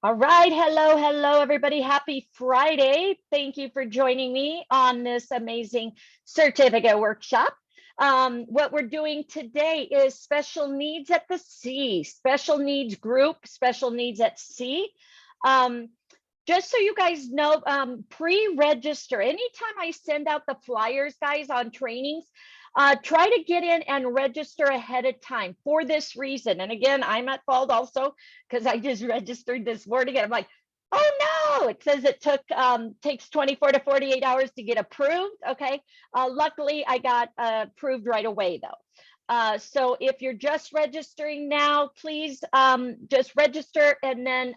All right. Hello, everybody. Happy Friday. Thank you for joining me on this amazing certificate workshop. What we're doing today is special needs at the sea, special needs group, special needs at sea. Just so you guys know, pre-register. Anytime I send out the flyers, guys, on trainings, try to get in and register ahead of time for this reason. And again, I'm at fault also because I just registered this morning and I'm like, oh no, it says it takes 24 to 48 hours to get approved. Okay. Luckily, I got approved right away though. So if you're just registering now, please just register and then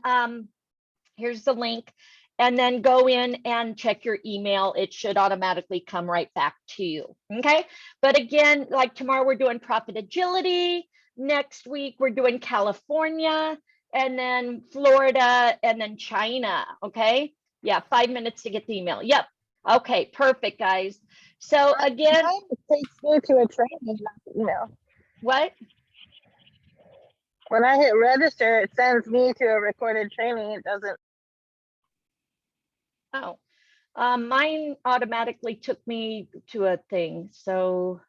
here's the link, and then go in and check your email. It should automatically come right back to you. Okay. But again, like tomorrow, we're doing profit agility. Next week, we're doing California, and then Florida, and then China. Okay. Yeah. 5 minutes to get the email. Yep. Okay. Perfect, guys. So again, it takes me to a training email. What? When I hit register, it sends me to a recorded training. It doesn't. Oh, mine automatically took me to a thing. So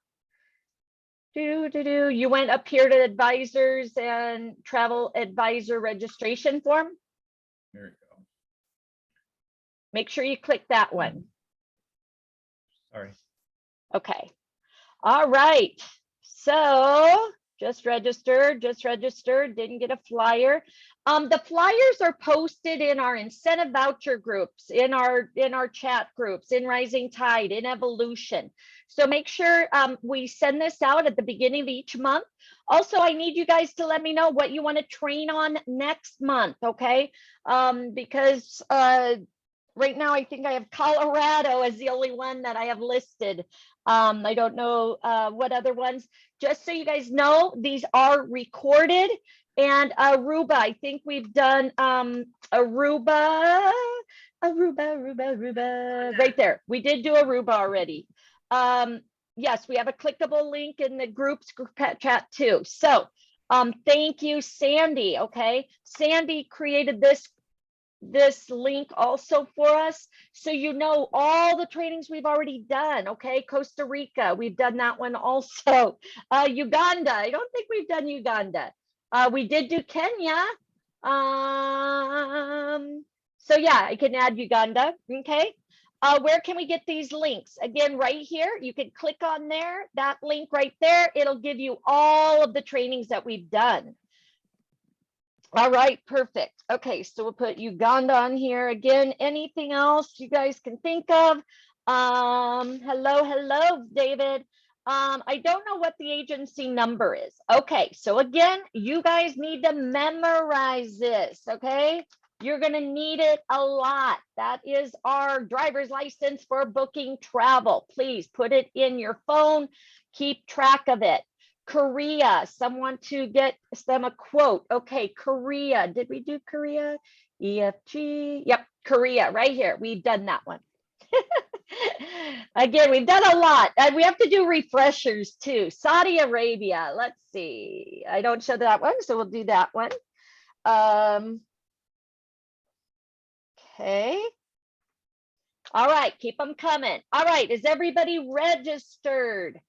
you went up here to advisors and travel advisor registration form. There you go. Make sure you click that one. Sorry. Okay. All right. So just registered, didn't get a flyer. The flyers are posted in our incentive voucher groups, in our chat groups, in Rising Tide, in Evolution. So make sure we send this out at the beginning of each month. Also, I need you guys to let me know what you want to train on next month, okay? Because right now I think I have Colorado as the only one that I have listed. I don't know what other ones. Just so you guys know, these are recorded. And Aruba, I think we've done Aruba, right there. We did do Aruba already. Yes, we have a clickable link in the groups group chat too. So thank you, Sandy. Okay, Sandy created this link also for us, so you know all the trainings we've already done. Okay, Costa Rica, we've done that one also. Uganda, I don't think we've done Uganda. We did do Kenya. So yeah, I can add Uganda. Okay. Where can we get these links? Again, right here, you can click on there, that link right there. It'll give you all of the trainings that we've done. All right, perfect. Okay, so we'll put Uganda on here again. Anything else you guys can think of? Hello, David. I don't know what the agency number is. Okay, so again, you guys need to memorize this, okay? You're gonna need it a lot. That is our driver's license for booking travel. Please put it in your phone, keep track of it. Korea, someone to get them a quote. Okay, Korea, did we do Korea? EFG, yep, Korea, right here. We've done that one. Again, we've done a lot. And we have to do refreshers too. Saudi Arabia, let's see. I don't show that one, so we'll do that one. Okay. All right, keep them coming. All right, is everybody registered?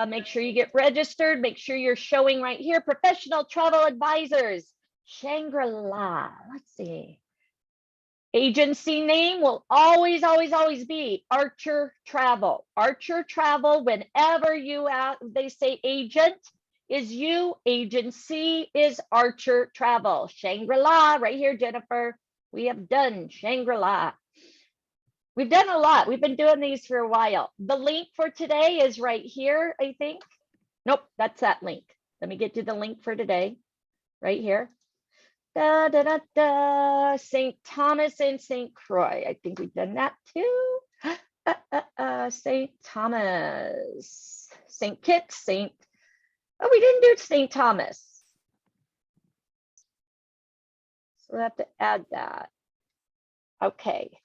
Make sure you get registered. Make sure you're showing right here. Professional travel advisors, Shangri-La. Let's see. Agency name will always be Archer Travel. Archer Travel, whenever they say agent is you, agency is Archer Travel. Shangri-La, right here, Jennifer. We have done Shangri-La. We've done a lot. We've been doing these for a while. The link for today is right here, I think. Nope, that's that link. Let me get to the link for today, right here. St. Thomas and St. Croix. I think we've done that too. St. Thomas, St. Kitts, oh, we didn't do St. Thomas. So we'll have to add that. Okay.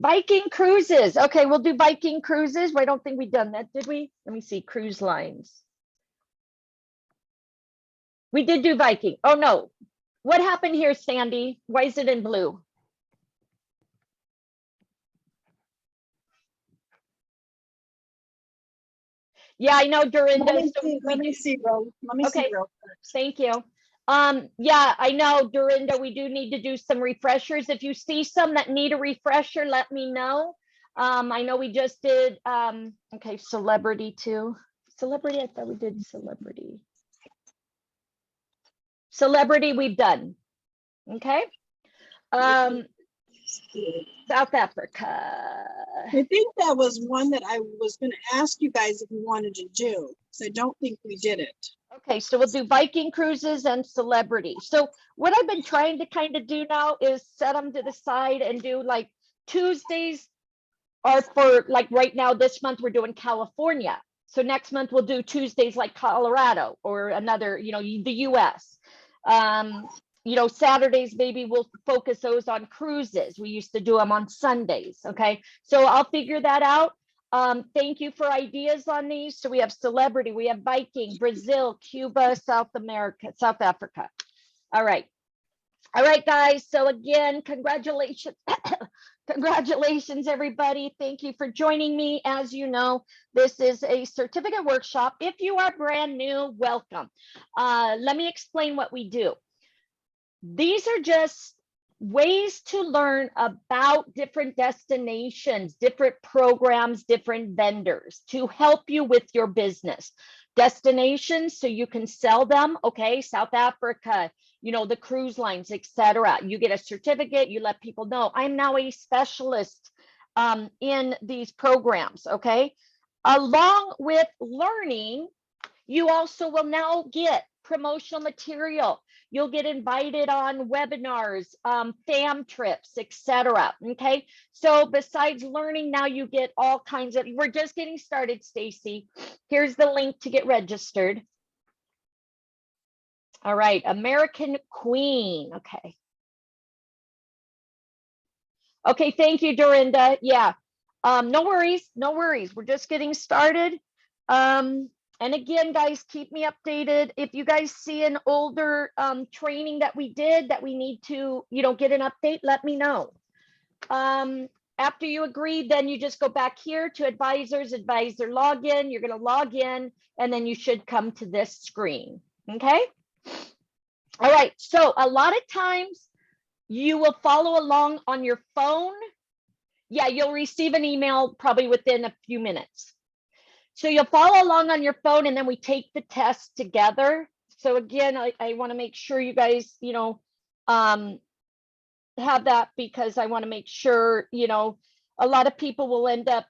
Viking Cruises. Okay, we'll do Viking Cruises. I don't think we've done that, did we? Let me see, cruise lines. We did do Viking. Oh, no. What happened here, Sandy? Why is it in blue? Yeah, I know, Dorinda. Let me So see, let me see Okay. real quick. Thank you. Yeah, I know, Dorinda, we do need to do some refreshers. If you see some that need a refresher, let me know. I know we just did, okay, celebrity too. Celebrity, I thought we did celebrity. Celebrity we've done, okay? South Africa. I think that was one that I was going to ask you guys if you wanted to do. So I don't think we did it. Okay, so we'll do Viking Cruises and Celebrity. So what I've been trying to kind of do now is set them to the side and do like Tuesdays are for, like right now, this month we're doing California. So next month we'll do Tuesdays like Colorado or another, the US. Saturdays, maybe we'll focus those on cruises. We used to do them on Sundays. Okay, so I'll figure that out. Thank you for ideas on these. So we have Celebrity, we have Viking, Brazil, Cuba, South Africa. All right, guys. So again, congratulations. Congratulations, everybody. Thank you for joining me. As you know, this is a certificate workshop. If you are brand new, welcome. Let me explain what we do. These are just ways to learn about different destinations, different programs, different vendors to help you with your business. Destinations so you can sell them. Okay, South Africa, the cruise lines, etc. You get a certificate, you let people know I'm now a specialist in these programs. Okay, along with learning, you also will now get promotional material. You'll get invited on webinars, fam trips, etc. Okay, so besides learning, now you get all kinds of, we're just getting started, Stacy. Here's the link to get registered. All right, American Queen. Okay. Okay, thank you, Dorinda. Yeah, no worries, no worries. We're just getting started. And again, guys, keep me updated. If you guys see an older training that we did that we need to, get an update, let me know. After you agree, then you just go back here to advisors, advisor login. You're going to log in, and then you should come to this screen. Okay. All right. So a lot of times you will follow along on your phone. Yeah, you'll receive an email probably within a few minutes. So you'll follow along on your phone, and then we take the test together. So again, I want to make sure you guys, have that, because I want to make sure, a lot of people will end up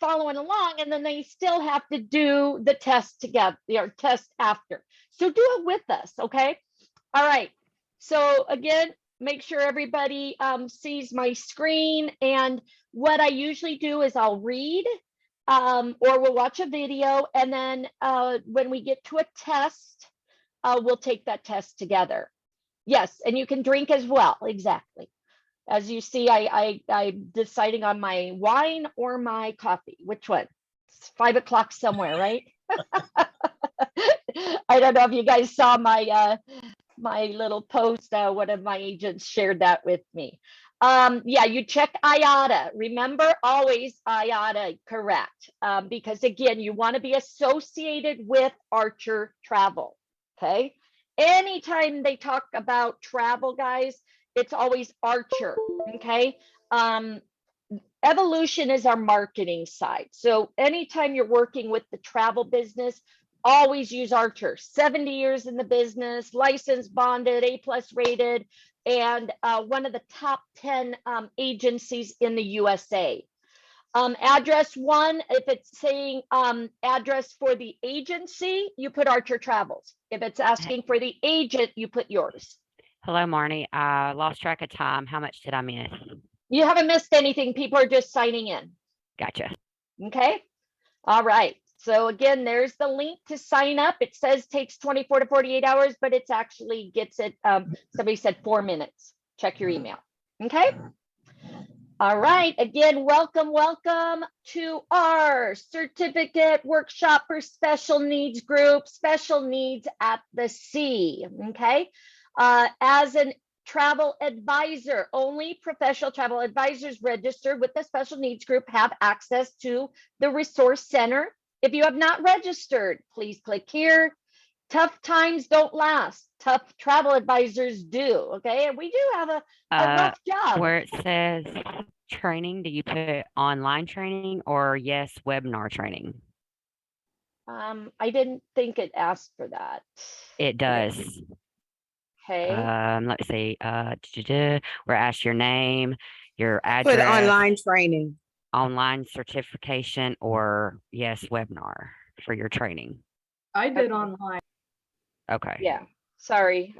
following along, and then they still have to do the test together, or test after. So do it with us, okay? All right. So again, make sure everybody sees my screen. And what I usually do is I'll read, or we'll watch a video, and then when we get to a test, we'll take that test together. Yes, and you can drink as well. Exactly. As you see, I'm deciding on my wine or my coffee. Which one? It's 5 o'clock somewhere, right? I don't know if you guys saw my my little post. One of my agents shared that with me. Yeah, you check IATA. Remember, always IATA, correct. Because again, you want to be associated with Archer Travel. Okay. Anytime they talk about travel, guys, it's always Archer. Okay. Evolution is our marketing side. So anytime you're working with the travel business, always use Archer. 70 years in the business, licensed, bonded, A+ rated, and one of the top 10 agencies in the USA. Address one, if it's saying address for the agency, you put Archer Travels. If it's asking for the agent, you put yours. Hello, Marnie. I lost track of time. How much did I miss? You haven't missed anything. People are just signing in. Gotcha. Okay. All right. So again, there's the link to sign up. It says takes 24 to 48 hours, but it's actually gets it. Somebody said 4 minutes. Check your email. Okay. All right. Again, welcome to our certificate workshop for special needs group, special needs at the sea. Okay. As an travel advisor, only professional travel advisors registered with the special needs group have access to the resource center. If you have not registered, please click here. Tough times don't last. Tough travel advisors do. Okay, and we do have a rough job. Where it says training, do you put online training or yes, webinar training? I didn't think it asked for that. It does. Okay. Let's see. Where it asks your name, your Put address, online training. online certification, or yes, webinar for your training. I did Okay. online. Okay. Yeah. Sorry,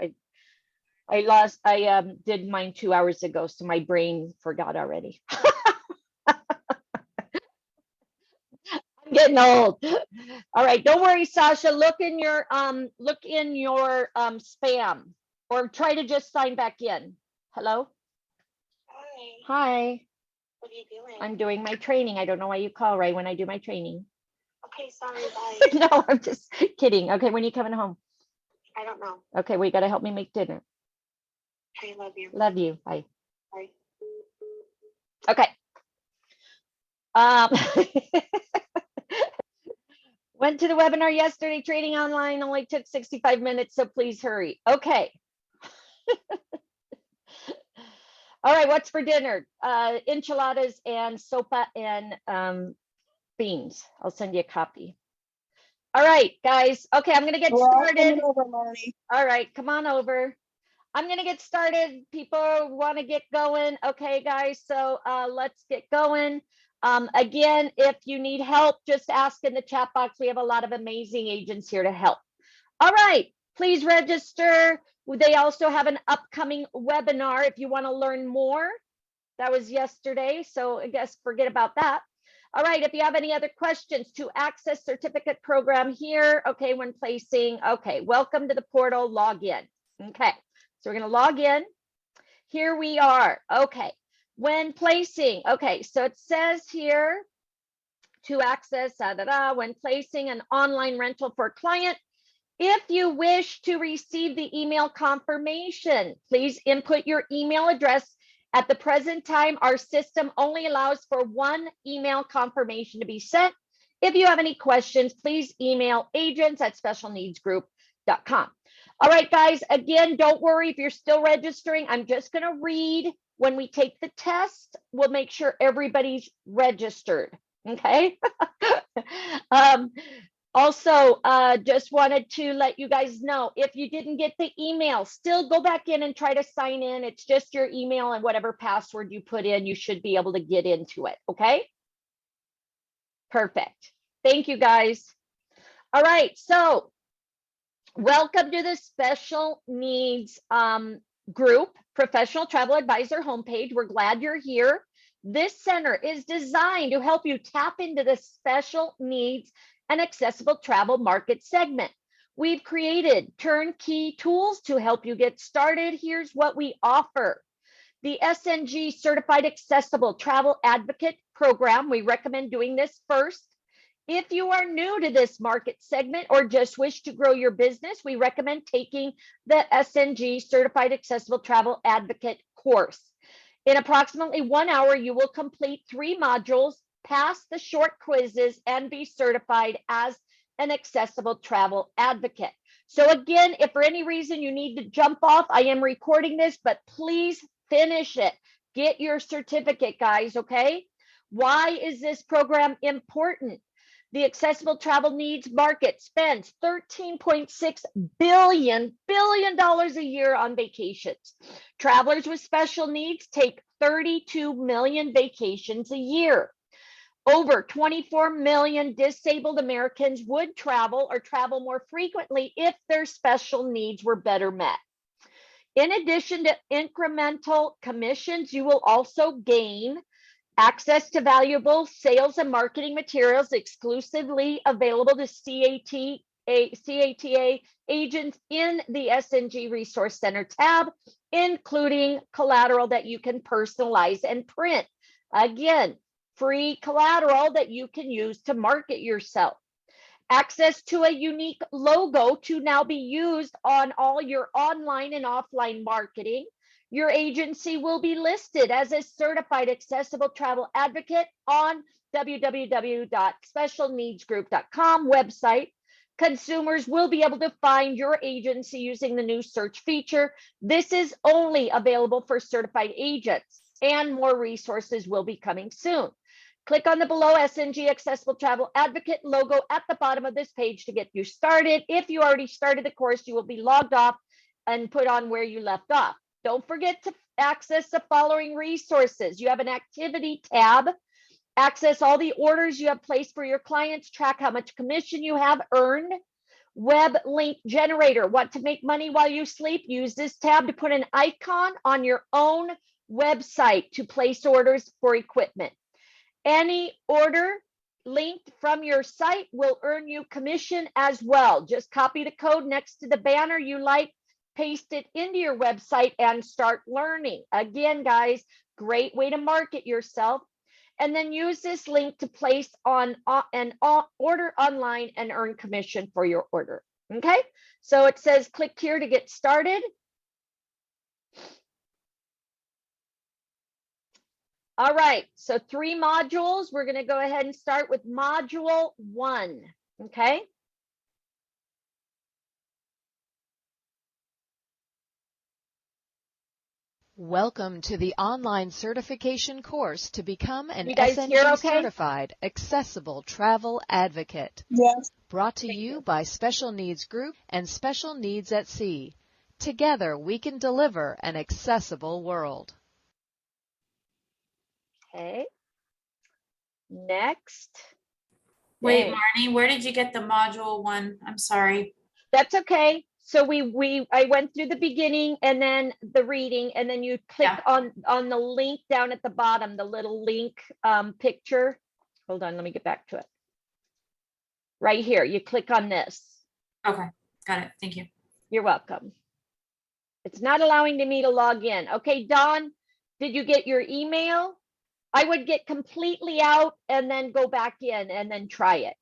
I did mine 2 hours ago, so my brain forgot already. I'm getting old. All right, don't worry, Sasha. Look in your spam, or try to just sign back in. Hello? Hi, Hi. what are you doing? I'm doing my training. I don't know why you call right when I do my training. Okay, sorry, bye. No, I'm just kidding. Okay, when are you coming home? I don't know. Okay, well, you gotta help me make dinner. I love you. Love you. Bye. Bye. Okay. Went to the webinar yesterday, trading online only took 65 minutes, so please hurry. Okay. All right, what's for dinner? Enchiladas and sopa and beans. I'll send you a copy. All right, guys. Okay, I'm gonna get We're all started. coming over, Marnie. All right, come on over. I'm gonna get started. People want to get going. Okay, guys, so let's get going. Again, if you need help, just ask in the chat box. We have a lot of amazing agents here to help. All right, please register. They also have an upcoming webinar if you want to learn more. That was yesterday, so I guess forget about that. All right, if you have any other questions to access certificate program here, okay, when placing, okay, welcome to the portal, log in. Okay, so we're gonna log in. Here we are, okay. When placing, okay, so it says here to access, when placing an online rental for a client, if you wish to receive the email confirmation, please input your email address. At the present time, our system only allows for one email confirmation to be sent. If you have any questions, please email agents@specialneedsgroup.com. All right, guys, again, don't worry if you're still registering. I'm just going to read. When we take the test, we'll make sure everybody's registered, okay? Also, just wanted to let you guys know, if you didn't get the email, still go back in and try to sign in. It's just your email and whatever password you put in, you should be able to get into it, okay? Perfect. Thank you, guys. All right, so welcome to the Special Needs Group Professional Travel Advisor homepage. We're glad you're here. This center is designed to help you tap into the special needs and accessible travel market segment. We've created turnkey tools to help you get started. Here's what we offer. The SNG Certified Accessible Travel Advocate Program. We recommend doing this first. If you are new to this market segment or just wish to grow your business, we recommend taking the SNG Certified Accessible Travel Advocate course. In approximately 1 hour, you will complete 3 modules, pass the short quizzes, and be certified as an accessible travel advocate. So again, if for any reason you need to jump off, I am recording this, but please finish it. Get your certificate, guys, okay? Why is this program important? The accessible travel needs market spends $13.6 billion a year on vacations. Travelers with special needs take 32 million vacations a year. Over 24 million disabled Americans would travel or travel more frequently if their special needs were better met. In addition to incremental commissions, you will also gain access to valuable sales and marketing materials exclusively available to CATA agents in the SNG Resource Center tab, including collateral that you can personalize and print. Again, free collateral that you can use to market yourself. Access to a unique logo to now be used on all your online and offline marketing. Your agency will be listed as a certified accessible travel advocate on www.specialneedsgroup.com website. Consumers will be able to find your agency using the new search feature. This is only available for certified agents, and more resources will be coming soon. Click on the below SNG Accessible Travel Advocate logo at the bottom of this page to get you started. If you already started the course, you will be logged off and put on where you left off. Don't forget to access the following resources. You have an activity tab. Access all the orders you have placed for your clients. Track how much commission you have earned. Web link generator. Want to make money while you sleep? Use this tab to put an icon on your own website to place orders for equipment. Any order linked from your site will earn you commission as well. Just copy the code next to the banner you like, paste it into your website, and start learning. Again, guys, great way to market yourself. And then use this link to place on an order online and earn commission for your order. Okay, so it says click here to get started. All right, so 3 modules. We're going to go ahead and start with module 1. Okay. Welcome to the online certification course to become an You guys SNG hear okay? certified accessible travel advocate. Yes. Brought to you by Special Needs Group and Special Needs at Sea. Together we can deliver an accessible world. Okay. Next. Wait, Okay. Marnie, where did you get the module 1? I'm sorry. That's okay. So I went through the beginning and then the reading, and then you click on the link down at the bottom, the little link picture. Hold on, let me get back to it. Right here, you click on this. Okay, got it. Thank you. You're welcome. It's not allowing me to log in. Okay, Dawn, did you get your email? I would get completely out and then go back in and then try it.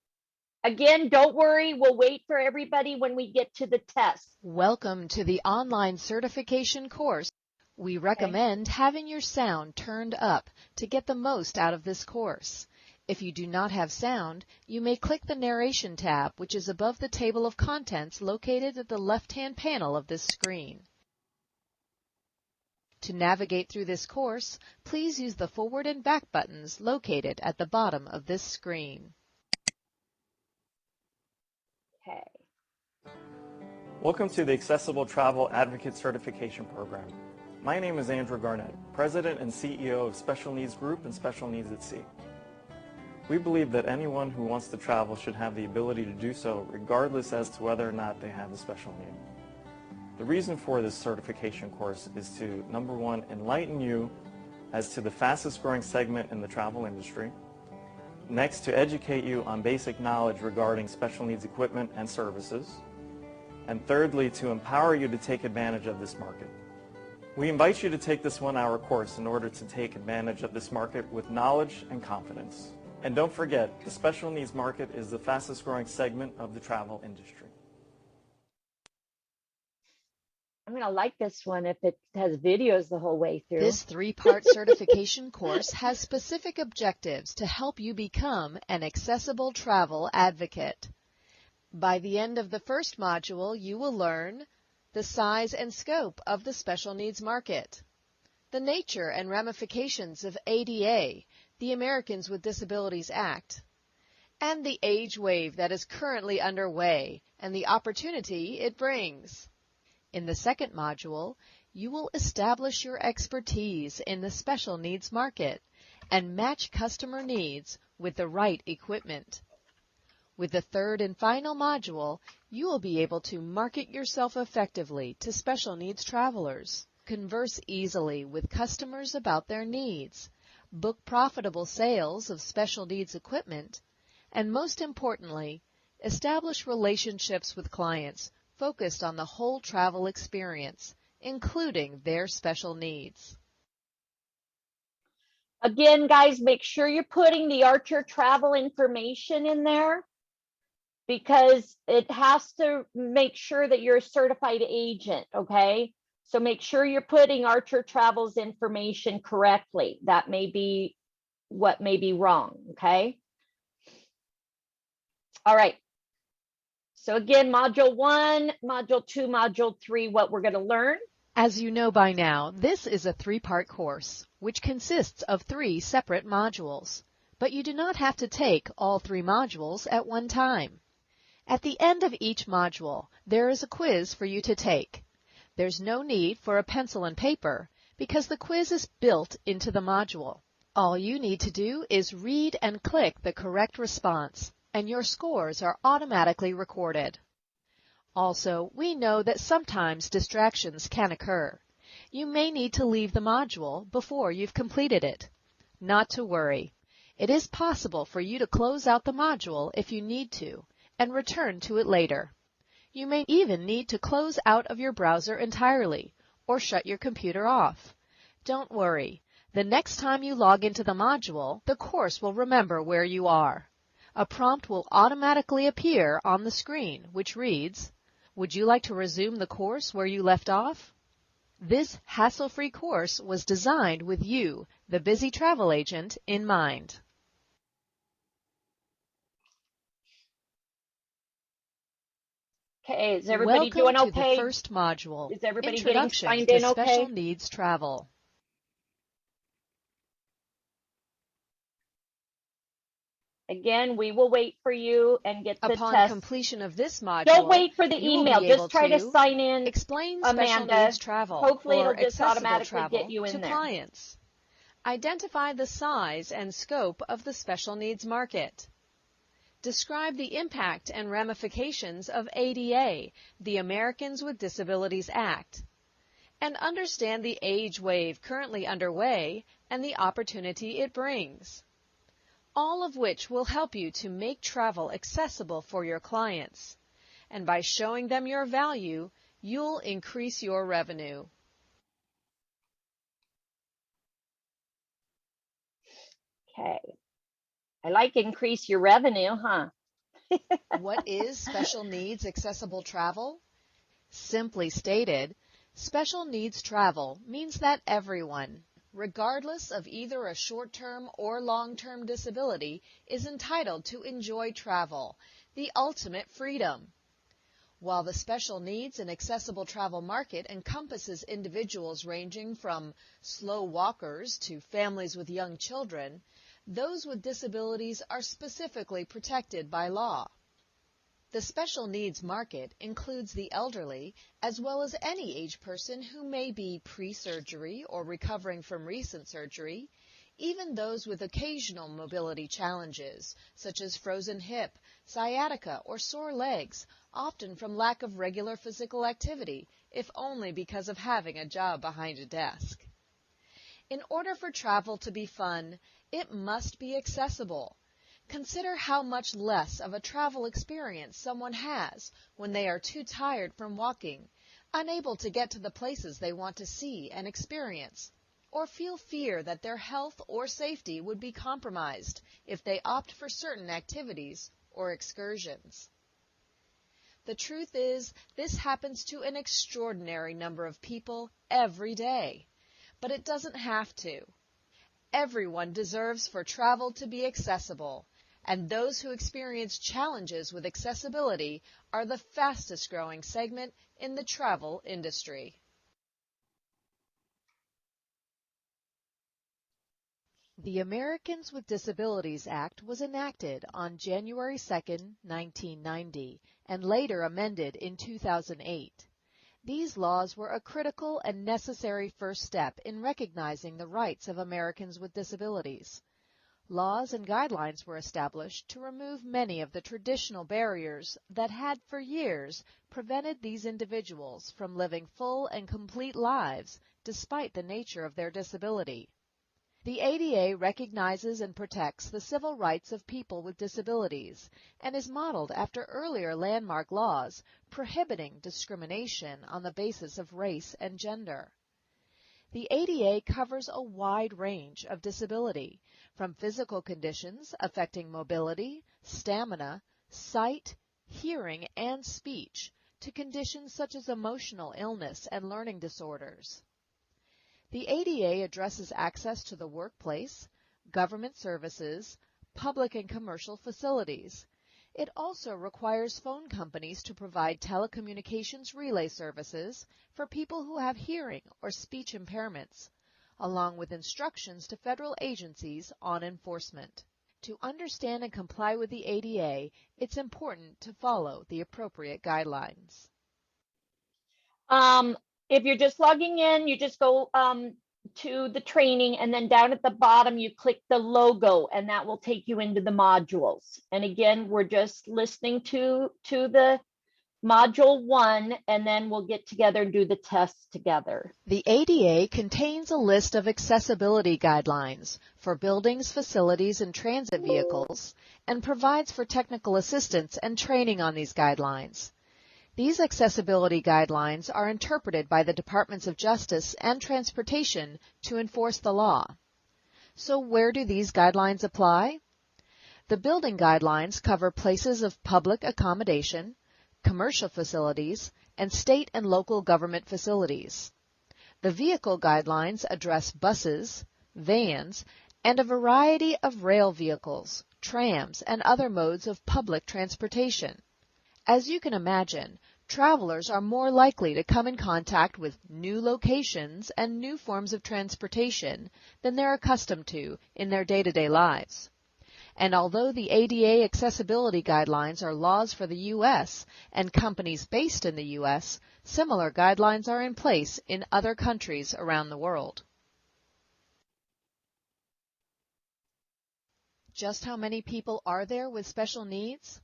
Again, don't worry, we'll wait for everybody when we get to the test. Welcome to the online certification course. We recommend having your sound turned up to get the most out of this course. If you do not have sound, you may click the narration tab, which is above the table of contents located at the left-hand panel of this screen. To navigate through this course, please use the forward and back buttons located at the bottom of this screen. Okay. Welcome to the Accessible Travel Advocate Certification Program. My name is Andrew Garnett, President and CEO of Special Needs Group and Special Needs at Sea. We believe that anyone who wants to travel should have the ability to do so regardless as to whether or not they have a special need. The reason for this certification course is to, number one, enlighten you as to the fastest growing segment in the travel industry. Next, to educate you on basic knowledge regarding special needs equipment and services. And thirdly, to empower you to take advantage of this market. We invite you to take this 1-hour course in order to take advantage of this market with knowledge and confidence. And don't forget, the special needs market is the fastest growing segment of the travel industry. I'm going to like this one if it has videos the whole way through. This 3-part certification course has specific objectives to help you become an accessible travel advocate. By the end of the first module, you will learn the size and scope of the special needs market, the nature and ramifications of ADA, the Americans with Disabilities Act, and the age wave that is currently underway and the opportunity it brings. In the second module, you will establish your expertise in the special needs market and match customer needs with the right equipment. With the third and final module, you will be able to market yourself effectively to special needs travelers, converse easily with customers about their needs, book profitable sales of special needs equipment, and most importantly, establish relationships with clients focused on the whole travel experience, including their special needs. Again, guys, make sure you're putting the Archer travel information in there. because it has to make sure that you're a certified agent, okay? So make sure you're putting Archer Travel's information correctly. That may be what may be wrong, okay? All right. So again, module 1, module 2, module 3, what we're going to learn. As you know by now, this is a 3-part course, which consists of 3 separate modules. But you do not have to take all 3 modules at one time. At the end of each module, there is a quiz for you to take. There's no need for a pencil and paper because the quiz is built into the module. All you need to do is read and click the correct response, and your scores are automatically recorded. Also, we know that sometimes distractions can occur. You may need to leave the module before you've completed it. Not to worry. It is possible for you to close out the module if you need to and return to it later. You may even need to close out of your browser entirely or shut your computer off. Don't worry. The next time you log into the module, the course will remember where you are. A prompt will automatically appear on the screen, which reads, "Would you like to resume the course where you left off?" This hassle-free course was designed with you, the busy travel agent, in mind. Okay, is everybody Welcome doing to the okay? first module, Is everybody getting Introduction signed to in Special okay? Needs Travel. Again, we will wait for you and get the Upon test. completion of this module, Don't wait for the you will email. be able Just try to to sign in, explain special Amanda. needs travel Hopefully or it'll just accessible automatically get travel you in to there. clients. Identify the size and scope of the special needs market. Describe the impact and ramifications of ADA, the Americans with Disabilities Act. And understand the age wave currently underway and the opportunity it brings. All of which will help you to make travel accessible for your clients. And by showing them your value, you'll increase your revenue. Okay. I like increase your revenue, huh? What is special needs accessible travel? Simply stated, special needs travel means that everyone, regardless of either a short-term or long-term disability, is entitled to enjoy travel, the ultimate freedom. While the special needs and accessible travel market encompasses individuals ranging from slow walkers to families with young children, those with disabilities are specifically protected by law. The special needs market includes the elderly as well as any age person who may be pre-surgery or recovering from recent surgery, even those with occasional mobility challenges such as frozen hip, sciatica, or sore legs, often from lack of regular physical activity, if only because of having a job behind a desk. In order for travel to be fun, it must be accessible. Consider how much less of a travel experience someone has when they are too tired from walking, unable to get to the places they want to see and experience, or feel fear that their health or safety would be compromised if they opt for certain activities or excursions. The truth is, this happens to an extraordinary number of people every day, but it doesn't have to. Everyone deserves for travel to be accessible, and those who experience challenges with accessibility are the fastest growing segment in the travel industry. The Americans with Disabilities Act was enacted on January 2, 1990, and later amended in 2008. These laws were a critical and necessary first step in recognizing the rights of Americans with disabilities. Laws and guidelines were established to remove many of the traditional barriers that had for years prevented these individuals from living full and complete lives despite the nature of their disability. The ADA recognizes and protects the civil rights of people with disabilities and is modeled after earlier landmark laws prohibiting discrimination on the basis of race and gender. The ADA covers a wide range of disability, from physical conditions affecting mobility, stamina, sight, hearing, and speech to conditions such as emotional illness and learning disorders. The ADA addresses access to the workplace, government services, public and commercial facilities. It also requires phone companies to provide telecommunications relay services for people who have hearing or speech impairments, along with instructions to federal agencies on enforcement. To understand and comply with the ADA, it's important to follow the appropriate guidelines. If you're just logging in, you just go to the training, and then down at the bottom, you click the logo, and that will take you into the modules. And again, we're just listening to the module 1, and then we'll get together and do the tests together. The ADA contains a list of accessibility guidelines for buildings, facilities, and transit vehicles, and provides for technical assistance and training on these guidelines. These accessibility guidelines are interpreted by the Departments of Justice and Transportation to enforce the law. So where do these guidelines apply? The building guidelines cover places of public accommodation, commercial facilities, and state and local government facilities. The vehicle guidelines address buses, vans, and a variety of rail vehicles, trams, and other modes of public transportation. As you can imagine, travelers are more likely to come in contact with new locations and new forms of transportation than they're accustomed to in their day-to-day lives. And although the ADA accessibility guidelines are laws for the U.S. and companies based in the U.S., similar guidelines are in place in other countries around the world. Just how many people are there with special needs?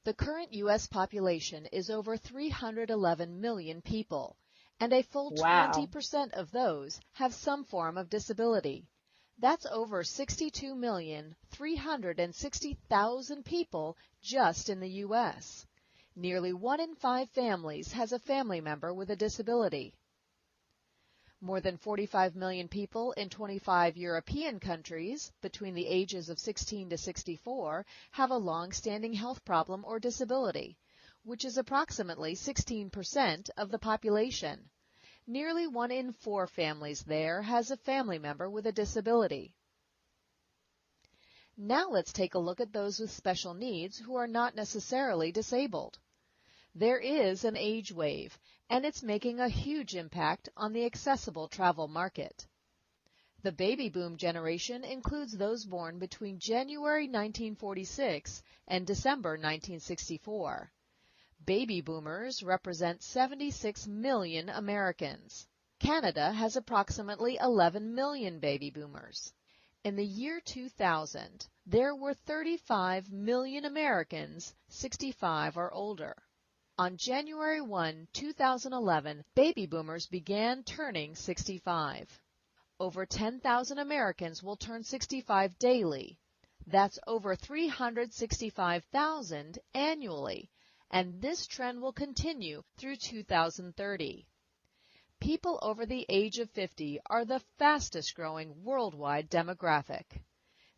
The current U.S. population is over 311 million people, and a full Wow. 20% of those have some form of disability. That's over 62,360,000 people just in the U.S. Nearly 1 in 5 families has a family member with a disability. More than 45 million people in 25 European countries between the ages of 16 to 64 have a long-standing health problem or disability, which is approximately 16% of the population. Nearly 1 in 4 families there has a family member with a disability. Now let's take a look at those with special needs who are not necessarily disabled. There is an age wave, and it's making a huge impact on the accessible travel market. The baby boom generation includes those born between January 1946 and December 1964. Baby boomers represent 76 million Americans. Canada has approximately 11 million baby boomers. In the year 2000, there were 35 million Americans 65 or older. On January 1, 2011, baby boomers began turning 65. Over 10,000 Americans will turn 65 daily. That's over 365,000 annually, and this trend will continue through 2030. People over the age of 50 are the fastest growing worldwide demographic.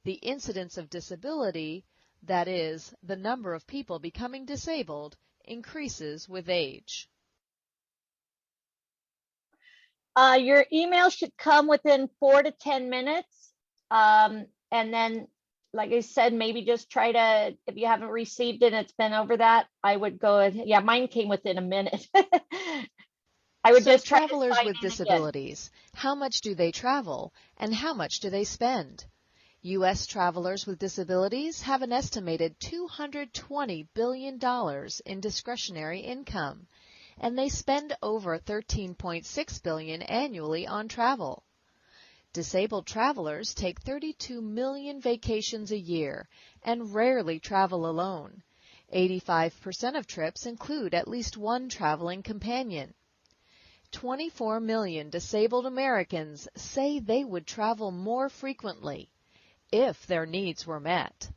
The incidence of disability, that is, the number of people becoming disabled, increases with age. Your email should come within 4 to 10 minutes. And then, like I said, maybe just try to, if you haven't received it and it's been over that, I would go, yeah, mine came within a minute. I would just try to travelers sign with in again. disabilities, how much do they travel and how much do they spend? U.S. travelers with disabilities have an estimated $220 billion in discretionary income, and they spend over $13.6 billion annually on travel. Disabled travelers take 32 million vacations a year and rarely travel alone. 85% of trips include at least one traveling companion. 24 million disabled Americans say they would travel more frequently if their needs were met.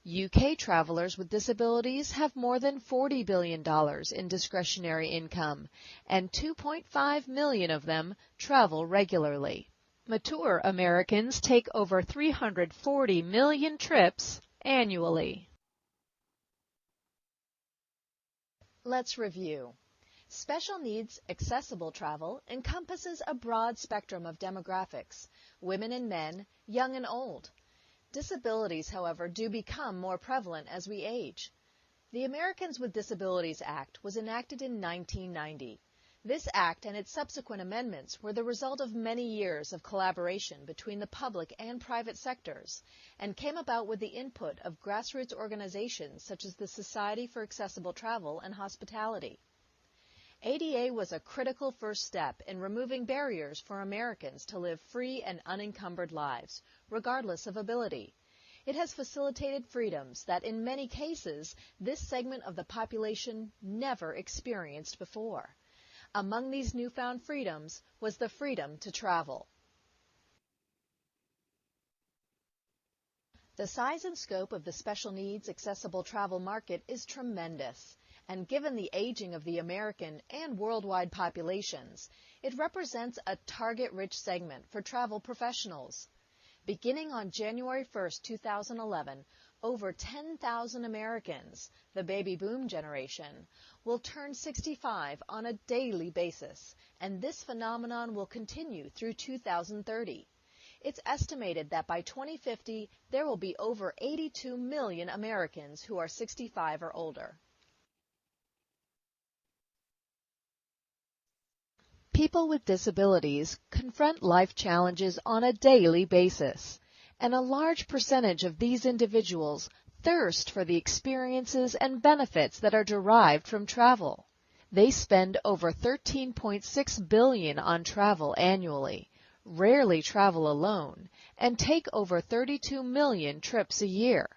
UK travelers with disabilities have more than $40 billion in discretionary income, and 2.5 million of them travel regularly. Mature Americans take over 340 million trips annually. Let's review. Special needs accessible travel encompasses a broad spectrum of demographics, women and men, young and old. Disabilities, however, do become more prevalent as we age. The Americans with Disabilities Act was enacted in 1990. This act and its subsequent amendments were the result of many years of collaboration between the public and private sectors and came about with the input of grassroots organizations such as the Society for Accessible Travel and Hospitality. ADA was a critical first step in removing barriers for Americans to live free and unencumbered lives, regardless of ability. It has facilitated freedoms that in many cases this segment of the population never experienced before. Among these newfound freedoms was the freedom to travel. The size and scope of the special needs accessible travel market is tremendous, and given the aging of the American and worldwide populations, it represents a target-rich segment for travel professionals. Beginning on January 1, 2011, over 10,000 Americans, the baby boom generation, will turn 65 on a daily basis, and this phenomenon will continue through 2030. It's estimated that by 2050, there will be over 82 million Americans who are 65 or older. People with disabilities confront life challenges on a daily basis, and a large percentage of these individuals thirst for the experiences and benefits that are derived from travel. They spend over $13.6 billion on travel annually, rarely travel alone, and take over 32 million trips a year.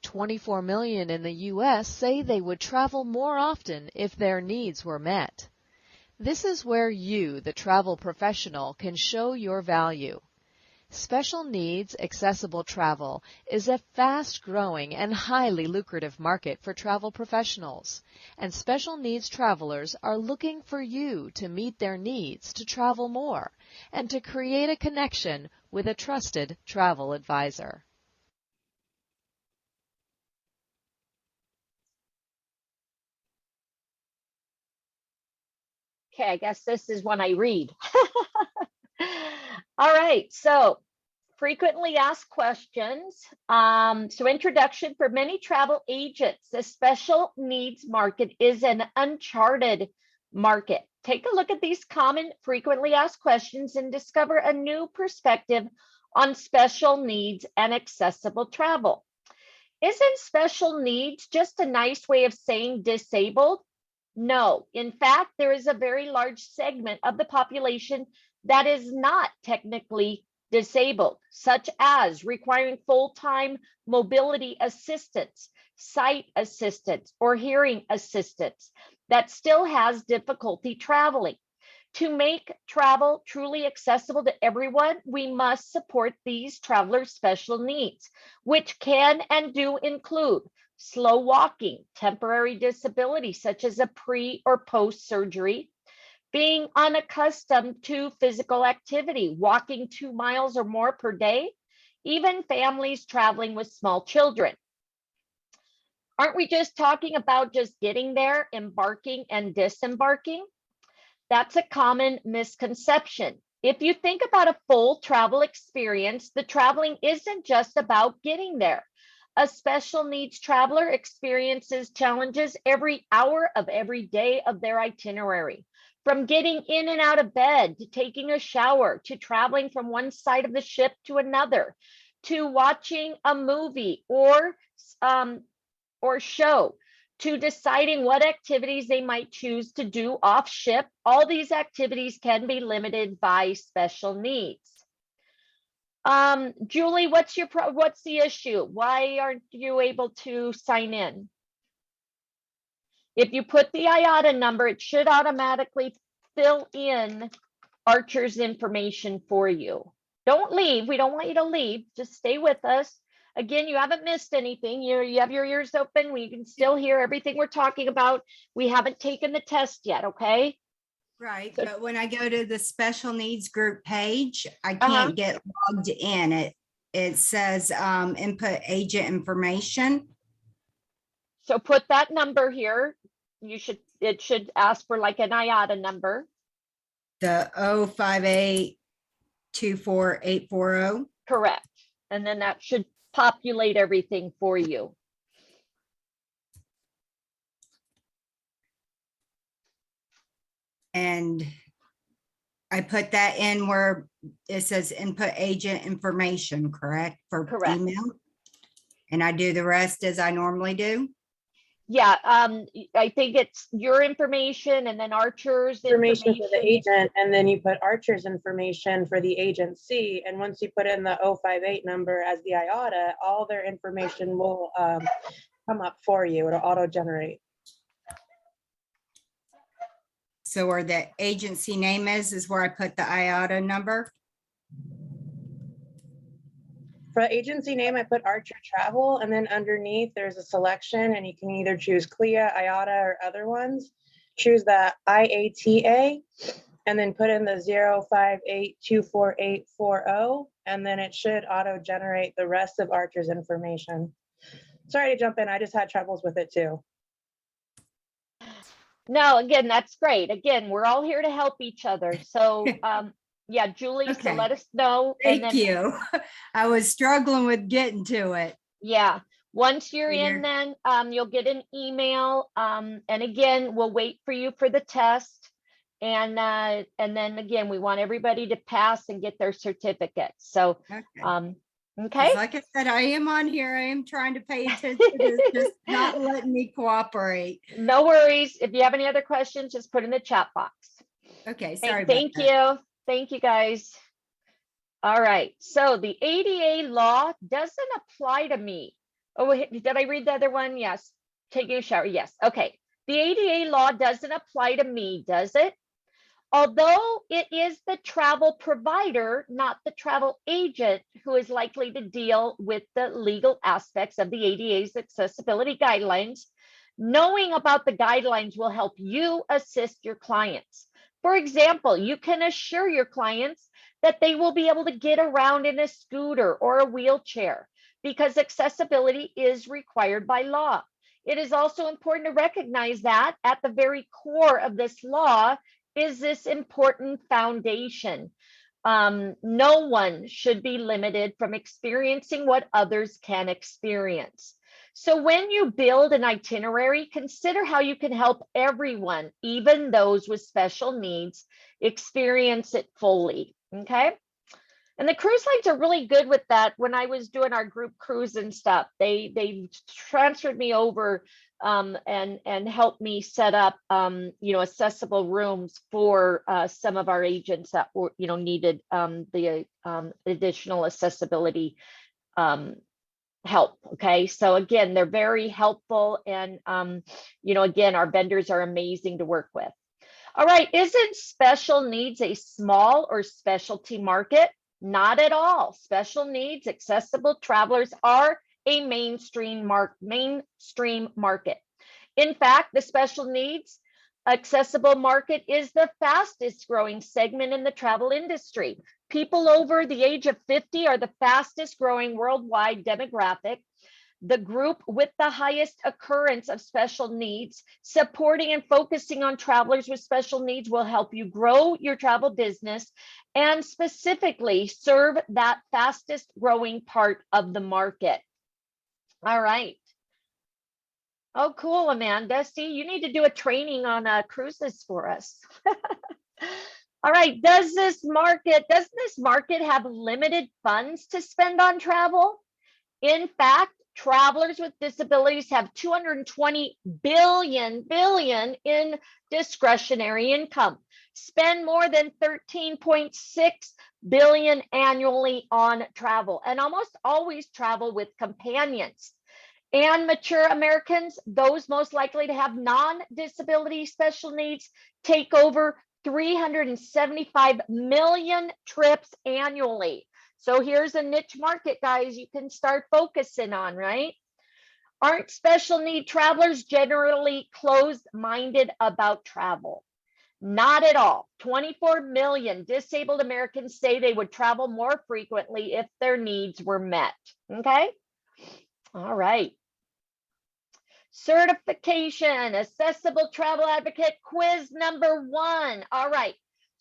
24 million in the U.S. say they would travel more often if their needs were met. This is where you, the travel professional, can show your value. Special needs accessible travel is a fast-growing and highly lucrative market for travel professionals, and special needs travelers are looking for you to meet their needs to travel more and to create a connection with a trusted travel advisor. Okay, I guess this is one I read. All right, so frequently asked questions. So introduction: for many travel agents, the special needs market is an uncharted market. Take a look at these common frequently asked questions and discover a new perspective on special needs and accessible travel. Isn't special needs just a nice way of saying disabled? No, in fact, there is a very large segment of the population that is not technically disabled, such as requiring full-time mobility assistance, sight assistance, or hearing assistance that still has difficulty traveling. To make travel truly accessible to everyone, we must support these travelers' special needs, which can and do include slow walking, temporary disability such as a pre or post surgery, being unaccustomed to physical activity, walking 2 miles or more per day, even families traveling with small children. Aren't we just talking about just getting there, embarking and disembarking? That's a common misconception. If you think about a full travel experience, the traveling isn't just about getting there. A special needs traveler experiences challenges every hour of every day of their itinerary, from getting in and out of bed, to taking a shower, to traveling from one side of the ship to another, to watching a movie or show, to deciding what activities they might choose to do off ship. All these activities can be limited by special needs. Julie, what's the issue? Why aren't you able to sign in? If you put the IATA number, it should automatically fill in Archer's information for you. Don't leave. We don't want you to leave. Just stay with us. Again, you haven't missed anything. You have your ears open. We can still hear everything we're talking about. We haven't taken the test yet, okay? Right, So- but when I go to the special needs group page, I can't get logged in. It says input agent information. So put that number here. it should ask for like an IATA number. The 058-24840. Correct. And then that should populate everything for you. And I put that in where it says input agent information, correct? For Correct. email. And I do the rest as I normally do. Yeah, I think it's your information and then Archer's Information for the information. agent, and then you put Archer's information for the agency. And once you put in the 058 number as the IATA, all their information will come up for you. It'll auto generate. So where the agency name is where I put the IATA number. For agency name, I put Archer Travel, and then underneath there's a selection, and you can either choose CLIA, IATA, or other ones. Choose the IATA, and then put in the 058-24840, and then it should auto-generate the rest of Archer's information. Sorry to jump in, I just had troubles with it too. No, again, that's great. Again, we're all here to help each other. So, yeah, Julie, so Okay. let us know. Thank you. I was struggling with getting to it. Yeah, once you're Figure- in, then you'll get an email. And again, we'll wait for you for the test. And then again, we want everybody to pass and get their certificate. So, Okay. 'Cause okay. like I said, I am on here. I am trying to pay attention. It's just not letting me cooperate. No worries. If you have any other questions, just put in the chat box. Okay, Hey, sorry about thank that. you. Thank you, guys. All right. So the ADA law doesn't apply to me. Oh, did I read the other one? Yes. Taking a shower. Yes. Okay. The ADA law doesn't apply to me, does it? Although it is the travel provider, not the travel agent, who is likely to deal with the legal aspects of the ADA's accessibility guidelines, knowing about the guidelines will help you assist your clients. For example, you can assure your clients that they will be able to get around in a scooter or a wheelchair because accessibility is required by law. It is also important to recognize that at the very core of this law is this important foundation. No one should be limited from experiencing what others can experience. So when you build an itinerary, consider how you can help everyone, even those with special needs, experience it fully, okay? And the cruise lines are really good with that. When I was doing our group cruise and stuff, they transferred me over and helped me set up, accessible rooms for some of our agents that were, needed the additional accessibility help. Okay, so again, they're very helpful, and again, our vendors are amazing to work with. All right, isn't special needs a small or specialty market? Not at all. Special needs accessible travelers are a mainstream market. In fact, the special needs accessible market is the fastest growing segment in the travel industry. People over the age of 50 are the fastest growing worldwide demographic. The group with the highest occurrence of special needs. Supporting and focusing on travelers with special needs will help you grow your travel business and specifically serve that fastest growing part of the market. All right. Oh, cool, Amanda. See, you need to do a training on cruises for us. All right. Doesn't this market have limited funds to spend on travel? In fact, travelers with disabilities have 220 billion in discretionary income, spend more than 13.6 billion annually on travel, and almost always travel with companions. And mature Americans, those most likely to have non-disability special needs, take over 375 million trips annually. So here's a niche market, guys, you can start focusing on, right? Aren't special need travelers generally closed-minded about travel? Not at all. 24 million disabled Americans say they would travel more frequently if their needs were met, okay? All right. Certification, accessible travel advocate, quiz number 1. All right.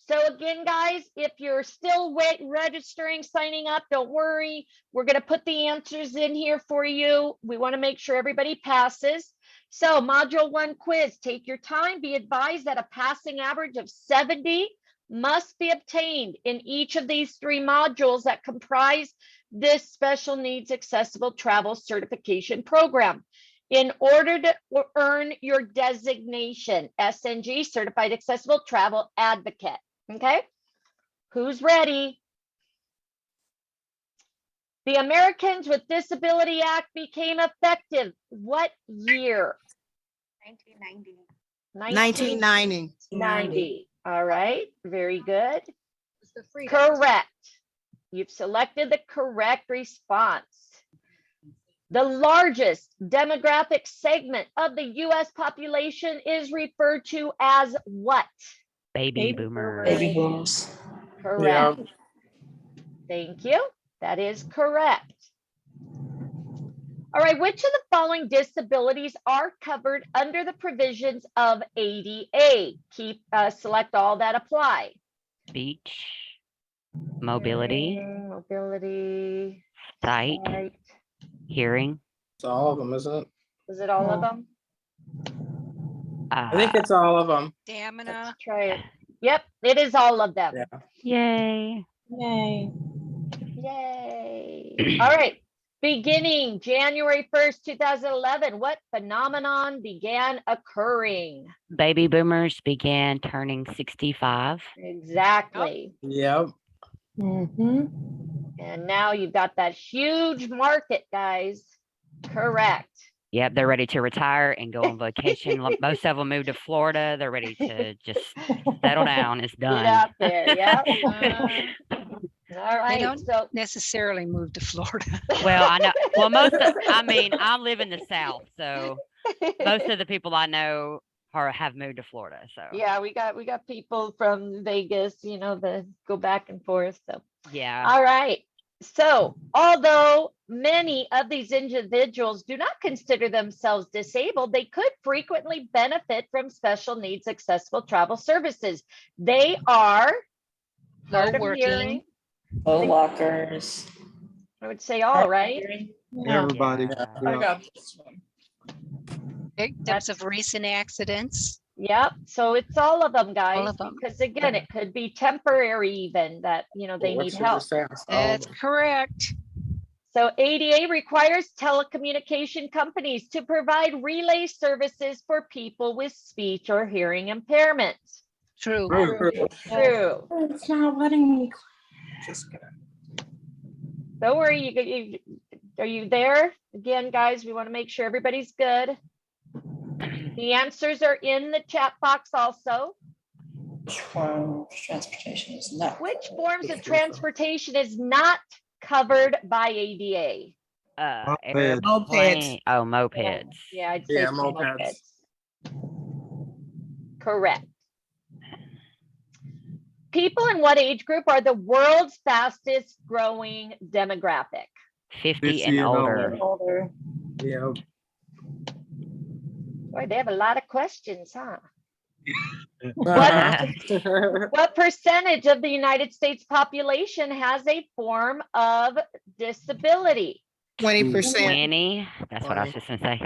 So again, guys, if you're still registering, signing up, don't worry. We're going to put the answers in here for you. We want to make sure everybody passes. So module 1 quiz, take your time. Be advised that a passing average of 70 must be obtained in each of these 3 modules that comprise this special needs accessible travel certification program in order to earn your designation, SNG, Certified Accessible Travel Advocate. Okay, who's ready? The Americans with Disability Act became effective what year? 1990. 1990. All right, very good. Correct. You've selected the correct response. The largest demographic segment of the U.S. population is referred to as what? Baby boomers. Baby boomers. Correct. Thank you. That is correct. All right, which of the following disabilities are covered under the provisions of ADA? Select all that apply. Speech, mobility, Mobility, sight, hearing. It's all of them, isn't it? is it all of them? I think it's all of them. Stamina. Let's try it. Yep, it is all of them. Yeah. Yay. Yay. Yay. All right. Beginning January 1st, 2011, what phenomenon began occurring? Baby boomers began turning 65. Exactly. Yep. And now you've got that huge market, guys. Correct. Yep, they're ready to retire and go on vacation. Most of them moved to Florida. They're ready to just settle down. It's done. Get out there. Yep. All right. They don't So necessarily move to Florida. Well, I know. Well, I live in the South, so most of the people I know have moved to Florida. So yeah, we got people from Vegas, that go back and forth. So yeah. all right. So although many of these individuals do not consider themselves disabled, they could frequently benefit from special needs accessible travel services. They are hard of hearing. Low walkers. I would say all, right? Everybody. I got this one. Victims of recent accidents. Yep. So it's all of them, guys. All of them. Because again, it could be temporary even that, they need help. That's correct. So ADA requires telecommunication companies to provide relay services for people with speech or hearing impairments. True. True. It's not letting me. Just kidding. Don't worry. Are you there? Again, guys, we want to make sure everybody's good. The answers are in the chat box also. Transportation is not. Which forms of transportation is not covered by ADA? Airplane. Oh, mopeds. Yeah, I'd say mopeds. Correct. People in what age group are the world's fastest growing demographic? 50 and older. Yeah. Boy, they have a lot of questions, huh? What percentage of the United States population has a form of disability? 20%. 20. That's what I was just going to say.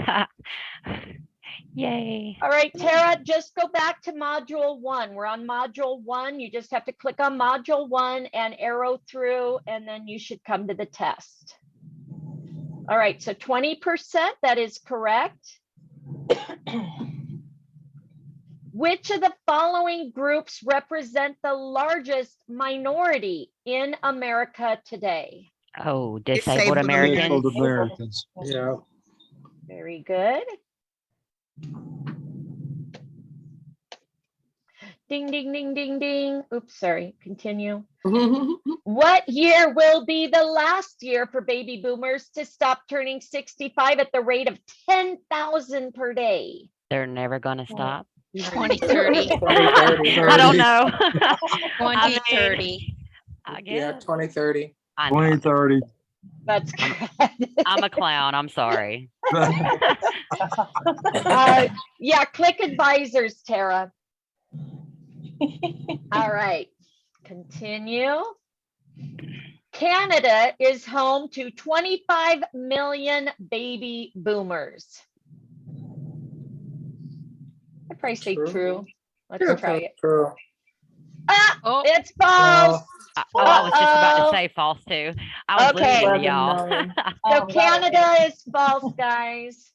Yay. All right, Tara, just go back to module 1. We're on module 1. You just have to click on module 1 and arrow through, and then you should come to the test. All right, so 20%, that is correct. Which of the following groups represent the largest minority in America today? Oh, disabled Americans. Disabled Americans. Yeah. Very good. Ding, ding, ding, ding, ding. Oops, sorry, continue. What year will be the last year for baby boomers to stop turning 65 at the rate of 10,000 per day? They're never going to stop. 2030. I don't know. 2030. I guess. Yeah, 2030. 2030. That's correct. I'm a clown. I'm sorry. Yeah, click advisors, Tara. All right, continue. Canada is home to 25 million baby boomers. I'd probably say true. Let's try it. True. Ah, Oh. it's false. I was just about Uh-oh. to say false too. I was Okay. listening to y'all. So Canada is false, guys.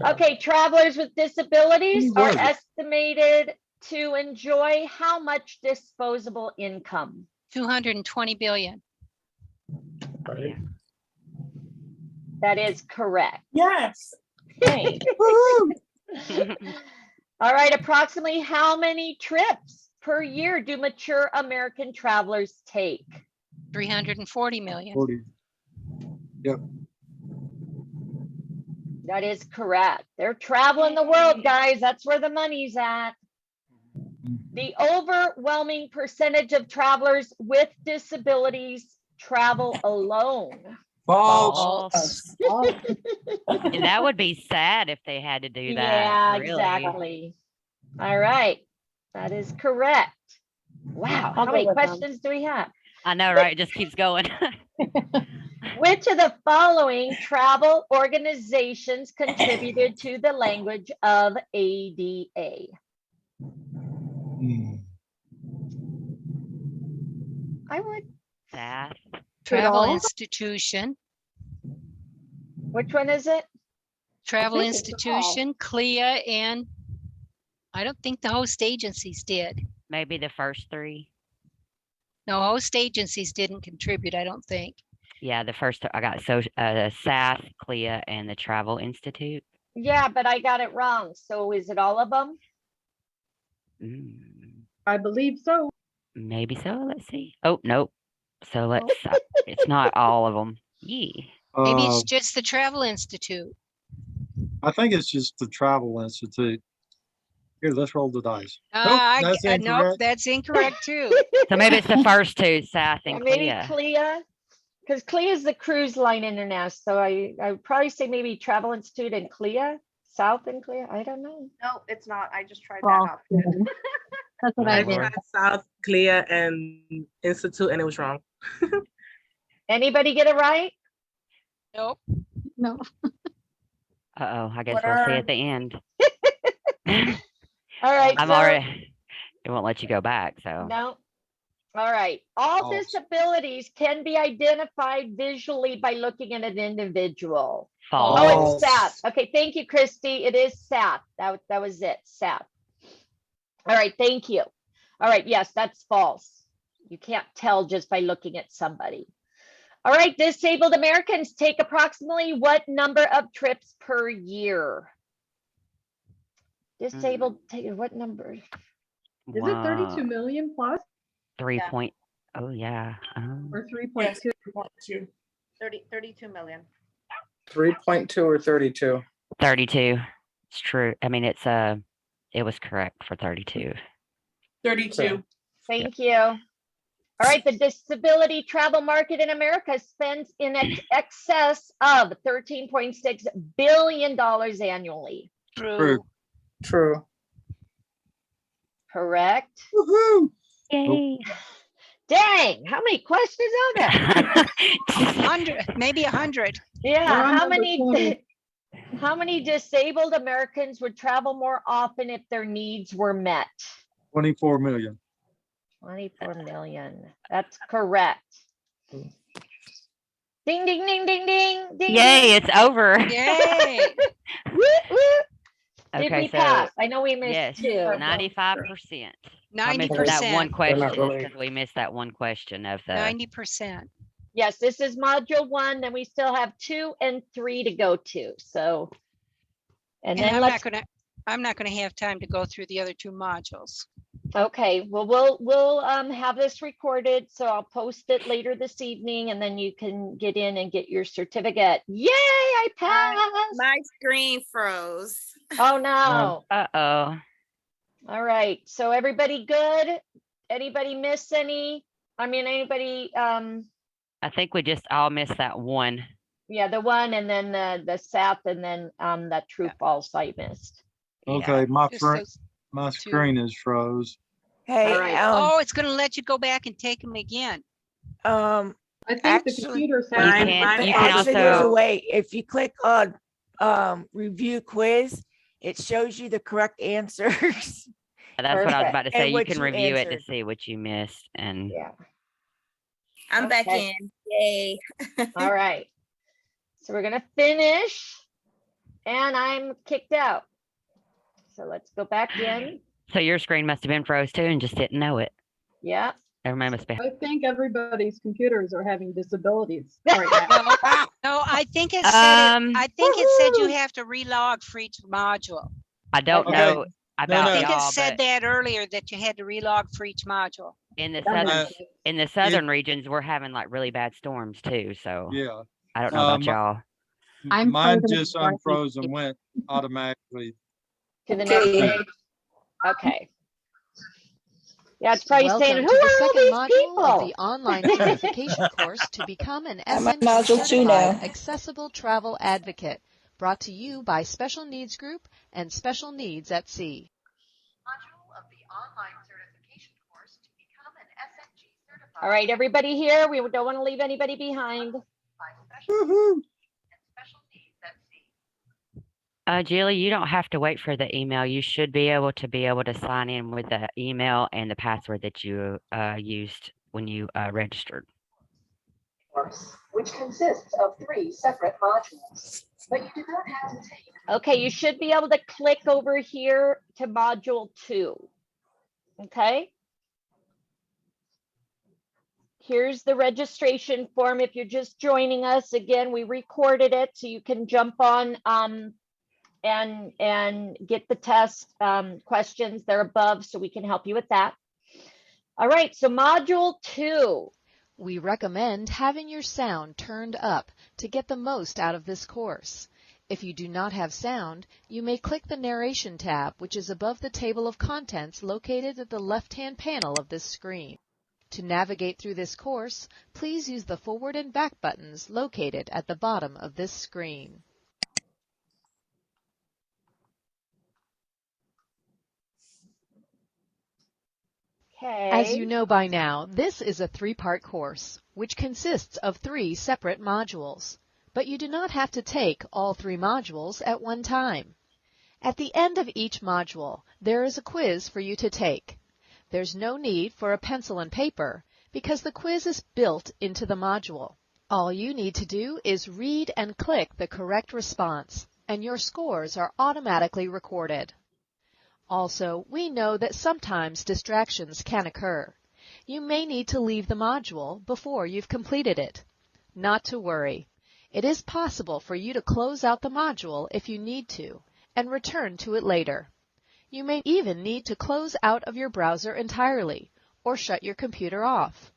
Okay, travelers with disabilities Who are was it? estimated to enjoy how much disposable income? 220 billion. Right. That is correct. Yes. Hey. All right, approximately how many trips per year do mature American travelers take? 340 million. 40. Yep. That is correct. They're traveling the world, guys. That's where the money's at. The overwhelming percentage of travelers with disabilities travel alone. False. False. And that would be sad if they had to do that. Yeah, really. exactly. All right, that is correct. Wow, how many questions do we have? I know, right? It just keeps going. Which of the following travel organizations contributed to the language of ADA? Hmm. I would. Sad. Travel all? institution. Which one is it? Travel think it's all. institution, CLIA, and I don't think the host agencies did. Maybe the first three. No, host agencies didn't contribute, I don't think. Yeah, the first I got SAS, CLIA, and the Travel Institute. Yeah, but I got it wrong. So is it all of them? I believe so. Maybe so. Let's see. Oh, nope. So let's, it's not all of them. Yeah. Maybe it's just the Travel Institute. I think it's just the Travel Institute. Here, let's roll the dice. Nope, incorrect. that's incorrect too. So maybe it's the first two, SAS and Maybe CLIA. CLIA, because CLIA is the Cruise Line International. So I would probably say maybe Travel Institute and CLIA, South and CLIA. I don't know. No, it's not. I just tried False. that option. That's what I I did. tried South, Clear, and Institute, and it was wrong. Anybody get it right? Nope. No. Uh-oh, I guess we'll see at the end. All right. I'm so, already, it won't let you go back, so. No. All right. All False. disabilities can be identified visually by looking at an individual. False. Oh, it's SAT. Okay, thank you, Christy. It is SAT. That was it, SAT. All right, thank you. All right, yes, that's false. You can't tell just by looking at somebody. All right, disabled Americans take approximately what number of trips per year? Disabled, take what number? Is it 32 million plus 3 Yeah. point, oh yeah. or 3.2? 32 million. 3.2 or 32? 32. It's true. I mean, it was correct for 32. 32. Thank you. All right, the disability travel market in America spends in excess of $13.6 billion annually. True. True. Correct? Woohoo! Yay. Dang, how many questions are there? 100, maybe 100. Yeah, We're on how number many 20. how many disabled Americans would travel more often if their needs were met? 24 million. 24 million. That's correct. Ding, ding, ding, ding, ding, ding. Yay, it's over. Yay. Woo, woo. Did Okay, we so pass? I know we missed yes, two. 95%. I missed that 90%. one question really- because we missed that one question of the. 90%. Yes, this is module 1, then we still have 2 and 3 to go to. So, and And then I'm not gonna have time to go through the other 2 modules. okay, well, we'll have this recorded, so I'll post it later this evening, and then you can get in and get your certificate. Yay, I passed. My screen froze. Oh no. Uh-oh. All right, so everybody good? Anybody miss any? I mean, anybody I think we just all missed that one. Yeah, the one and then the south and then that true false I missed. Okay, my Just friend, those my two. screen is froze. Hey, All right. Oh, it's going to let you go back and take them again. I think the computer said You mine- can- mine- you can actually, there's a also- way. If you click on review quiz, it shows you the correct answers. That's what I was about to And say. You what can you review it to answered. see what you missed. And Yeah. I'm back Okay. in. Yay. All right. So we're gonna finish, and I'm kicked out. So let's go back in. so your screen must have been froze too and just didn't know it. Yeah. Everybody must be. I think everybody's computers are having disabilities right now. No, I think it said I think it said you Woohoo! have to relog for each module. I don't Okay. know about I think it y'all, said but that earlier that you had to relog for each module. in the That southern makes sense. in the southern regions, we're having like really bad storms too. So Yeah. I don't know about y'all. Mine just unfroze and went automatically. To the next page. Okay. Yeah, it's probably saying, Welcome who to the are all second these module of people? the online certification course to become an I'm at SNG module 2 now. certified accessible travel advocate, brought to you by Special Needs Group and Special Needs at Sea. Module of the online certification course to become an SNG certified. All right, everybody here, we don't want to leave anybody behind. Woohoo! Special Needs at Sea. Julie, you don't have to wait for the email. You should be able to sign in with the email and the password that you used when you registered. Course, which consists of 3 separate modules, but you do not have to take. Okay, you should be able to click over here to module 2. Okay. Here's the registration form. If you're just joining us, again, we recorded it so you can jump on and get the test questions. They're above, so we can help you with that. All right, so module 2. We recommend having your sound turned up to get the most out of this course. If you do not have sound, you may click the narration tab, which is above the table of contents located at the left-hand panel of this screen. To navigate through this course, please use the forward and back buttons located at the bottom of this screen. Okay. As you know by now, this is a 3-part course, which consists of 3 separate modules. But you do not have to take all 3 modules at one time. At the end of each module, there is a quiz for you to take. There's no need for a pencil and paper because the quiz is built into the module. All you need to do is read and click the correct response, and your scores are automatically recorded. Also, we know that sometimes distractions can occur. You may need to leave the module before you've completed it. Not to worry. It is possible for you to close out the module if you need to and return to it later. You may even need to close out of your browser entirely or shut your computer off.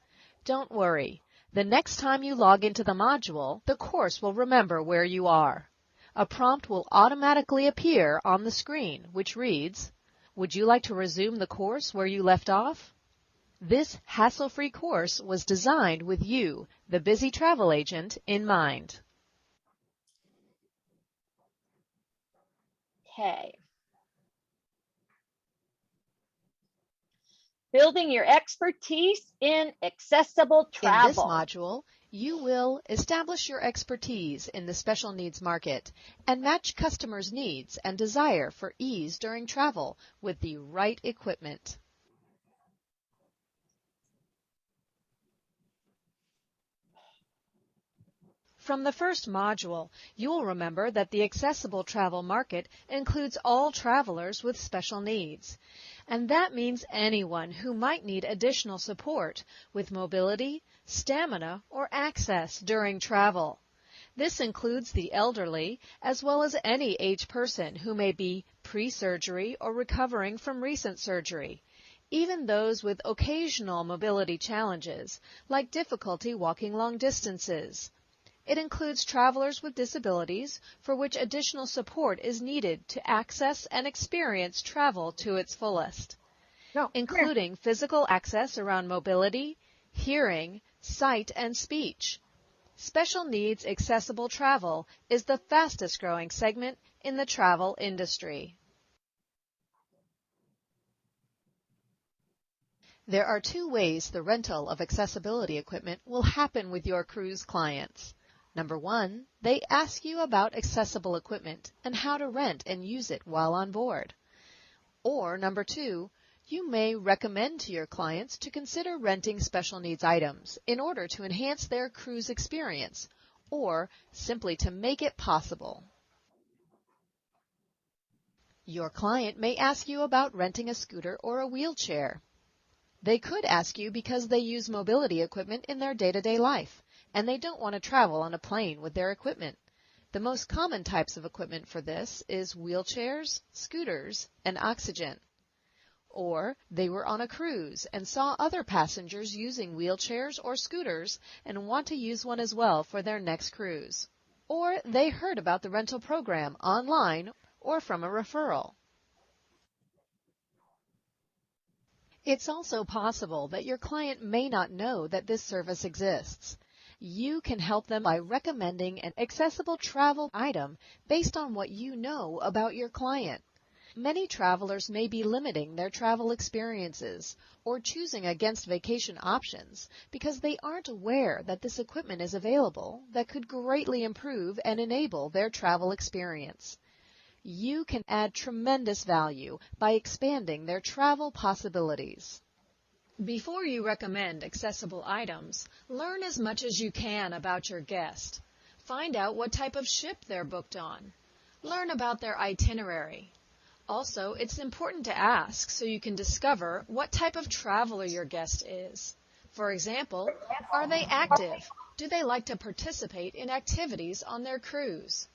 Don't worry. The next time you log into the module, the course will remember where you are. A prompt will automatically appear on the screen, which reads, "Would you like to resume the course where you left off?" This hassle-free course was designed with you, the busy travel agent, in mind. Okay. Building your expertise in accessible travel. In this module, you will establish your expertise in the special needs market and match customers' needs and desire for ease during travel with the right equipment. From the first module, you will remember that the accessible travel market includes all travelers with special needs. And that means anyone who might need additional support with mobility, stamina, or access during travel. This includes the elderly, as well as any aged person who may be pre-surgery or recovering from recent surgery. Even those with occasional mobility challenges, like difficulty walking long distances. It includes travelers with disabilities for which additional support is needed to access and experience travel to its fullest, including physical access around mobility, hearing, sight, and speech. Special needs accessible travel is the fastest growing segment in the travel industry. There are two ways the rental of accessibility equipment will happen with your cruise clients. Number one, they ask you about accessible equipment and how to rent and use it while on board. Or number two, you may recommend to your clients to consider renting special needs items in order to enhance their cruise experience or simply to make it possible. Your client may ask you about renting a scooter or a wheelchair. They could ask you because they use mobility equipment in their day-to-day life, and they don't want to travel on a plane with their equipment. The most common types of equipment for this is wheelchairs, scooters, and oxygen. Or they were on a cruise and saw other passengers using wheelchairs or scooters and want to use one as well for their next cruise. Or they heard about the rental program online or from a referral. It's also possible that your client may not know that this service exists. You can help them by recommending an accessible travel item based on what you know about your client. Many travelers may be limiting their travel experiences or choosing against vacation options because they aren't aware that this equipment is available that could greatly improve and enable their travel experience. You can add tremendous value by expanding their travel possibilities. Before you recommend accessible items, learn as much as you can about your guest. Find out what type of ship they're booked on. Learn about their itinerary. Also, it's important to ask so you can discover what type of traveler your guest is. For example, are they active? Do they like to participate in activities on their cruise?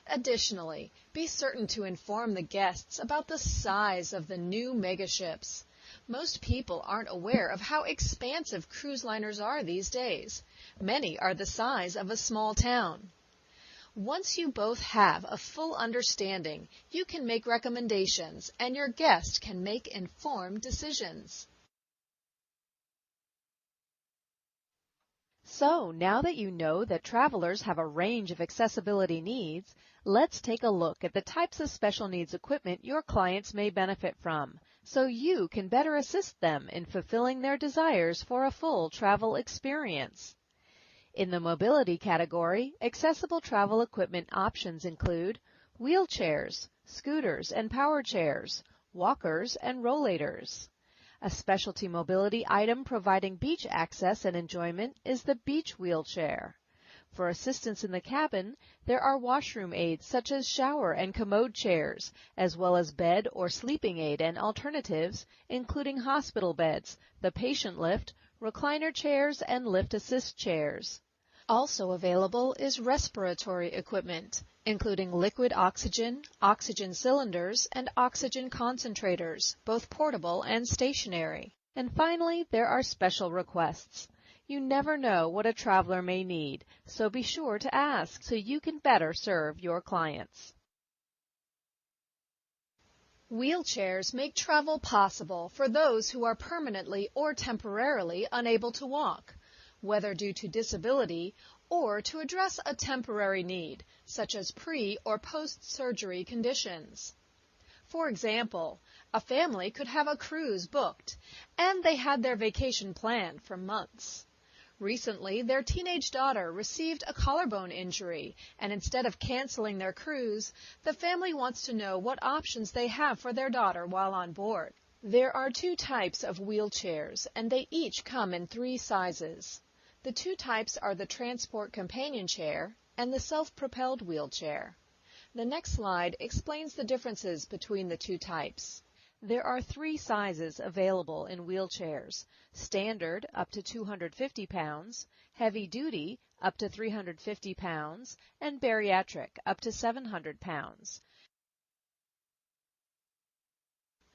Additionally, be certain to inform the guests about the size of the new megaships. Most people aren't aware of how expansive cruise liners are these days. Many are the size of a small town. Once you both have a full understanding, you can make recommendations and your guest can make informed decisions. So, now that you know that travelers have a range of accessibility needs, let's take a look at the types of special needs equipment your clients may benefit from, so you can better assist them in fulfilling their desires for a full travel experience. In the mobility category, accessible travel equipment options include wheelchairs, scooters and power chairs, walkers and rollators. A specialty mobility item providing beach access and enjoyment is the beach wheelchair. For assistance in the cabin, there are washroom aids such as shower and commode chairs, as well as bed or sleeping aid and alternatives, including hospital beds, the patient lift, recliner chairs, and lift assist chairs. Also available is respiratory equipment, including liquid oxygen, oxygen cylinders, and oxygen concentrators, both portable and stationary. And finally, there are special requests. You never know what a traveler may need, so be sure to ask so you can better serve your clients. Wheelchairs make travel possible for those who are permanently or temporarily unable to walk, whether due to disability or to address a temporary need, such as pre- or post-surgery conditions. For example, a family could have a cruise booked, and they had their vacation planned for months. Recently, their teenage daughter received a collarbone injury, and instead of canceling their cruise, the family wants to know what options they have for their daughter while on board. There are two types of wheelchairs, and they each come in 3 sizes. The two types are the transport companion chair and the self-propelled wheelchair. The next slide explains the differences between the two types. There are 3 sizes available in wheelchairs: standard up to 250 pounds, heavy duty up to 350 pounds, and bariatric up to 700 pounds.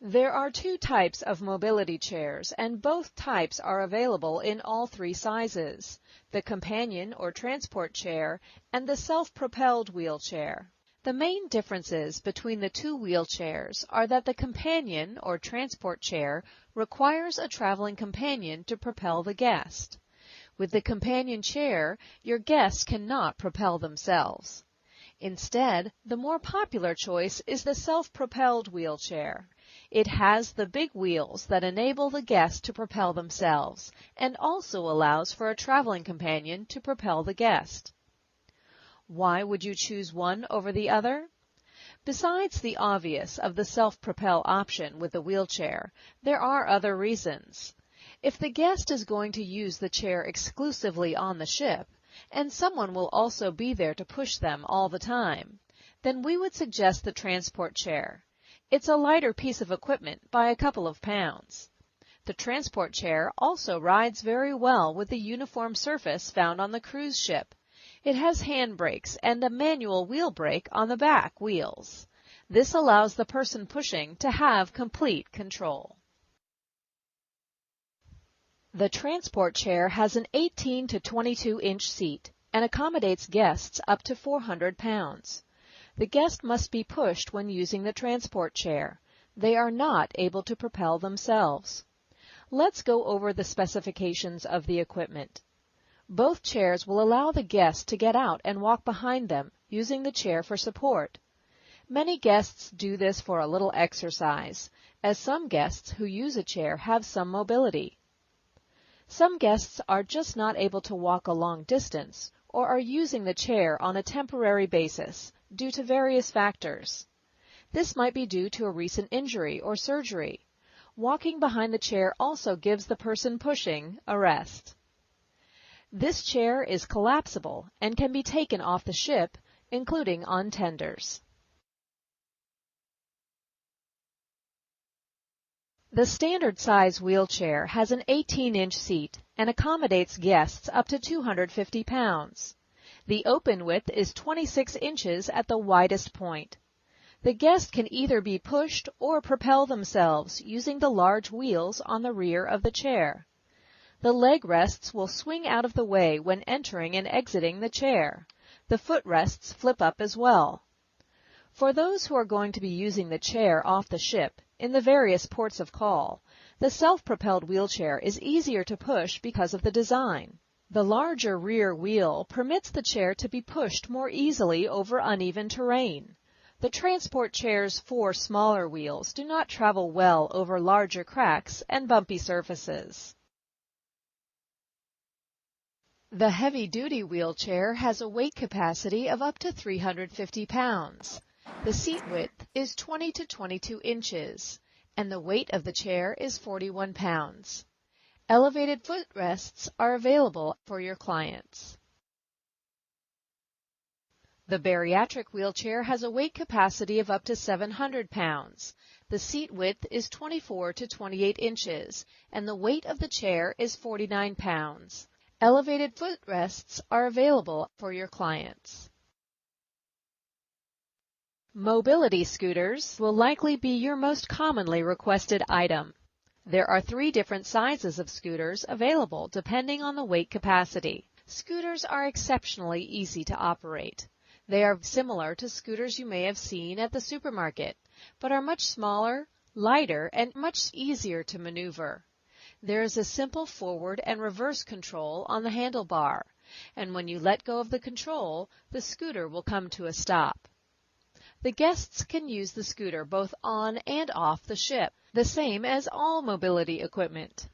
There are 2 types of mobility chairs, and both types are available in all 3 sizes: the companion or transport chair and the self-propelled wheelchair. The main differences between the 2 wheelchairs are that the companion or transport chair requires a traveling companion to propel the guest. With the companion chair, your guests cannot propel themselves. Instead, the more popular choice is the self-propelled wheelchair. It has the big wheels that enable the guest to propel themselves and also allows for a traveling companion to propel the guest. Why would you choose one over the other? Besides the obvious of the self-propel option with the wheelchair, there are other reasons. If the guest is going to use the chair exclusively on the ship, and someone will also be there to push them all the time, then we would suggest the transport chair. It's a lighter piece of equipment by a couple of pounds. The transport chair also rides very well with the uniform surface found on the cruise ship. It has handbrakes and a manual wheel brake on the back wheels. This allows the person pushing to have complete control. The transport chair has an 18 to 22-inch seat and accommodates guests up to 400 pounds. The guest must be pushed when using the transport chair. They are not able to propel themselves. Let's go over the specifications of the equipment. Both chairs will allow the guest to get out and walk behind them, using the chair for support. Many guests do this for a little exercise, as some guests who use a chair have some mobility. Some guests are just not able to walk a long distance or are using the chair on a temporary basis due to various factors. This might be due to a recent injury or surgery. Walking behind the chair also gives the person pushing a rest. This chair is collapsible and can be taken off the ship, including on tenders. The standard size wheelchair has an 18-inch seat and accommodates guests up to 250 pounds. The open width is 26 inches at the widest point. The guest can either be pushed or propel themselves using the large wheels on the rear of the chair. The leg rests will swing out of the way when entering and exiting the chair. The footrests flip up as well. For those who are going to be using the chair off the ship, in the various ports of call, the self-propelled wheelchair is easier to push because of the design. The larger rear wheel permits the chair to be pushed more easily over uneven terrain. The transport chair's 4 smaller wheels do not travel well over larger cracks and bumpy surfaces. The heavy-duty wheelchair has a weight capacity of up to 350 pounds. The seat width is 20 to 22 inches, and the weight of the chair is 41 pounds. Elevated footrests are available for your clients. The bariatric wheelchair has a weight capacity of up to 700 pounds. The seat width is 24 to 28 inches, and the weight of the chair is 49 pounds. Elevated footrests are available for your clients. Mobility scooters will likely be your most commonly requested item. There are 3 different sizes of scooters available depending on the weight capacity. Scooters are exceptionally easy to operate. They are similar to scooters you may have seen at the supermarket, but are much smaller, lighter, and much easier to maneuver. There is a simple forward and reverse control on the handlebar, and when you let go of the control, the scooter will come to a stop. The guests can use the scooter both on and off the ship, the same as all mobility equipment.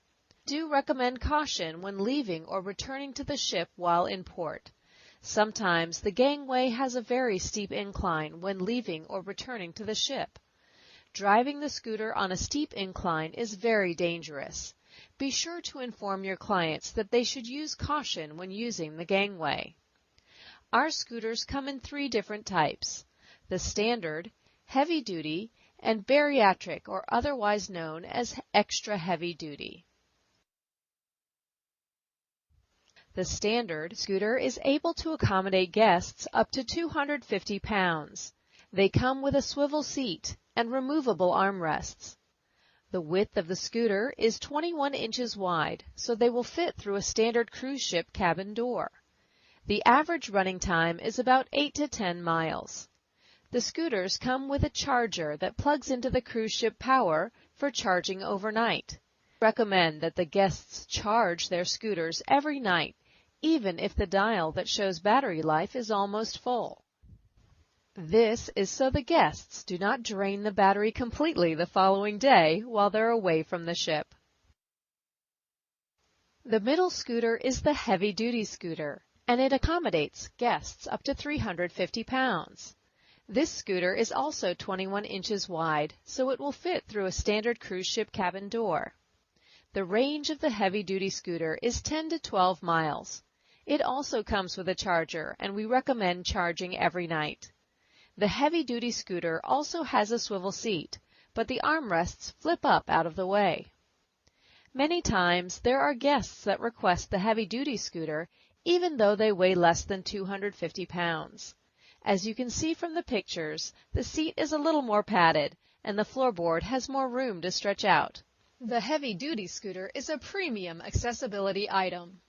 Do recommend caution when leaving or returning to the ship while in port. Sometimes the gangway has a very steep incline when leaving or returning to the ship. Driving the scooter on a steep incline is very dangerous. Be sure to inform your clients that they should use caution when using the gangway. Our scooters come in 3 different types: the standard, heavy duty, and bariatric, or otherwise known as extra heavy duty. The standard scooter is able to accommodate guests up to 250 pounds. They come with a swivel seat and removable armrests. The width of the scooter is 21 inches wide, so they will fit through a standard cruise ship cabin door. The average running time is about 8 to 10 miles. The scooters come with a charger that plugs into the cruise ship power for charging overnight. Recommend that the guests charge their scooters every night, even if the dial that shows battery life is almost full. This is so the guests do not drain the battery completely the following day while they're away from the ship. The middle scooter is the heavy-duty scooter, and it accommodates guests up to 350 pounds. This scooter is also 21 inches wide, so it will fit through a standard cruise ship cabin door. The range of the heavy-duty scooter is 10 to 12 miles. It also comes with a charger, and we recommend charging every night. The heavy-duty scooter also has a swivel seat, but the armrests flip up out of the way. Many times there are guests that request the heavy-duty scooter even though they weigh less than 250 pounds. As you can see from the pictures, the seat is a little more padded and the floorboard has more room to stretch out. The heavy-duty scooter is a premium accessibility item.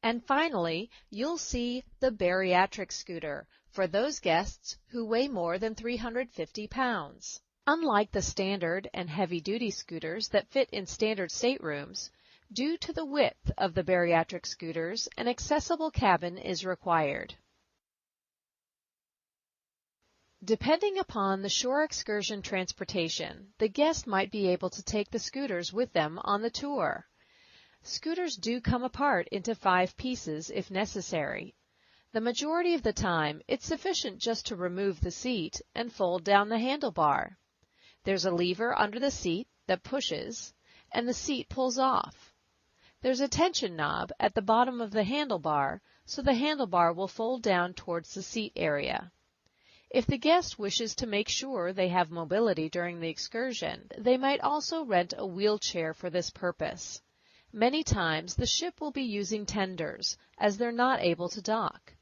And finally, you'll see the bariatric scooter for those guests who weigh more than 350 pounds. Unlike the standard and heavy-duty scooters that fit in standard staterooms, due to the width of the bariatric scooters, an accessible cabin is required. Depending upon the shore excursion transportation, the guest might be able to take the scooters with them on the tour. Scooters do come apart into 5 pieces if necessary. The majority of the time, it's sufficient just to remove the seat and fold down the handlebar. There's a lever under the seat that pushes, and the seat pulls off. There's a tension knob at the bottom of the handlebar, so the handlebar will fold down towards the seat area. If the guest wishes to make sure they have mobility during the excursion, they might also rent a wheelchair for this purpose. Many times the ship will be using tenders, as they're not able to dock.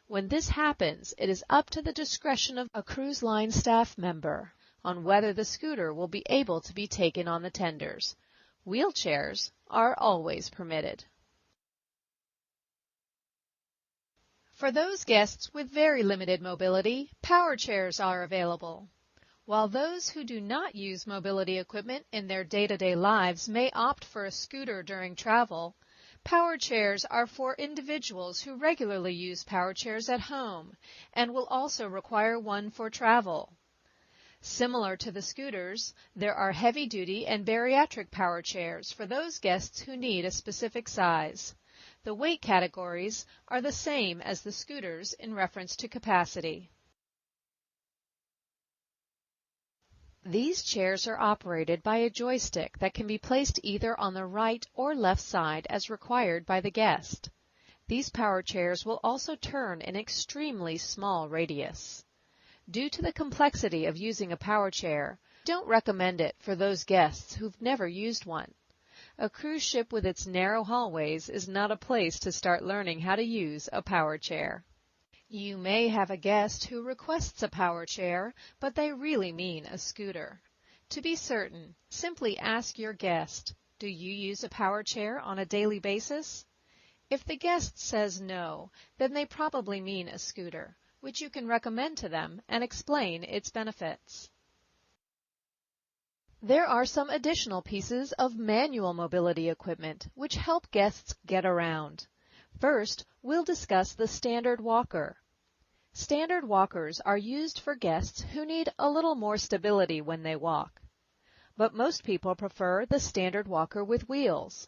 When this happens, it is up to the discretion of a cruise line staff member on whether the scooter will be able to be taken on the tenders. Wheelchairs are always permitted. For those guests with very limited mobility, power chairs are available. While those who do not use mobility equipment in their day-to-day lives may opt for a scooter during travel, power chairs are for individuals who regularly use power chairs at home and will also require one for travel. Similar to the scooters, there are heavy-duty and bariatric power chairs for those guests who need a specific size. The weight categories are the same as the scooters in reference to capacity. These chairs are operated by a joystick that can be placed either on the right or left side as required by the guest. These power chairs will also turn an extremely small radius. Due to the complexity of using a power chair, don't recommend it for those guests who've never used one. A cruise ship with its narrow hallways is not a place to start learning how to use a power chair. You may have a guest who requests a power chair, but they really mean a scooter. To be certain, simply ask your guest, do you use a power chair on a daily basis? If the guest says no, then they probably mean a scooter, which you can recommend to them and explain its benefits. There are some additional pieces of manual mobility equipment which help guests get around. First, we'll discuss the standard walker. Standard walkers are used for guests who need a little more stability when they walk. But most people prefer the standard walker with wheels.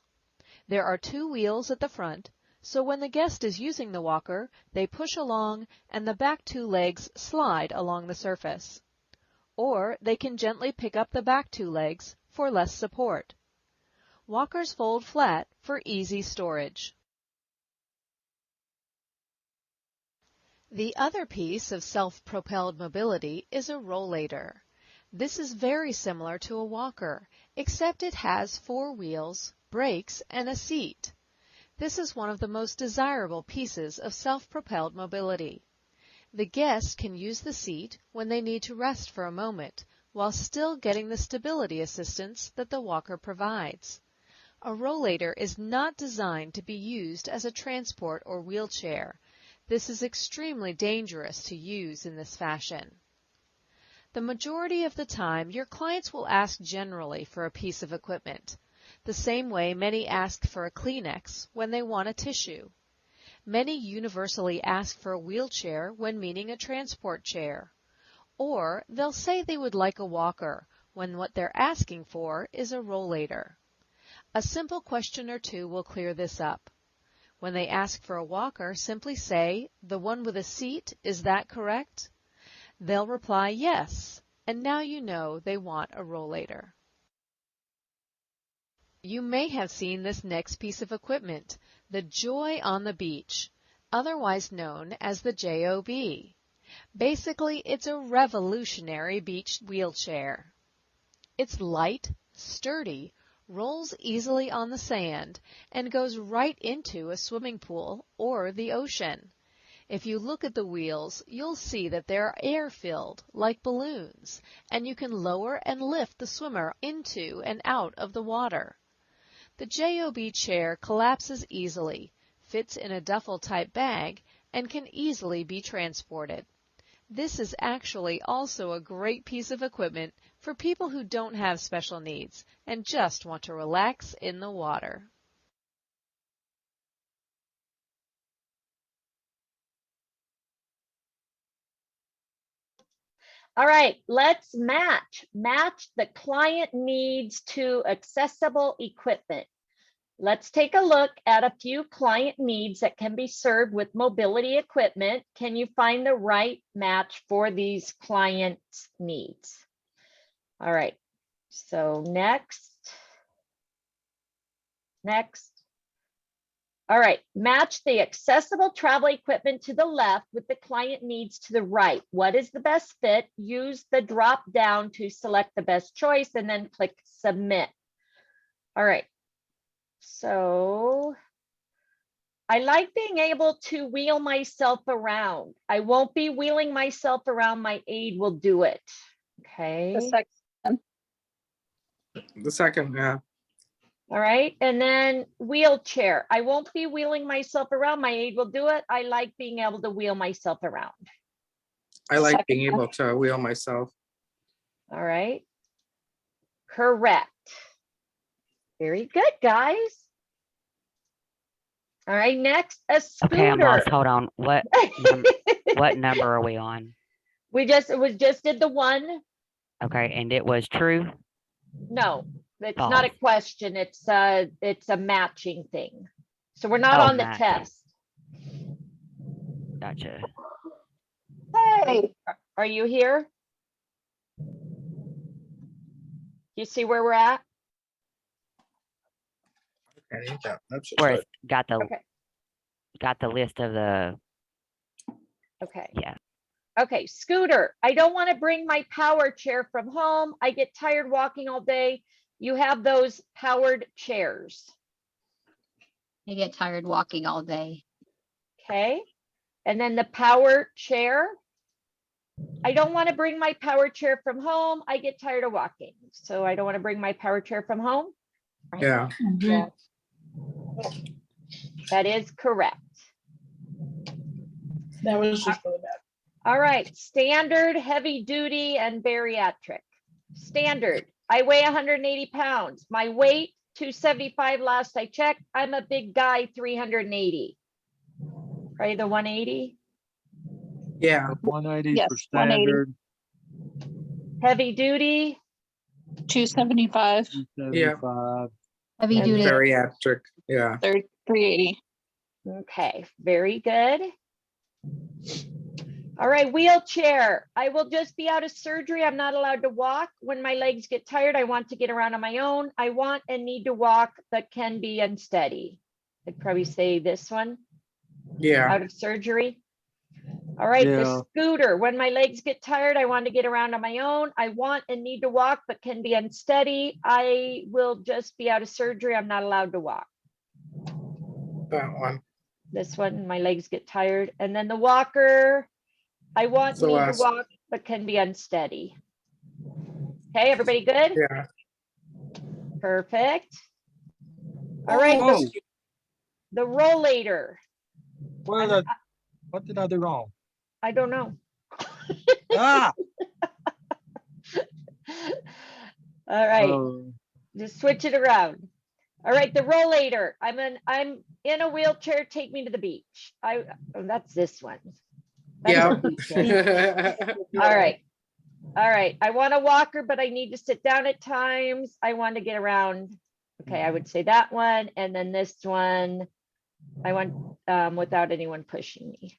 There are 2 wheels at the front, so when the guest is using the walker, they push along and the back 2 legs slide along the surface. Or they can gently pick up the back 2 legs for less support. Walkers fold flat for easy storage. The other piece of self-propelled mobility is a rollator. This is very similar to a walker, except it has 4 wheels, brakes, and a seat. This is one of the most desirable pieces of self-propelled mobility. The guest can use the seat when they need to rest for a moment, while still getting the stability assistance that the walker provides. A rollator is not designed to be used as a transport or wheelchair. This is extremely dangerous to use in this fashion. The majority of the time, your clients will ask generally for a piece of equipment, the same way many ask for a Kleenex when they want a tissue. Many universally ask for a wheelchair when meaning a transport chair. Or they'll say they would like a walker when what they're asking for is a rollator. A simple question or two will clear this up. When they ask for a walker, simply say, "The one with a seat, is that correct?" They'll reply yes, and now you know they want a rollator. You may have seen this next piece of equipment, the Joy on the Beach, otherwise known as the JOB. Basically, it's a revolutionary beach wheelchair. It's light, sturdy, rolls easily on the sand, and goes right into a swimming pool or the ocean. If you look at the wheels, you'll see that they're air-filled, like balloons, and you can lower and lift the swimmer into and out of the water. The JOB chair collapses easily, fits in a duffel-type bag, and can easily be transported. This is actually also a great piece of equipment for people who don't have special needs and just want to relax in the water. All right, let's match the client needs to accessible equipment. Let's take a look at a few client needs that can be served with mobility equipment. Can you find the right match for these clients' needs? All right, so next. All right, match the accessible travel equipment to the left with the client needs to the right. What is the best fit? Use the drop down to select the best choice and then click submit. All right, so I like being able to wheel myself around. I won't be wheeling myself around. My aide will do it. Okay. The second, yeah. All right, and then wheelchair. I won't be wheeling myself around. My aide will do it. I like being able to wheel myself around. I like being able to wheel myself. All right. Correct. Very good, guys. All right, next, a scooter. Okay, I'm lost. Hold on. What number are we on? Just did the one. Okay, and it was true? No, it's False. not a question. It's a matching thing. So we're not on the matching. test. Gotcha. Hey, are you here? You see where we're at? Where it's got the Okay. got the list of the Okay. yeah. Okay, scooter. I don't want to bring my power chair from home. I get tired walking all day. You have those powered chairs. I get tired walking all day. Okay. And then the power chair. I don't want to bring my power chair from home. I get tired of walking. So I don't want to bring my power chair from home. Yeah. Yeah. That is correct. That was just really bad. All right, standard, heavy duty, and bariatric. Standard, I weigh 180 pounds. My weight, 275 last I checked. I'm a big guy, 380. Probably the 180. Yeah. 180 Yes, for standard. Heavy duty. 275. 275. Heavy And duty. Bariatric, yeah. 380. Okay, very good. All right, wheelchair. I will just be out of surgery. I'm not allowed to walk. When my legs get tired, I want to get around on my own. I want and need to walk, but can be unsteady. I'd probably say this one. Yeah. Out of surgery. All right, the scooter. When my legs get tired, I want to get around on my own. I want and need to walk, but can be unsteady. I will just be out of surgery. I'm not allowed to walk. That one. This one, my legs get tired. And then the walker. I want The need last. to walk, but can be unsteady. Okay, everybody good? Yeah. Perfect. All right, Oh, the rollator. what did I do wrong? I don't know. Ah, All right, Oh, just switch it around. All right, the rollator. I'm in a wheelchair. Take me to the beach. Oh, that's this one. That's Yeah. the beach one. All right. All right. I want a walker, but I need to sit down at times. I want to get around. Okay, I would say that one. And then this one, I want without anyone pushing me.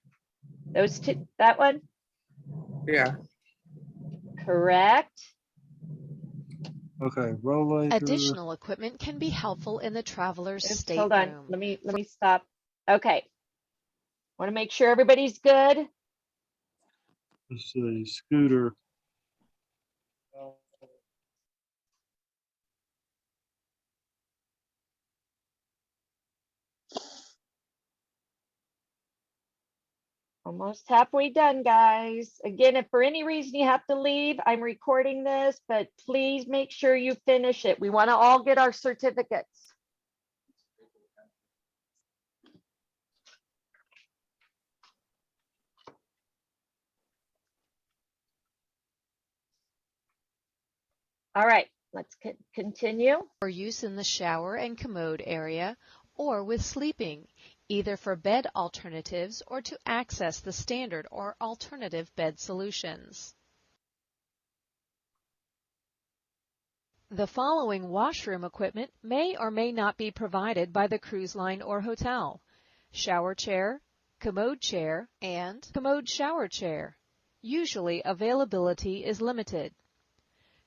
Those two, that one? Yeah. Correct. okay, rollator. Additional equipment can be helpful in the traveler's Oops, stateroom. hold on. Let me stop. Okay. Want to make sure everybody's good. Let's see, scooter. Almost halfway done, guys. Again, if for any reason you have to leave, I'm recording this, but please make sure you finish it. We want to all get our certificates. All right, let's continue. For use in the shower and commode area, or with sleeping, either for bed alternatives or to access the standard or alternative bed solutions. The following washroom equipment may or may not be provided by the cruise line or hotel: shower chair, commode chair, and commode shower chair. Usually availability is limited.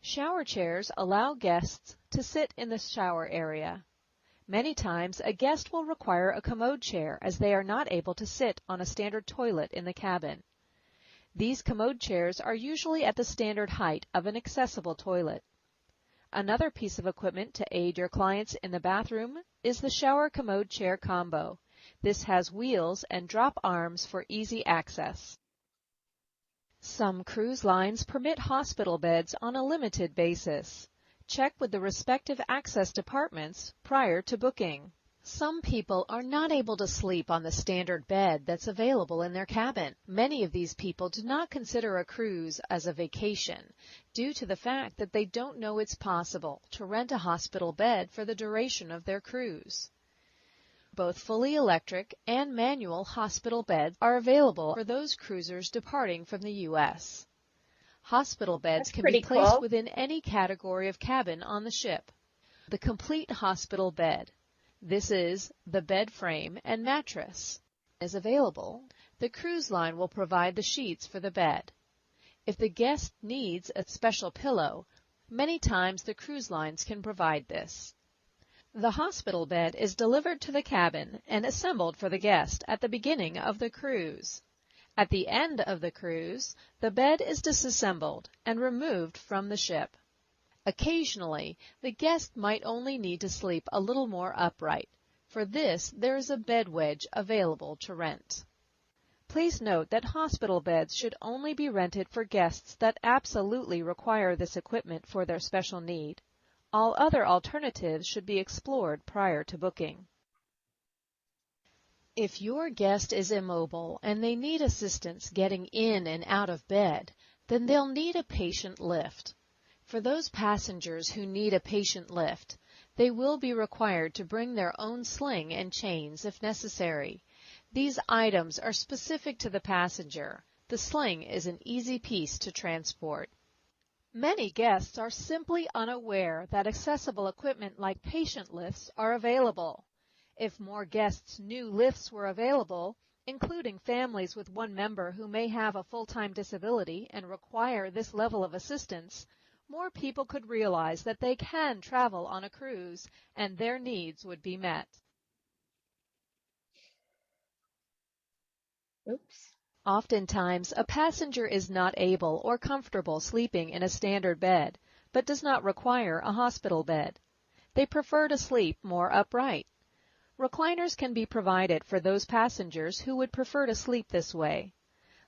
Shower chairs allow guests to sit in the shower area. Many times, a guest will require a commode chair as they are not able to sit on a standard toilet in the cabin. These commode chairs are usually at the standard height of an accessible toilet. Another piece of equipment to aid your clients in the bathroom is the shower commode chair combo. This has wheels and drop arms for easy access. Some cruise lines permit hospital beds on a limited basis. Check with the respective access departments prior to booking. Some people are not able to sleep on the standard bed that's available in their cabin. Many of these people do not consider a cruise as a vacation due to the fact that they don't know it's possible to rent a hospital bed for the duration of their cruise. Both fully electric and manual hospital beds are available for those cruisers departing from the U.S. Hospital beds can be placed within any category of cabin on the ship. The complete hospital bed, this is the bed frame and mattress, is available. The cruise line will provide the sheets for the bed. If the guest needs a special pillow, many times the cruise lines can provide this. The hospital bed is delivered to the cabin and assembled for the guest at the beginning of the cruise. At the end of the cruise, the bed is disassembled and removed from the ship. Occasionally, the guest might only need to sleep a little more upright. For this, there is a bed wedge available to rent. Please note that hospital beds should only be rented for guests that absolutely require this equipment for their special need. All other alternatives should be explored prior to booking. If your guest is immobile and they need assistance getting in and out of bed, then they'll need a patient lift. For those passengers who need a patient lift, they will be required to bring their own sling and chains if necessary. These items are specific to the passenger. The sling is an easy piece to transport. Many guests are simply unaware that accessible equipment like patient lifts are available. If more guests knew lifts were available, including families with one member who may have a full-time disability and require this level of assistance, more people could realize that they can travel on a cruise and their needs would be met. Oops. Oftentimes, a passenger is not able or comfortable sleeping in a standard bed, but does not require a hospital bed. They prefer to sleep more upright. Recliners can be provided for those passengers who would prefer to sleep this way.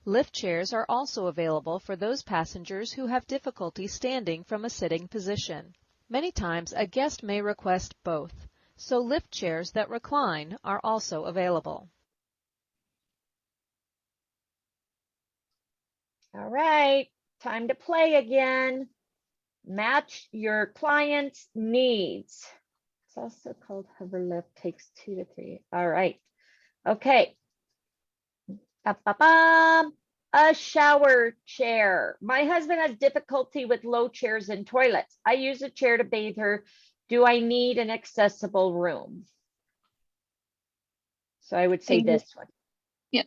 Lift chairs are also available for those passengers who have difficulty standing from a sitting position. Many times, a guest may request both, so lift chairs that recline are also available. All right, time to play again. match your client's needs. It's also called hover lift, takes 2 to 3. All right. Okay. Ba-ba-bum. A shower chair. My husband has difficulty with low chairs and toilets. I use a chair to bathe her. Do I need an accessible room? So I would say this one. Yeah.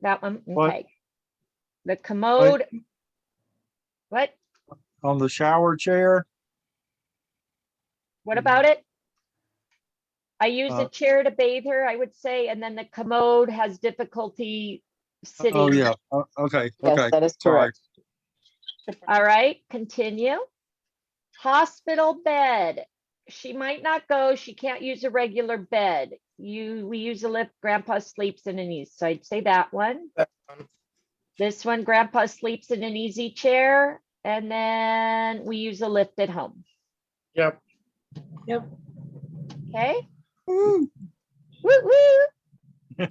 That one. What? Okay. The Commode. What? On the shower chair, What about it? I use a Uh, chair to bathe her, I would say, and then the Commode has difficulty sitting. oh, yeah, okay, Yes, okay. that is Sorry. correct. All right, continue. Hospital bed. She might not go. She can't use a regular bed. We use a lift. Grandpa sleeps in an easy. So I'd say that one. This one, Grandpa sleeps in an easy chair, and then we use a lift at home. Yep. Yep. Okay. Woo woo.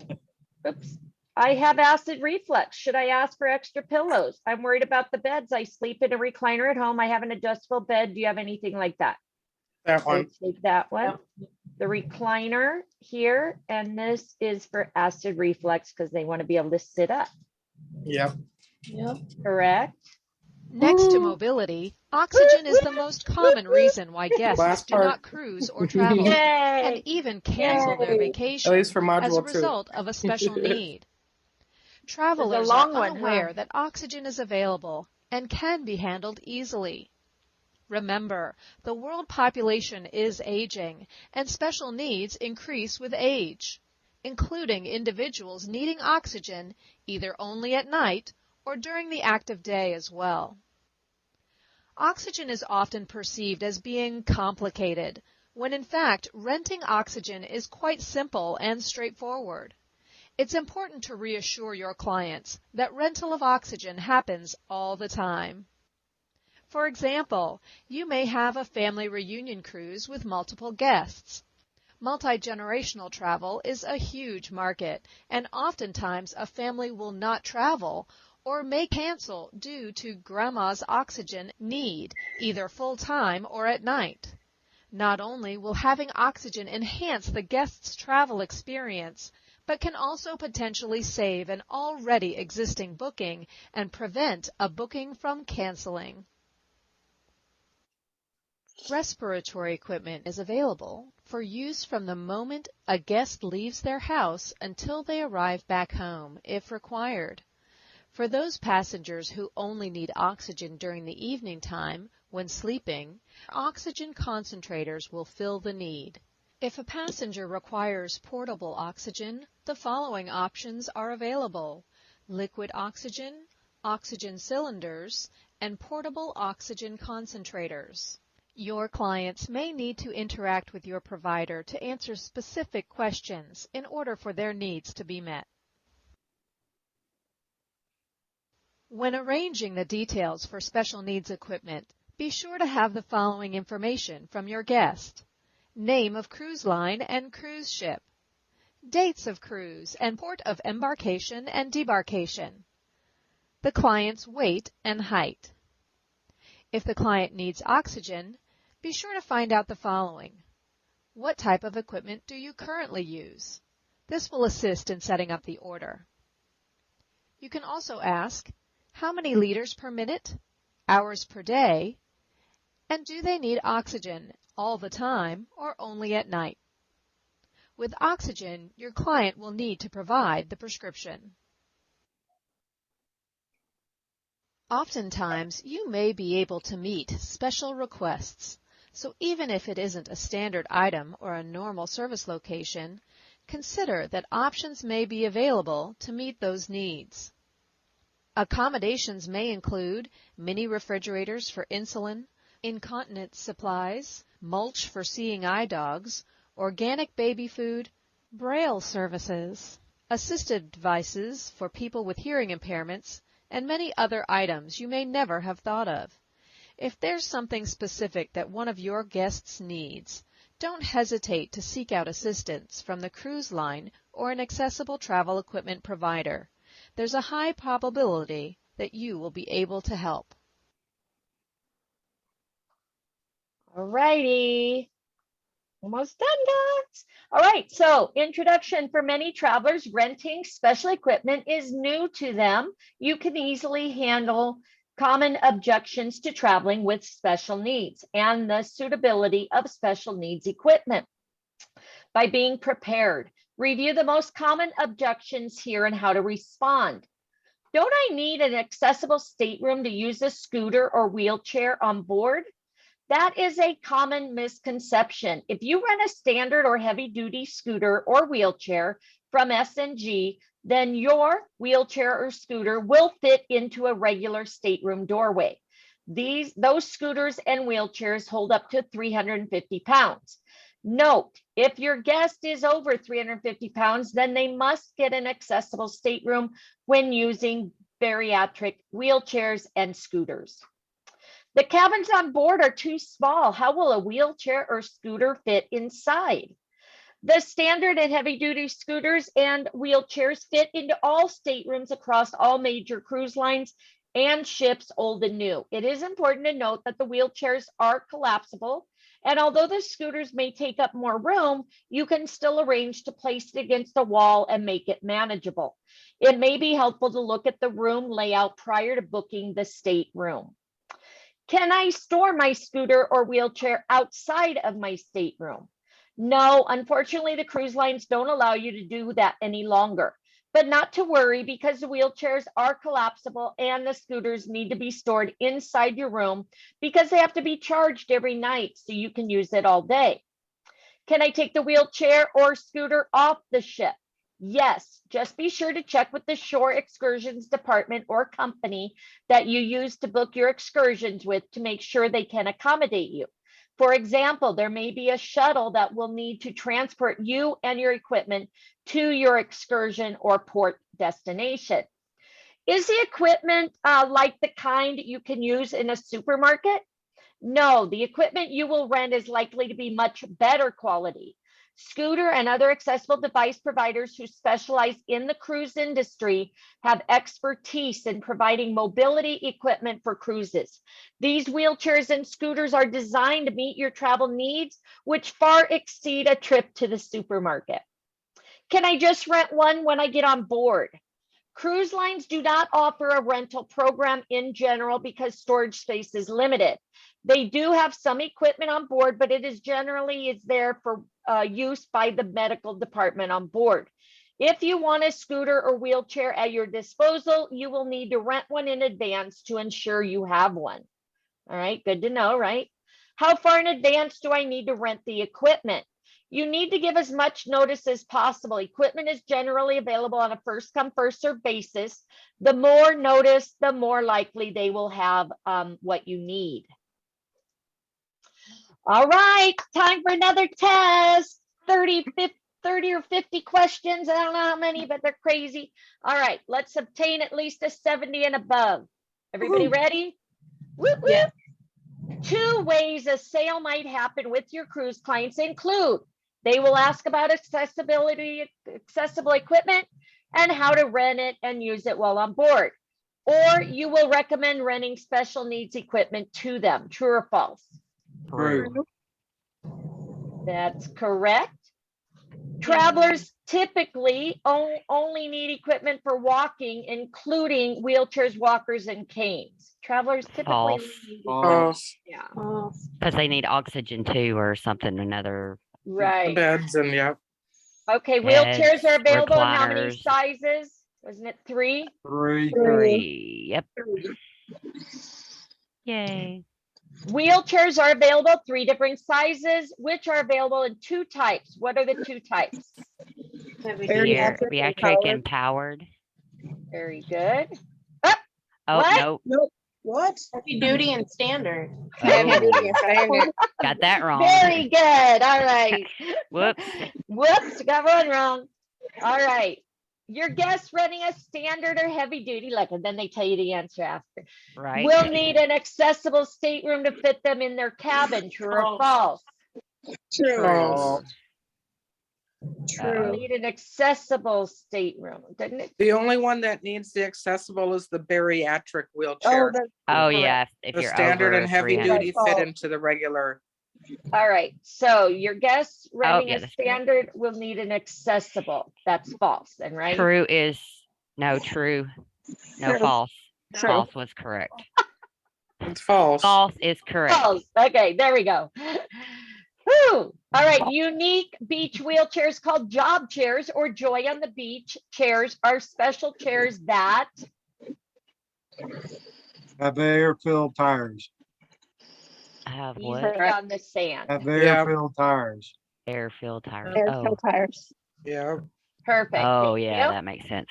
Oops. I have acid reflux. Should I ask for extra pillows? I'm worried about the beds. I sleep in a recliner at home. I have an adjustable bed. Do you have anything like that? That one. Take that one. The recliner here, and this is for acid reflux because they want to be able to sit up. Yep. Yep. Correct. Next to mobility, oxygen is the most common reason why guests Last do part. not cruise or travel, Yay. and even cancel their At vacation least for as a module 2. result of a special need. Travelers long are one, huh? unaware that oxygen is available and can be handled easily. Remember, the world population is aging, and special needs increase with age, including individuals needing oxygen either only at night or during the active day as well. Oxygen is often perceived as being complicated, when in fact renting oxygen is quite simple and straightforward. It's important to reassure your clients that rental of oxygen happens all the time. For example, you may have a family reunion cruise with multiple guests. Multi-generational travel is a huge market, and oftentimes a family will not travel or may cancel due to grandma's oxygen need, either full-time or at night. Not only will having oxygen enhance the guest's travel experience, but can also potentially save an already existing booking and prevent a booking from canceling. Respiratory equipment is available for use from the moment a guest leaves their house until they arrive back home, if required. For those passengers who only need oxygen during the evening time when sleeping, oxygen concentrators will fill the need. If a passenger requires portable oxygen, the following options are available: liquid oxygen, oxygen cylinders, and portable oxygen concentrators. Your clients may need to interact with your provider to answer specific questions in order for their needs to be met. When arranging the details for special needs equipment, be sure to have the following information from your guest: name of cruise line and cruise ship, dates of cruise and port of embarkation and debarkation, the client's weight and height. If the client needs oxygen, be sure to find out the following: what type of equipment do you currently use? This will assist in setting up the order. You can also ask, how many liters per minute, hours per day, and do they need oxygen all the time or only at night? With oxygen, your client will need to provide the prescription. Oftentimes, you may be able to meet special requests, so even if it isn't a standard item or a normal service location, consider that options may be available to meet those needs. Accommodations may include mini refrigerators for insulin, incontinence supplies, mulch for seeing eye dogs, organic baby food, braille services, assistive devices for people with hearing impairments, and many other items you may never have thought of. If there's something specific that one of your guests needs, don't hesitate to seek out assistance from the cruise line or an accessible travel equipment provider. There's a high probability that you will be able to help. All righty. Almost done, guys. All right, so introduction for many travelers, renting special equipment is new to them. You can easily handle common objections to traveling with special needs and the suitability of special needs equipment by being prepared. Review the most common objections here and how to respond. Don't I need an accessible stateroom to use a scooter or wheelchair on board? That is a common misconception. If you rent a standard or heavy duty scooter or wheelchair from S&G, then your wheelchair or scooter will fit into a regular stateroom doorway. Those scooters and wheelchairs hold up to 350 pounds. Note, if your guest is over 350 pounds, then they must get an accessible stateroom when using bariatric wheelchairs and scooters. The cabins on board are too small. How will a wheelchair or scooter fit inside? The standard and heavy duty scooters and wheelchairs fit into all staterooms across all major cruise lines and ships, old and new. It is important to note that the wheelchairs are collapsible, and although the scooters may take up more room, you can still arrange to place it against a wall and make it manageable. It may be helpful to look at the room layout prior to booking the stateroom. Can I store my scooter or wheelchair outside of my stateroom? No, unfortunately, the cruise lines don't allow you to do that any longer. But not to worry, because the wheelchairs are collapsible and the scooters need to be stored inside your room because they have to be charged every night so you can use it all day. Can I take the wheelchair or scooter off the ship? Yes, just be sure to check with the shore excursions department or company that you use to book your excursions with to make sure they can accommodate you. For example, there may be a shuttle that will need to transport you and your equipment to your excursion or port destination. Is the equipment like the kind you can use in a supermarket? No, the equipment you will rent is likely to be much better quality. Scooter and other accessible device providers who specialize in the cruise industry have expertise in providing mobility equipment for cruises. These wheelchairs and scooters are designed to meet your travel needs, which far exceed a trip to the supermarket. Can I just rent one when I get on board? Cruise lines do not offer a rental program in general because storage space is limited. They do have some equipment on board, but it is generally there for use by the medical department on board. If you want a scooter or wheelchair at your disposal, you will need to rent one in advance to ensure you have one. All right, good to know, right? How far in advance do I need to rent the equipment? You need to give as much notice as possible. Equipment is generally available on a first come, first served basis. The more notice, the more likely they will have what you need. All right, time for another test. 30 or 50 questions. I don't know how many, but they're crazy. All right, let's obtain at least a 70 and above. Everybody ready? Whoop, whoop. Yeah. 2 ways a sale might happen with your cruise clients include: they will ask about accessible equipment and how to rent it and use it while on board. Or you will recommend renting special needs equipment to them. True or false? True. That's correct. Travelers typically only need equipment for walking, including wheelchairs, walkers, and canes. Travelers typically False. need False. yeah. Because they need oxygen too, or something, another. Right. Beds and yeah. Okay, Beds, wheelchairs are available in how many recliners. sizes? Wasn't it 3? 3. 3. Yep. Yay. Wheelchairs are available 3 different sizes, which are available in 2 types. What are the 2 types? Bariatric and powered. Very good. Oh, what? no. Nope. What? Heavy duty and standard. Oh, got that wrong. Very good. All right. Whoops. Whoops, got one wrong. All right. Your guests renting a standard or heavy duty, and then they tell you the answer after, Right. will need an accessible stateroom to fit them in their cabin. True or false? True. False. True. Need an accessible stateroom, doesn't it? The only one that needs the accessible is the bariatric wheelchair. Oh, yeah. If The you're standard over and heavy 300. duty fit into the regular All right, so your guests renting yeah, a that's true. standard will need an accessible. That's false then, right? True is no true. No True. false. True. False was correct. It's false. False is correct. False. Okay, there we go. Whew. All right, unique beach wheelchairs called job chairs or Joy on the Beach chairs are special chairs that Have air-filled tires. Have easily what? on the sand. Have air-filled tires. Air-filled tires. Air-filled tires. Yeah. Perfect. Oh, thank yeah, you. that makes sense.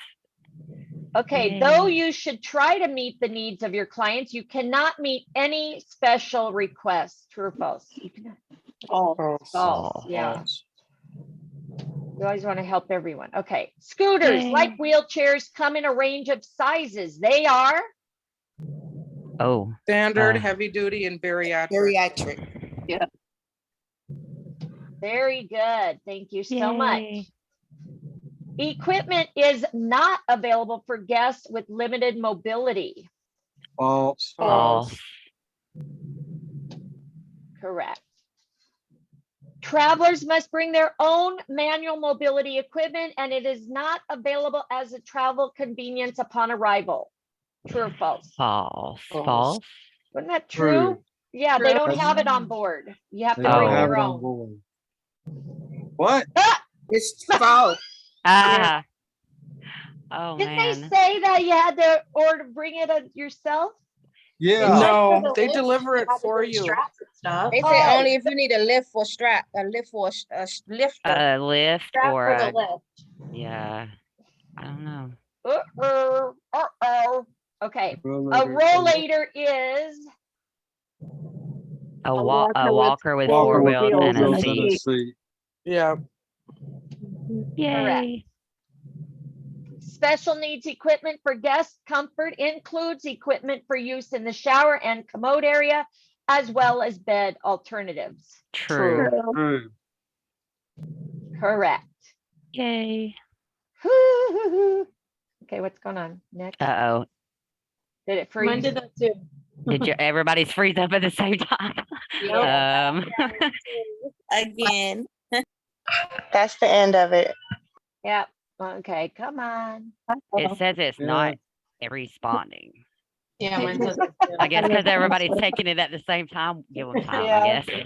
Okay, Yay. though you should try to meet the needs of your clients, you cannot meet any special requests. True or false? You cannot. False. False. Yeah. You always want to help everyone. Okay. Scooters, Yay. like wheelchairs, come in a range of sizes. They are Oh. Standard, heavy duty, and bariatric. Bariatric. Yeah. Very good. Thank you so much. Yay. Equipment is not available for guests with limited mobility. False. False. Correct. Travelers must bring their own manual mobility equipment, and it is not available as a travel convenience upon arrival. True or false? False. False. Wasn't that true? Yeah, they don't That's- have it on board. You have They to don't bring have your it on own. board. What? It's false. Ah. Oh, Didn't man. they say that you had to or to bring it yourself? Yeah. No, they deliver it for you. They say only if you need a lift for strap, a lift for a lift. A lift Strap or for the a, lift. yeah, I don't know. Okay. A Rollator. rollator is A walker with Walker four with wheels four and a wheels and a seat. seat. Yeah. Yay. special needs equipment for guest comfort includes equipment for use in the shower and commode area, as well as bed alternatives. True. True. Correct. Yay. Okay, what's going on next? Uh-oh. Did it freeze? Mine did that too. Did you everybody's freeze up at the same time? Again. That's the end of it. Yep. Okay, come on. It says it's not responding. Yeah, mine does. I guess because everybody's taking it at the same time, give them time, I Yeah. guess.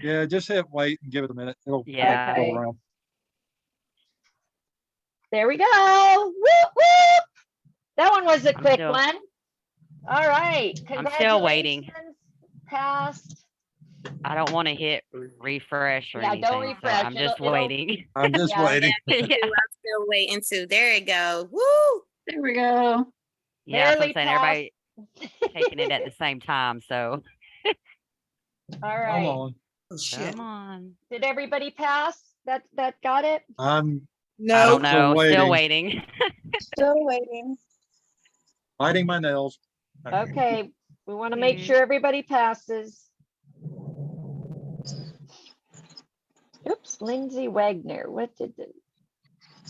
Yeah, just hit wait and give it a minute. It'll Yeah. go around. There we go. Whoop, whoop. That one was a I'm quick still- one. All right. I'm still waiting. Congratulations. Passed. I don't want to hit refresh or Yeah, anything. don't refresh. So I'm just It'll- waiting. I'm just Yeah. waiting. I'm still waiting too. There it go. Woo! There we go. Yeah, so I'm Barely saying everybody taking it at the same time. So All Come right. on. Oh, shit. come on. Did everybody pass? That got it? I'm I don't Still know. Still waiting. waiting. Still waiting. biting my nails. Okay. We want to make sure everybody passes. Oops, Lindsay Wagner. What did the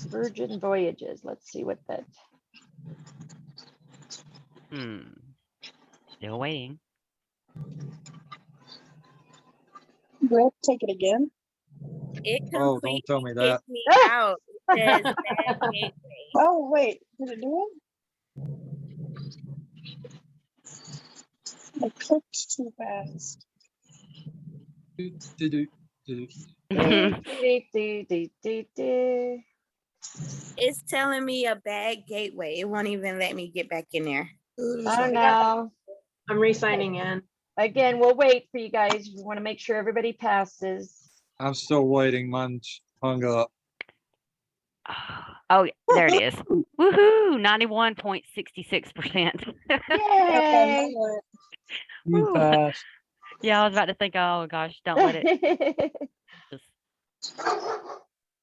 Virgin Voyages? Let's see what that. Still waiting. Do I have to take it again? It Oh, don't tell me that. kicked me out. It says bad gateway. Oh, wait, did it do it? I clicked too fast. It's telling me a bad gateway. It won't even let me get back in there. I don't know. I'm re-signing in. Again, we'll wait for you guys. We want to make sure everybody passes. I'm still waiting. Mine's hung up. Oh, there it is. Woohoo! 91.66%. Yay! You Woo. passed. Yeah, I was about to think, oh gosh, don't let it.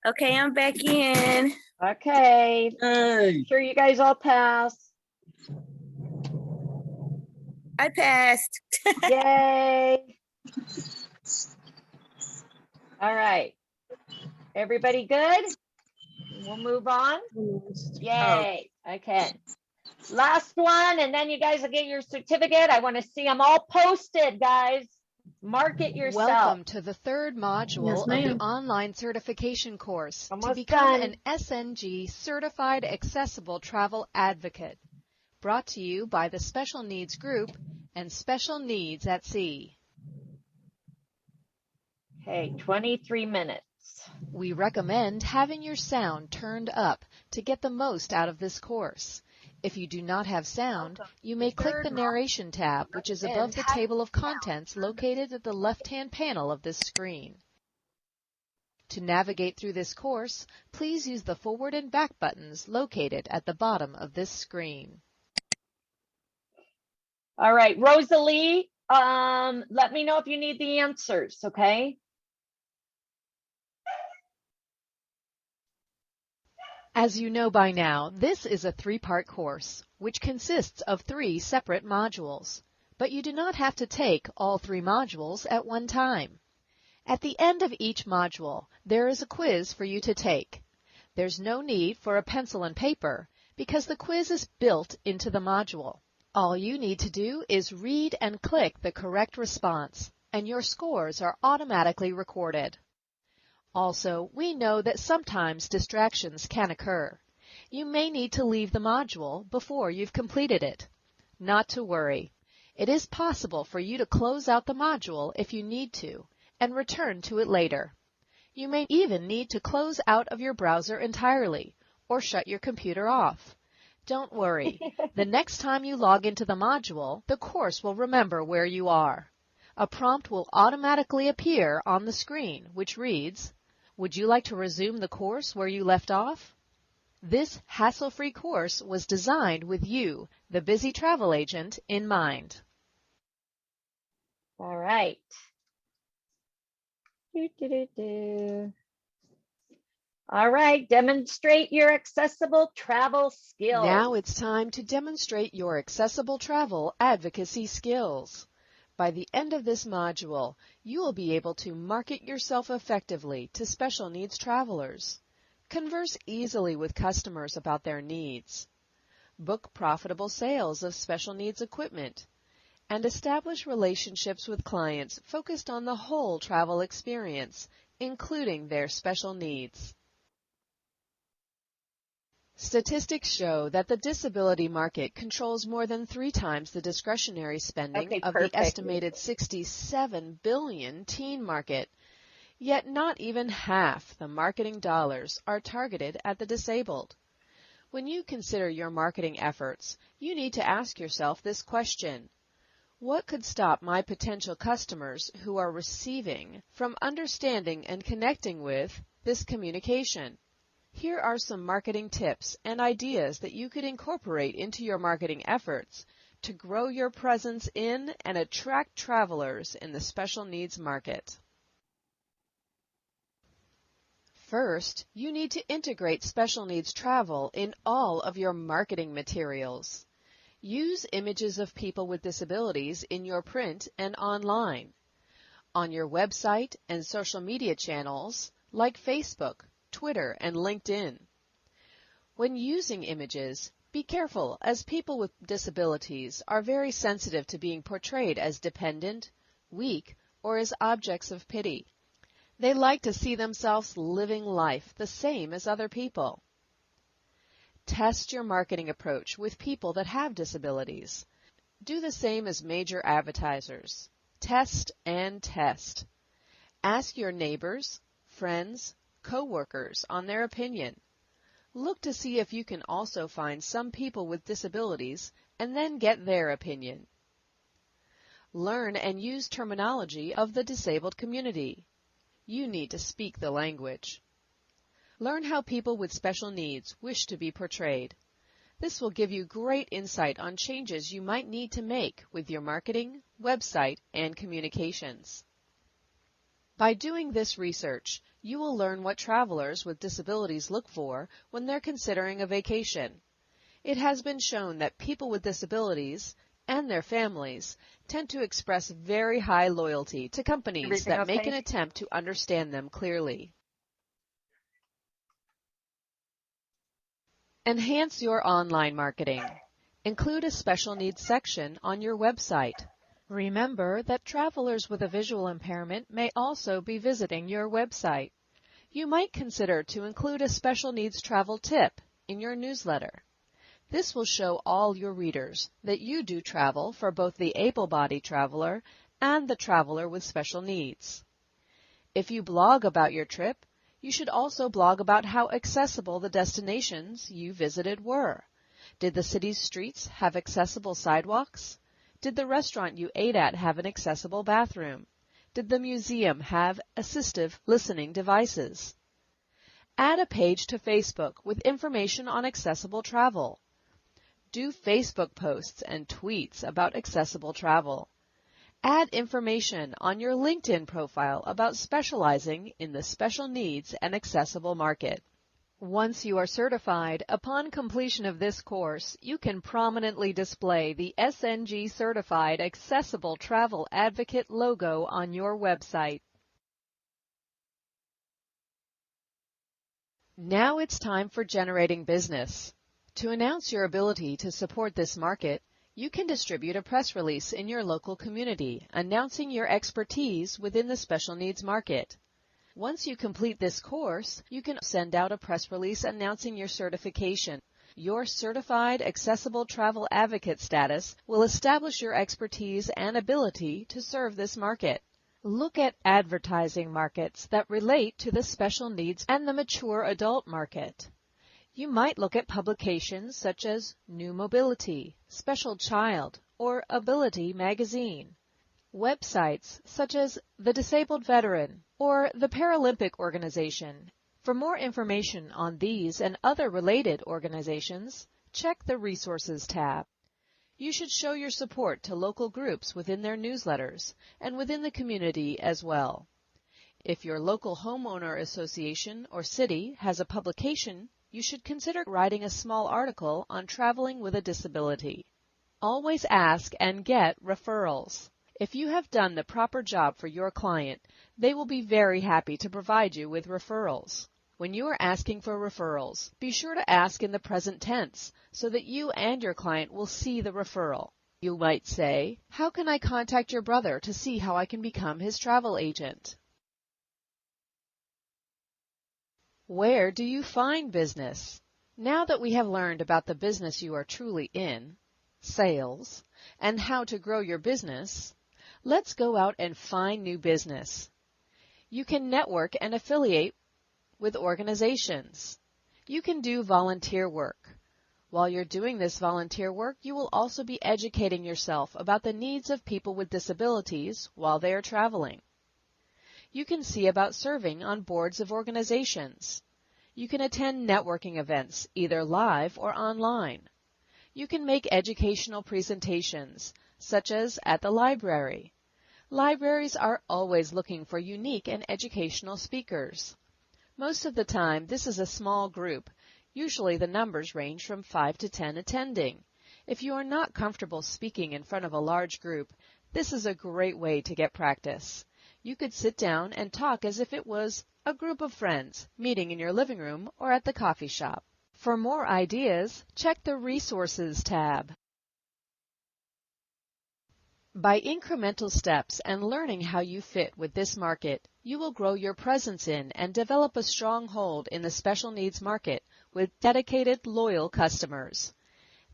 Okay, I'm back in. Okay. Hey. Sure you guys all pass. I passed. Yay. All right. Everybody good? We'll move on. Yay. Okay. Last one, and then you guys will get your certificate. I want to see them all posted, guys. Market yourself. Welcome to the third module Yes, of the ma'am. online certification course to Almost become done. an SNG Certified Accessible Travel Advocate. Brought to you by the Special Needs Group and Special Needs at Sea. Okay, 23 minutes. We recommend having your sound turned up to get the most out of this course. If you do not have sound, you may click the narration tab, which is above the table of contents located at the left-hand panel of this screen. To navigate through this course, please use the forward and back buttons located at the bottom of this screen. All right, Rosalie, let me know if you need the answers, okay? As you know by now, this is a three-part course, which consists of 3 separate modules. But you do not have to take all 3 modules at one time. At the end of each module, there is a quiz for you to take. There's no need for a pencil and paper because the quiz is built into the module. All you need to do is read and click the correct response, and your scores are automatically recorded. Also, we know that sometimes distractions can occur. You may need to leave the module before you've completed it. Not to worry. It is possible for you to close out the module if you need to and return to it later. You may even need to close out of your browser entirely or shut your computer off. Don't worry. The next time you log into the module, the course will remember where you are. A prompt will automatically appear on the screen, which reads, "Would you like to resume the course where you left off?" This hassle-free course was designed with you, the busy travel agent, in mind. All right. Do. All right, demonstrate your accessible travel skills. Now it's time to demonstrate your accessible travel advocacy skills. By the end of this module, you will be able to market yourself effectively to special needs travelers, converse easily with customers about their needs, book profitable sales of special needs equipment, and establish relationships with clients focused on the whole travel experience, including their special needs. Statistics show that the disability market controls more than 3 times the discretionary spending of the estimated 67 billion teen market, yet not even half the marketing dollars are targeted at the disabled. When you consider your marketing efforts, you need to ask yourself this question: what could stop my potential customers who are receiving from understanding and connecting with this communication? Here are some marketing tips and ideas that you could incorporate into your marketing efforts to grow your presence in and attract travelers in the special needs market. First, you need to integrate special needs travel in all of your marketing materials. Use images of people with disabilities in your print and online, on your website and social media channels like Facebook, Twitter, and LinkedIn. When using images, be careful, as people with disabilities are very sensitive to being portrayed as dependent, weak, or as objects of pity. They like to see themselves living life the same as other people. Test your marketing approach with people that have disabilities. Do the same as major advertisers. Test and test. Ask your neighbors, friends, co-workers on their opinion. Look to see if you can also find some people with disabilities and then get their opinion. Learn and use terminology of the disabled community. You need to speak the language. Learn how people with special needs wish to be portrayed. This will give you great insight on changes you might need to make with your marketing, website, and communications. By doing this research, you will learn what travelers with disabilities look for when they're considering a vacation. It has been shown that people with disabilities and their families tend to express very high loyalty to companies that make an attempt to understand them clearly. Enhance your online marketing. Include a special needs section on your website. Remember that travelers with a visual impairment may also be visiting your website. You might consider to include a special needs travel tip in your newsletter. This will show all your readers that you do travel for both the able-bodied traveler and the traveler with special needs. If you blog about your trip, you should also blog about how accessible the destinations you visited were. Did the city's streets have accessible sidewalks? Did the restaurant you ate at have an accessible bathroom? Did the museum have assistive listening devices? Add a page to Facebook with information on accessible travel. Do Facebook posts and tweets about accessible travel. Add information on your LinkedIn profile about specializing in the special needs and accessible market. Once you are certified, upon completion of this course, you can prominently display the SNG Certified Accessible Travel Advocate logo on your website. Now it's time for generating business. To announce your ability to support this market, you can distribute a press release in your local community announcing your expertise within the special needs market. Once you complete this course, you can send out a press release announcing your certification. Your Certified Accessible Travel Advocate status will establish your expertise and ability to serve this market. Look at advertising markets that relate to the special needs and the mature adult market. You might look at publications such as New Mobility, Special Child, or Ability Magazine. Websites such as the Disabled Veteran or the Paralympic Organization. For more information on these and other related organizations, check the Resources tab. You should show your support to local groups within their newsletters and within the community as well. If your local homeowner association or city has a publication, you should consider writing a small article on traveling with a disability. Always ask and get referrals. If you have done the proper job for your client, they will be very happy to provide you with referrals. When you are asking for referrals, be sure to ask in the present tense so that you and your client will see the referral. You might say, "How can I contact your brother to see how I can become his travel agent?" Where do you find business? Now that we have learned about the business you are truly in, sales, and how to grow your business, let's go out and find new business. You can network and affiliate with organizations. You can do volunteer work. While you're doing this volunteer work, you will also be educating yourself about the needs of people with disabilities while they are traveling. You can see about serving on boards of organizations. You can attend networking events, either live or online. You can make educational presentations, such as at the library. Libraries are always looking for unique and educational speakers. Most of the time, this is a small group. Usually the numbers range from 5 to 10 attending. If you are not comfortable speaking in front of a large group, this is a great way to get practice. You could sit down and talk as if it was a group of friends meeting in your living room or at the coffee shop. For more ideas, check the Resources tab. By incremental steps and learning how you fit with this market, you will grow your presence in and develop a strong hold in the special needs market with dedicated, loyal customers.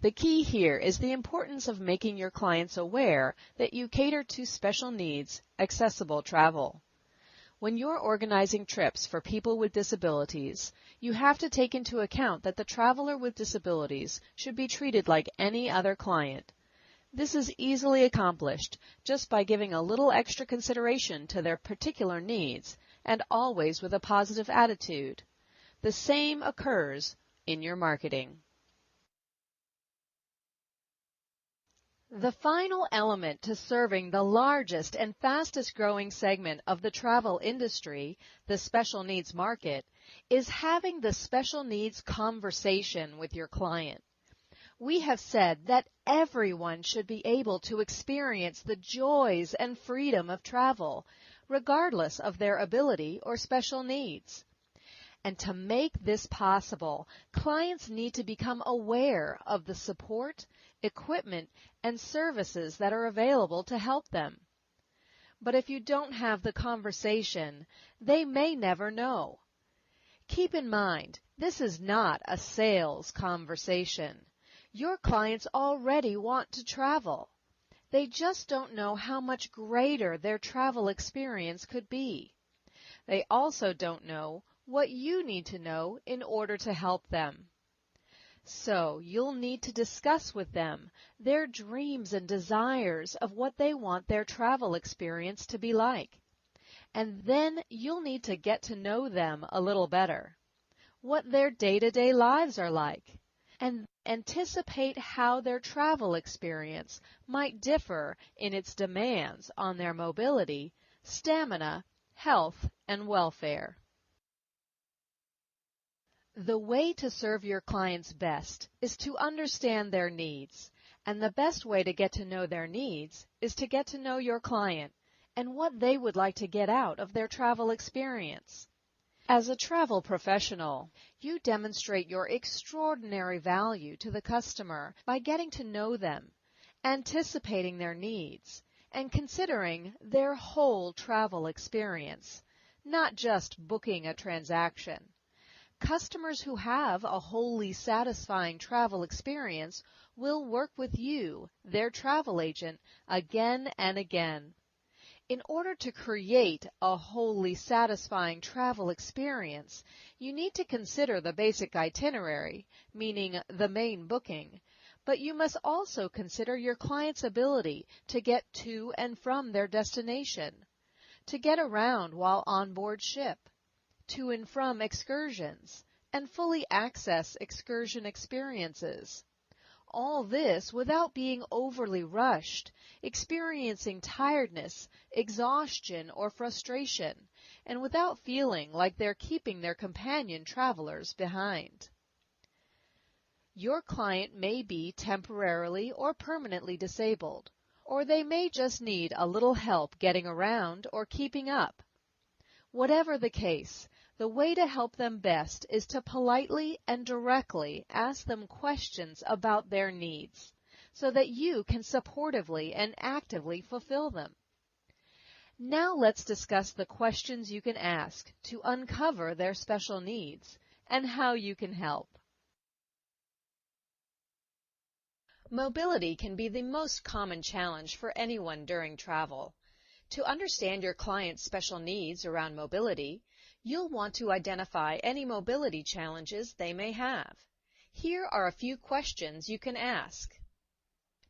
The key here is the importance of making your clients aware that you cater to special needs, accessible travel. When you're organizing trips for people with disabilities, you have to take into account that the traveler with disabilities should be treated like any other client. This is easily accomplished just by giving a little extra consideration to their particular needs and always with a positive attitude. The same occurs in your marketing. The final element to serving the largest and fastest growing segment of the travel industry, the special needs market, is having the special needs conversation with your client. We have said that everyone should be able to experience the joys and freedom of travel, regardless of their ability or special needs. And to make this possible, clients need to become aware of the support, equipment, and services that are available to help them. But if you don't have the conversation, they may never know. Keep in mind, this is not a sales conversation. Your clients already want to travel. They just don't know how much greater their travel experience could be. They also don't know what you need to know in order to help them. So you'll need to discuss with them their dreams and desires of what they want their travel experience to be like. And then you'll need to get to know them a little better, what their day-to-day lives are like, and anticipate how their travel experience might differ in its demands on their mobility, stamina, health, and welfare. The way to serve your clients best is to understand their needs, and the best way to get to know their needs is to get to know your client and what they would like to get out of their travel experience. As a travel professional, you demonstrate your extraordinary value to the customer by getting to know them, anticipating their needs, and considering their whole travel experience, not just booking a transaction. Customers who have a wholly satisfying travel experience will work with you, their travel agent, again and again. In order to create a wholly satisfying travel experience, you need to consider the basic itinerary, meaning the main booking, but you must also consider your client's ability to get to and from their destination, to get around while on board ship, to and from excursions, and fully access excursion experiences. All this without being overly rushed, experiencing tiredness, exhaustion, or frustration, and without feeling like they're keeping their companion travelers behind. Your client may be temporarily or permanently disabled, or they may just need a little help getting around or keeping up. Whatever the case, the way to help them best is to politely and directly ask them questions about their needs, so that you can supportively and actively fulfill them. Now let's discuss the questions you can ask to uncover their special needs and how you can help. Mobility can be the most common challenge for anyone during travel. To understand your client's special needs around mobility, you'll want to identify any mobility challenges they may have. Here are a few questions you can ask.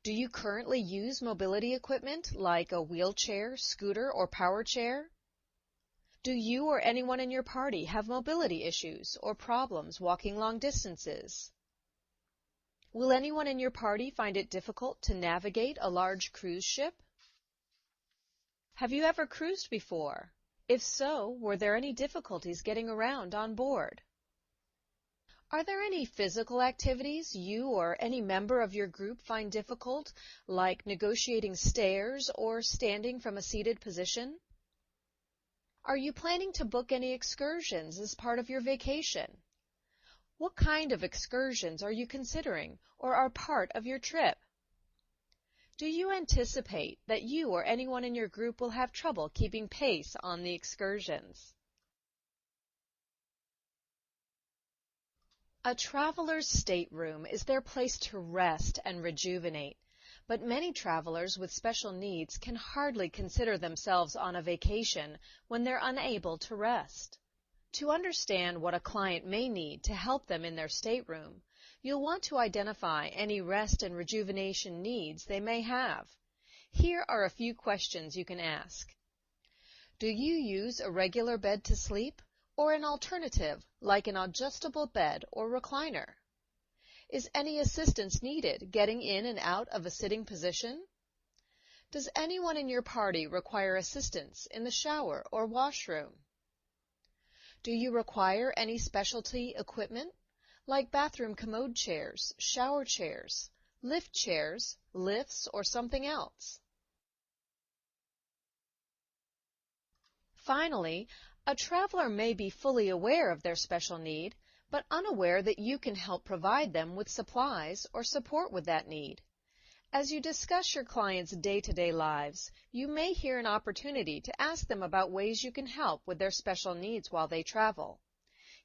Do you currently use mobility equipment like a wheelchair, scooter, or power chair? Do you or anyone in your party have mobility issues or problems walking long distances? Will anyone in your party find it difficult to navigate a large cruise ship? Have you ever cruised before? If so, were there any difficulties getting around on board? Are there any physical activities you or any member of your group find difficult, like negotiating stairs or standing from a seated position? Are you planning to book any excursions as part of your vacation? What kind of excursions are you considering or are part of your trip? Do you anticipate that you or anyone in your group will have trouble keeping pace on the excursions? A traveler's stateroom is their place to rest and rejuvenate, but many travelers with special needs can hardly consider themselves on a vacation when they're unable to rest. To understand what a client may need to help them in their stateroom, you'll want to identify any rest and rejuvenation needs they may have. Here are a few questions you can ask. Do you use a regular bed to sleep or an alternative like an adjustable bed or recliner? Is any assistance needed getting in and out of a sitting position? Does anyone in your party require assistance in the shower or washroom? Do you require any specialty equipment, like bathroom commode chairs, shower chairs, lift chairs, lifts, or something else? Finally, A traveler may be fully aware of their special need, but unaware that you can help provide them with supplies or support with that need. As you discuss your clients' day-to-day lives, you may hear an opportunity to ask them about ways you can help with their special needs while they travel.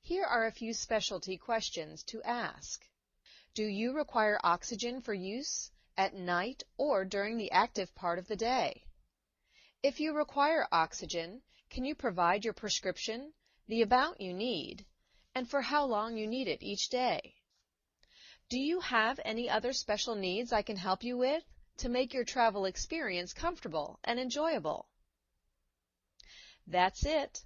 Here are a few specialty questions to ask. Do you require oxygen for use at night or during the active part of the day? If you require oxygen, can you provide your prescription, the amount you need, and for how long you need it each day? Do you have any other special needs I can help you with to make your travel experience comfortable and enjoyable? That's it.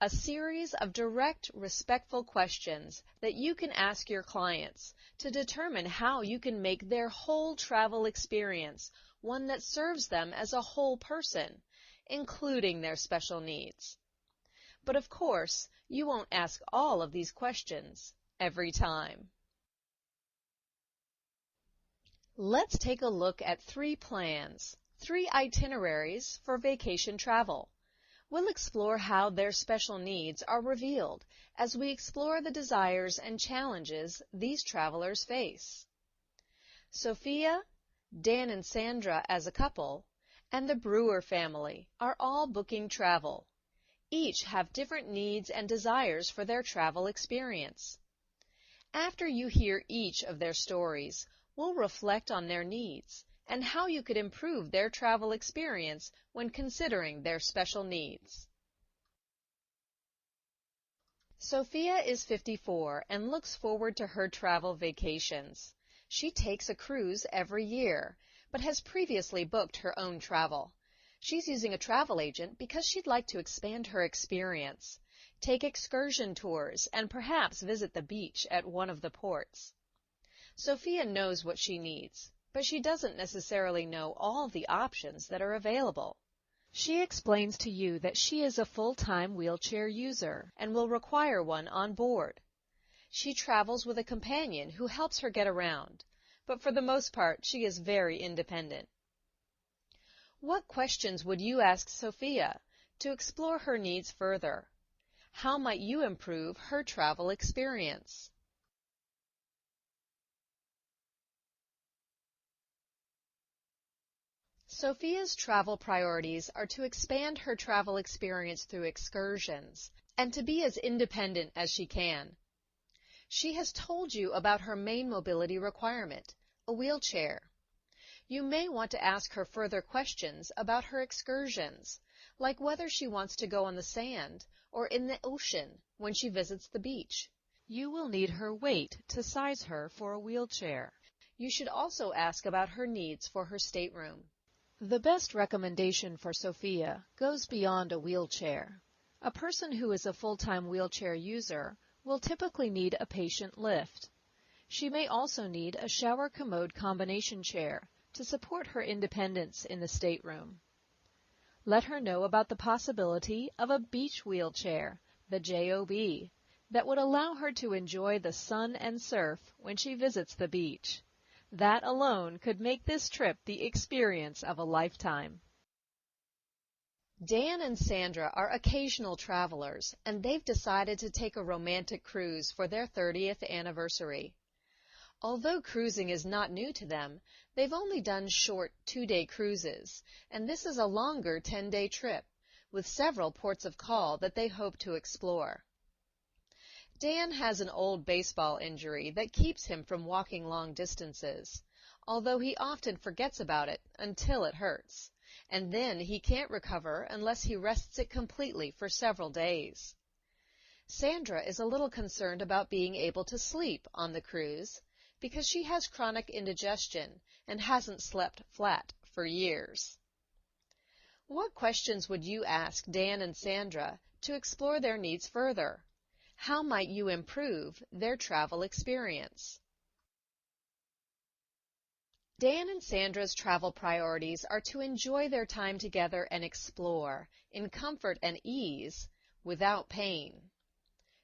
A series of direct, respectful questions that you can ask your clients to determine how you can make their whole travel experience one that serves them as a whole person, including their special needs. But of course, you won't ask all of these questions every time. Let's take a look at 3 plans, 3 itineraries for vacation travel. We'll explore how their special needs are revealed as we explore the desires and challenges these travelers face. Sophia, Dan and Sandra as a couple, and the Brewer family are all booking travel. Each have different needs and desires for their travel experience. After you hear each of their stories, we'll reflect on their needs and how you could improve their travel experience when considering their special needs. Sophia is 54 and looks forward to her travel vacations. She takes a cruise every year, but has previously booked her own travel. She's using a travel agent because she'd like to expand her experience, take excursion tours, and perhaps visit the beach at one of the ports. Sophia knows what she needs, but she doesn't necessarily know all the options that are available. She explains to you that she is a full-time wheelchair user and will require one on board. She travels with a companion who helps her get around, but for the most part she is very independent. What questions would you ask Sophia to explore her needs further? How might you improve her travel experience? Sophia's travel priorities are to expand her travel experience through excursions and to be as independent as she can. She has told you about her main mobility requirement, a wheelchair. You may want to ask her further questions about her excursions, like whether she wants to go on the sand or in the ocean when she visits the beach. You will need her weight to size her for a wheelchair. You should also ask about her needs for her stateroom. The best recommendation for Sophia goes beyond a wheelchair. A person who is a full-time wheelchair user will typically need a patient lift. She may also need a shower commode combination chair to support her independence in the stateroom. Let her know about the possibility of a beach wheelchair, the JOB, that would allow her to enjoy the sun and surf when she visits the beach. That alone could make this trip the experience of a lifetime. Dan and Sandra are occasional travelers, and they've decided to take a romantic cruise for their 30th anniversary. Although cruising is not new to them, they've only done short 2-day cruises, and this is a longer 10-day trip, with several ports of call that they hope to explore. Dan has an old baseball injury that keeps him from walking long distances, although he often forgets about it until it hurts, and then he can't recover unless he rests it completely for several days. Sandra is a little concerned about being able to sleep on the cruise because she has chronic indigestion and hasn't slept flat for years. What questions would you ask Dan and Sandra to explore their needs further? How might you improve their travel experience? Dan and Sandra's travel priorities are to enjoy their time together and explore, in comfort and ease, without pain.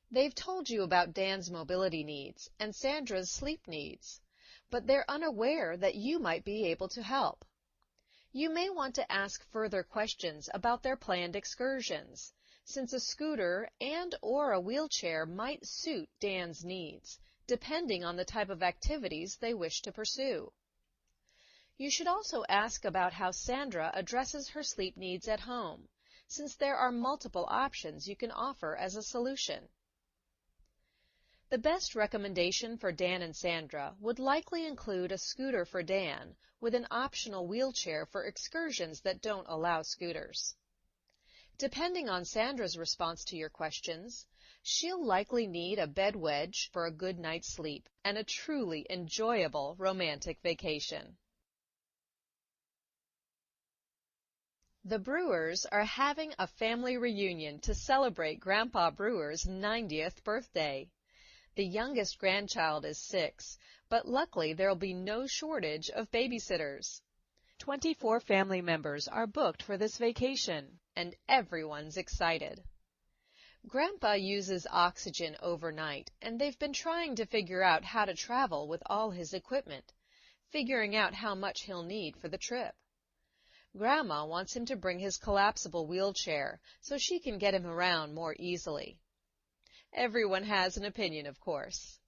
They've told you about Dan's mobility needs and Sandra's sleep needs, but they're unaware that you might be able to help. You may want to ask further questions about their planned excursions, since a scooter and/or a wheelchair might suit Dan's needs, depending on the type of activities they wish to pursue. You should also ask about how Sandra addresses her sleep needs at home, since there are multiple options you can offer as a solution. The best recommendation for Dan and Sandra would likely include a scooter for Dan with an optional wheelchair for excursions that don't allow scooters. Depending on Sandra's response to your questions, she'll likely need a bed wedge for a good night's sleep and a truly enjoyable romantic vacation. The Brewers are having a family reunion to celebrate Grandpa Brewer's 90th birthday. The youngest grandchild is 6, but luckily there'll be no shortage of babysitters. 24 family members are booked for this vacation, and everyone's excited. Grandpa uses oxygen overnight, and they've been trying to figure out how to travel with all his equipment, figuring out how much he'll need for the trip. Grandma wants him to bring his collapsible wheelchair so she can get him around more easily. Everyone has an opinion, of course.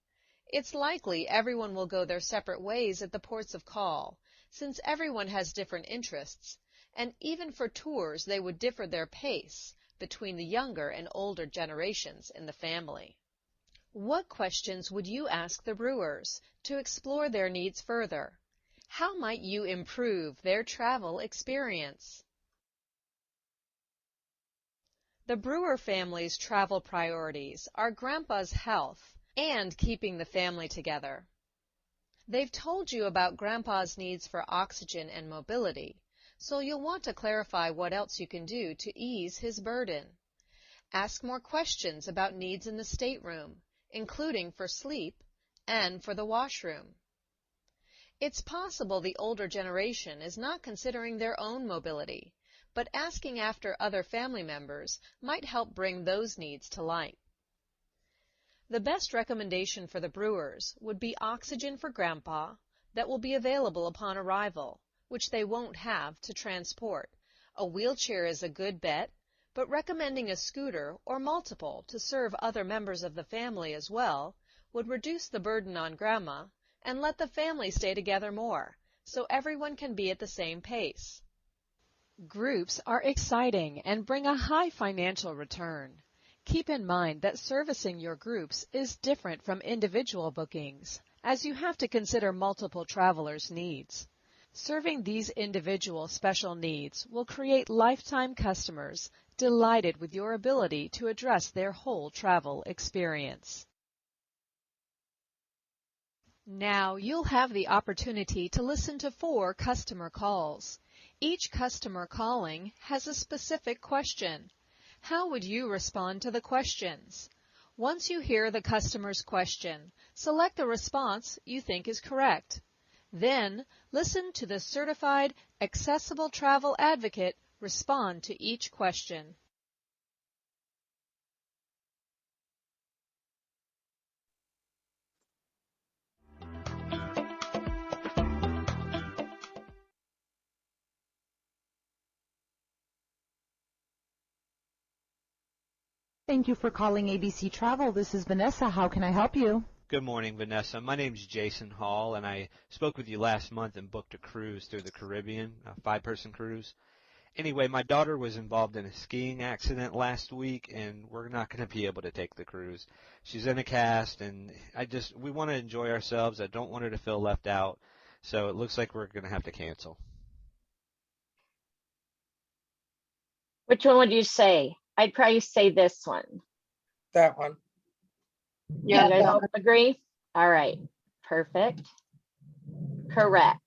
It's likely everyone will go their separate ways at the ports of call, since everyone has different interests, and even for tours they would differ their pace between the younger and older generations in the family. What questions would you ask the Brewers to explore their needs further? How might you improve their travel experience? The Brewer family's travel priorities are Grandpa's health and keeping the family together. They've told you about Grandpa's needs for oxygen and mobility, so you'll want to clarify what else you can do to ease his burden. Ask more questions about needs in the stateroom, including for sleep and for the washroom. It's possible the older generation is not considering their own mobility, but asking after other family members might help bring those needs to light. The best recommendation for the Brewers would be oxygen for Grandpa that will be available upon arrival, which they won't have to transport. A wheelchair is a good bet, but recommending a scooter or multiple to serve other members of the family as well would reduce the burden on Grandma and let the family stay together more, so everyone can be at the same pace. Groups are exciting and bring a high financial return. Keep in mind that servicing your groups is different from individual bookings, as you have to consider multiple travelers' needs. Serving these individual special needs will create lifetime customers delighted with your ability to address their whole travel experience. Now you'll have the opportunity to listen to 4 customer calls. Each customer calling has a specific question. How would you respond to the questions? Once you hear the customer's question, select the response you think is correct. Then, listen to the certified accessible travel advocate respond to each question. Thank you for calling ABC Travel. This is Vanessa. How can I help you? Good morning, Vanessa. My name's Jason Hall, and I spoke with you last month and booked a cruise through the Caribbean, a 5-person cruise. Anyway, my daughter was involved in a skiing accident last week, and we're not going to be able to take the cruise. She's in a cast, and we want to enjoy ourselves. I don't want her to feel left out, so it looks like we're going to have to cancel. Which one would you say? I'd probably say this one. That one. Yeah, you guys all agree? All right, perfect. Correct.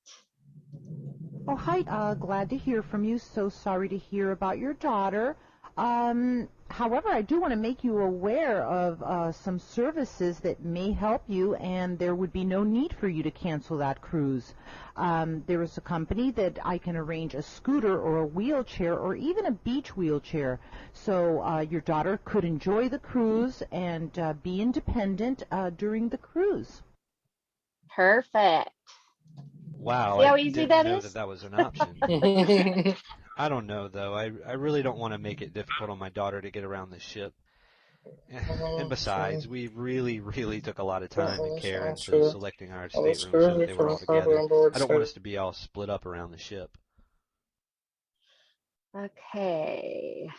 Oh, hi. Glad to hear from you. So sorry to hear about your daughter. However, I do want to make you aware of some services that may help you, and there would be no need for you to cancel that cruise. There is a company that I can arrange a scooter or a wheelchair or even a beach wheelchair, so your daughter could enjoy the cruise and be independent during the cruise. Perfect. Wow, See how I easy didn't that know is? that was an option. I don't know though. I really don't want to make it difficult on my daughter to get around the ship. And besides, we really took a lot of time and care into selecting our staterooms so that they were all together. I don't want us to be all split up around the ship. Okay.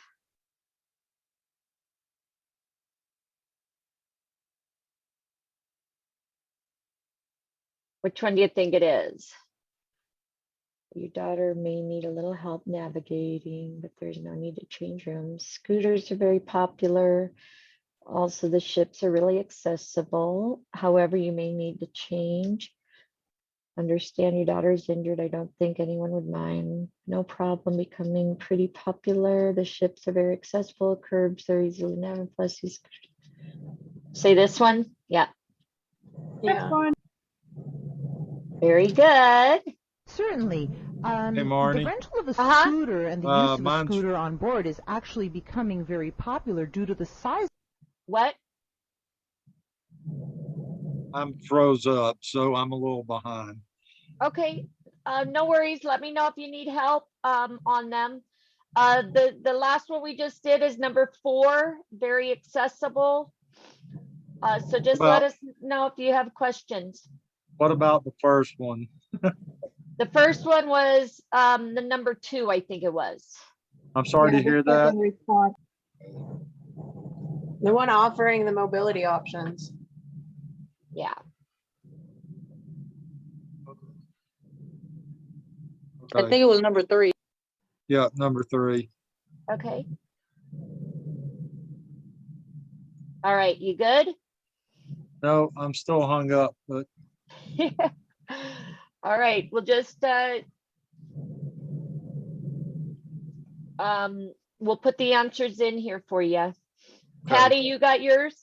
Which one do you think it is? Your daughter may need a little help navigating, but there's no need to change rooms. Scooters are very popular. Also, the ships are really accessible. However, you may need to change. Understand your daughter is injured. I don't think anyone would mind. No problem, becoming pretty popular. The ships are very accessible. Curbs are easily navigated. Plus, these. Say this one. Yeah. That's fine. Very good. Certainly. The Marnie. rental of a scooter and the use of a mine's- scooter on board is actually becoming very popular due to the size. What? I'm froze up, so I'm a little behind. Okay, no worries. Let me know if you need help on them. The last one we just did is number 4, very accessible. So just let us know if you have questions. What about the first one? The first one was the number 2, I think it was. I'm sorry to hear that. The one offering the mobility options. Yeah. I think it was number 3. Yeah, number 3. Okay. All right, you good? No, I'm still hung up, but all right, we'll just we'll put the answers in here for you. Patty, you got yours?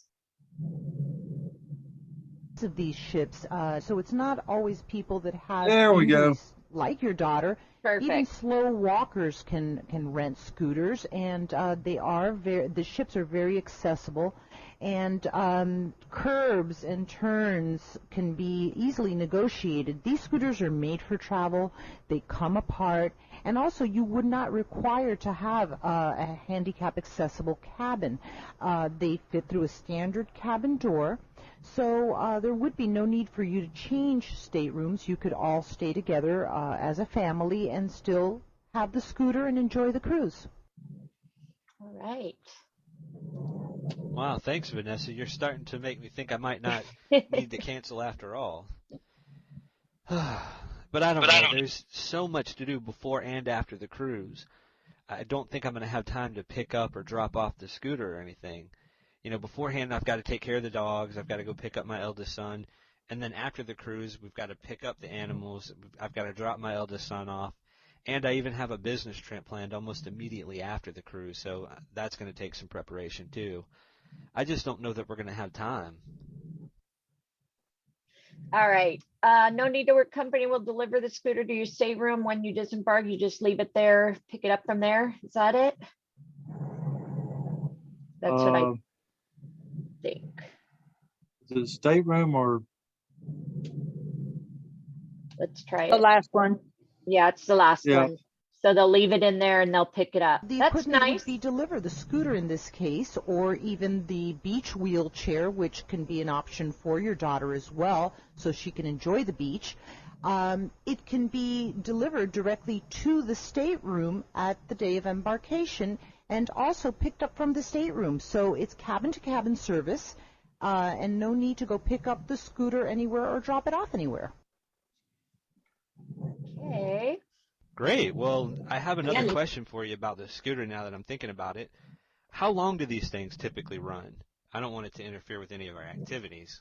Of these ships, so it's not always people that have There we go. injuries like your daughter. Perfect. Even slow walkers can rent scooters, and the ships are very accessible, and curbs and turns can be easily negotiated. These scooters are made for travel. They come apart, and also you would not require to have a handicap accessible cabin. They fit through a standard cabin door. So there would be no need for you to change staterooms. You could all stay together as a family and still have the scooter and enjoy the cruise. All right. Wow, thanks, Vanessa. You're starting to make me think I might not need to cancel after all. But I don't know. There's so much to do before and after the cruise. I don't think I'm going to have time to pick up or drop off the scooter or anything. You know, beforehand, I've got to take care of the dogs. I've got to go pick up my eldest son. And then after the cruise, we've got to pick up the animals. I've got to drop my eldest son off. And I even have a business trip planned almost immediately after the cruise. So that's going to take some preparation, too. I just don't know that we're going to have time. All right. No need to work. Company will deliver the scooter to your stateroom when you disembark. You just leave it there, pick it up from there. Is that it? That's what I think. Is it stateroom or? Let's try The it. last one. Yeah, it's the last Yeah. one. So they'll leave it in there and they'll pick it up. The That's equipment nice. would be delivered, the scooter in this case, or even the beach wheelchair, which can be an option for your daughter as well, so she can enjoy the beach. It can be delivered directly to the stateroom at the day of embarkation and also picked up from the stateroom. So it's cabin-to-cabin service and no need to go pick up the scooter anywhere or drop it off anywhere. Okay. Great. Well, I have another question for you about the scooter now that I'm thinking about it. How long do these things typically run? I don't want it to interfere with any of our activities.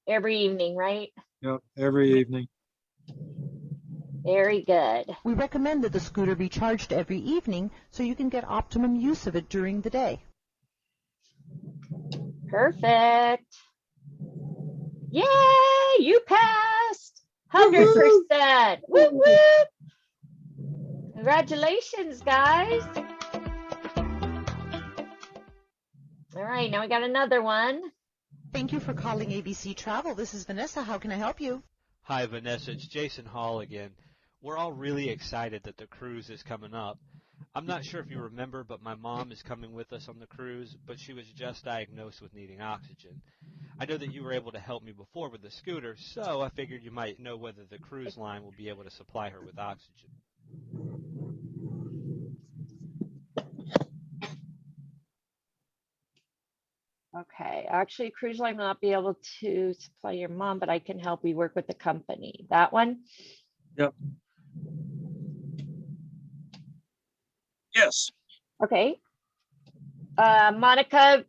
Every evening, right? Yep, every evening. Very good. We recommend that the scooter be charged every evening so you can get optimum use of it during the day. Perfect. Yay, you passed. 100%. Woo woo. Congratulations, guys. All right, now we got another one. Thank you for calling ABC Travel. This is Vanessa. How can I help you? Hi, Vanessa. It's Jason Hall again. We're all really excited that the cruise is coming up. I'm not sure if you remember, but my mom is coming with us on the cruise, but she was just diagnosed with needing oxygen. I know that you were able to help me before with the scooter, so I figured you might know whether the cruise line will be able to supply her with oxygen. Okay, actually, cruise line will not be able to supply your mom, but I can help. We work with the company. That one? Yep. Yes. Okay. Monica,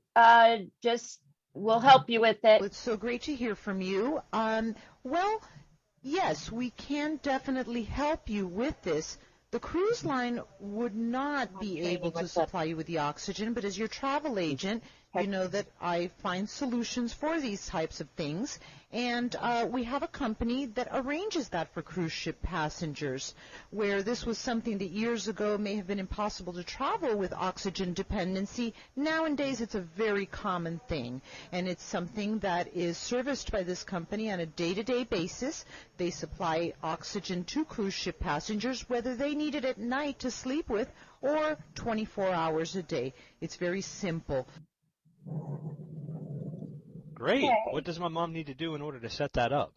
just will help you with it. It's so great to hear from you. Well, yes, we can definitely help you with this. The cruise line would not be able to supply you with the oxygen, but as your travel agent, you know that I find solutions for these types of things, and we have a company that arranges that for cruise ship passengers, where this was something that years ago may have been impossible to travel with oxygen dependency. Nowadays, it's a very common thing, and it's something that is serviced by this company on a day-to-day basis. They supply oxygen to cruise ship passengers, whether they need it at night to sleep with or 24 hours a day. It's very simple. Great. Okay. What does my mom need to do in order to set that up?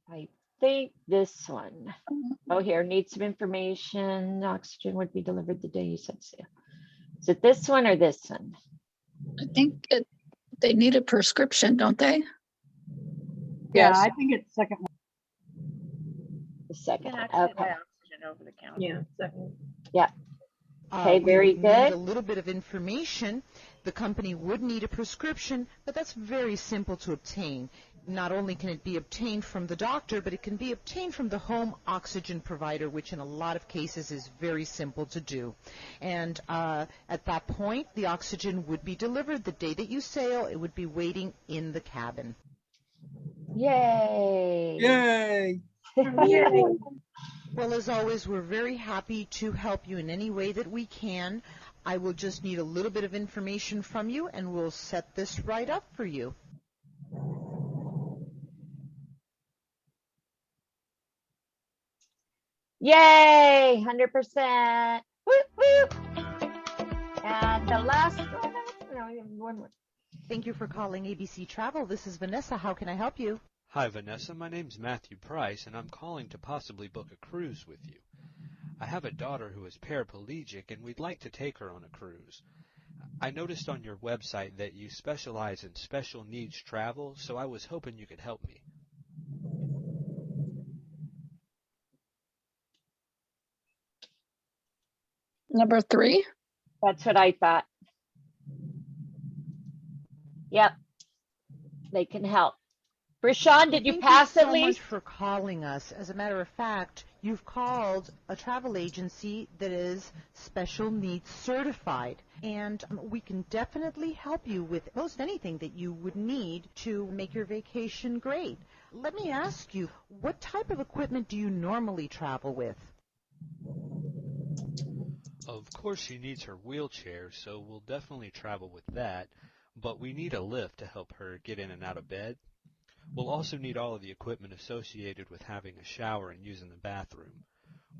I think this one. Oh, here, need some information. Oxygen would be delivered the day you said so. Is it this one or this one? I think they need a prescription, don't they? Yeah, Yes. I think it's second one. The second one. Actually, Okay. buy oxygen over the counter. Yeah, second. Yeah. Okay, We very would need a good. little bit of information. The company would need a prescription, but that's very simple to obtain. Not only can it be obtained from the doctor, but it can be obtained from the home oxygen provider, which in a lot of cases is very simple to do. And at that point, the oxygen would be delivered the day that you sail. It would be waiting in the cabin. Yay. Yay. Yay. Well, as always, we're very happy to help you in any way that we can. I will just need a little bit of information from you, and we'll set this right up for you. Yay, 100%. Whoop, whoop. And the last one, no, one more. Thank you for calling ABC Travel. This is Vanessa. How can I help you? Hi, Vanessa. My name's Matthew Price, and I'm calling to possibly book a cruise with you. I have a daughter who is paraplegic, and we'd like to take her on a cruise. I noticed on your website that you specialize in special needs travel, so I was hoping you could help me. Number 3. That's what I thought. Yep. They can help. Rashawn, did you Thank pass you at so least? much for calling us. As a matter of fact, you've called a travel agency that is special needs certified, and we can definitely help you with most anything that you would need to make your vacation great. Let me ask you, what type of equipment do you normally travel with? Of course, she needs her wheelchair, so we'll definitely travel with that, but we need a lift to help her get in and out of bed. We'll also need all of the equipment associated with having a shower and using the bathroom.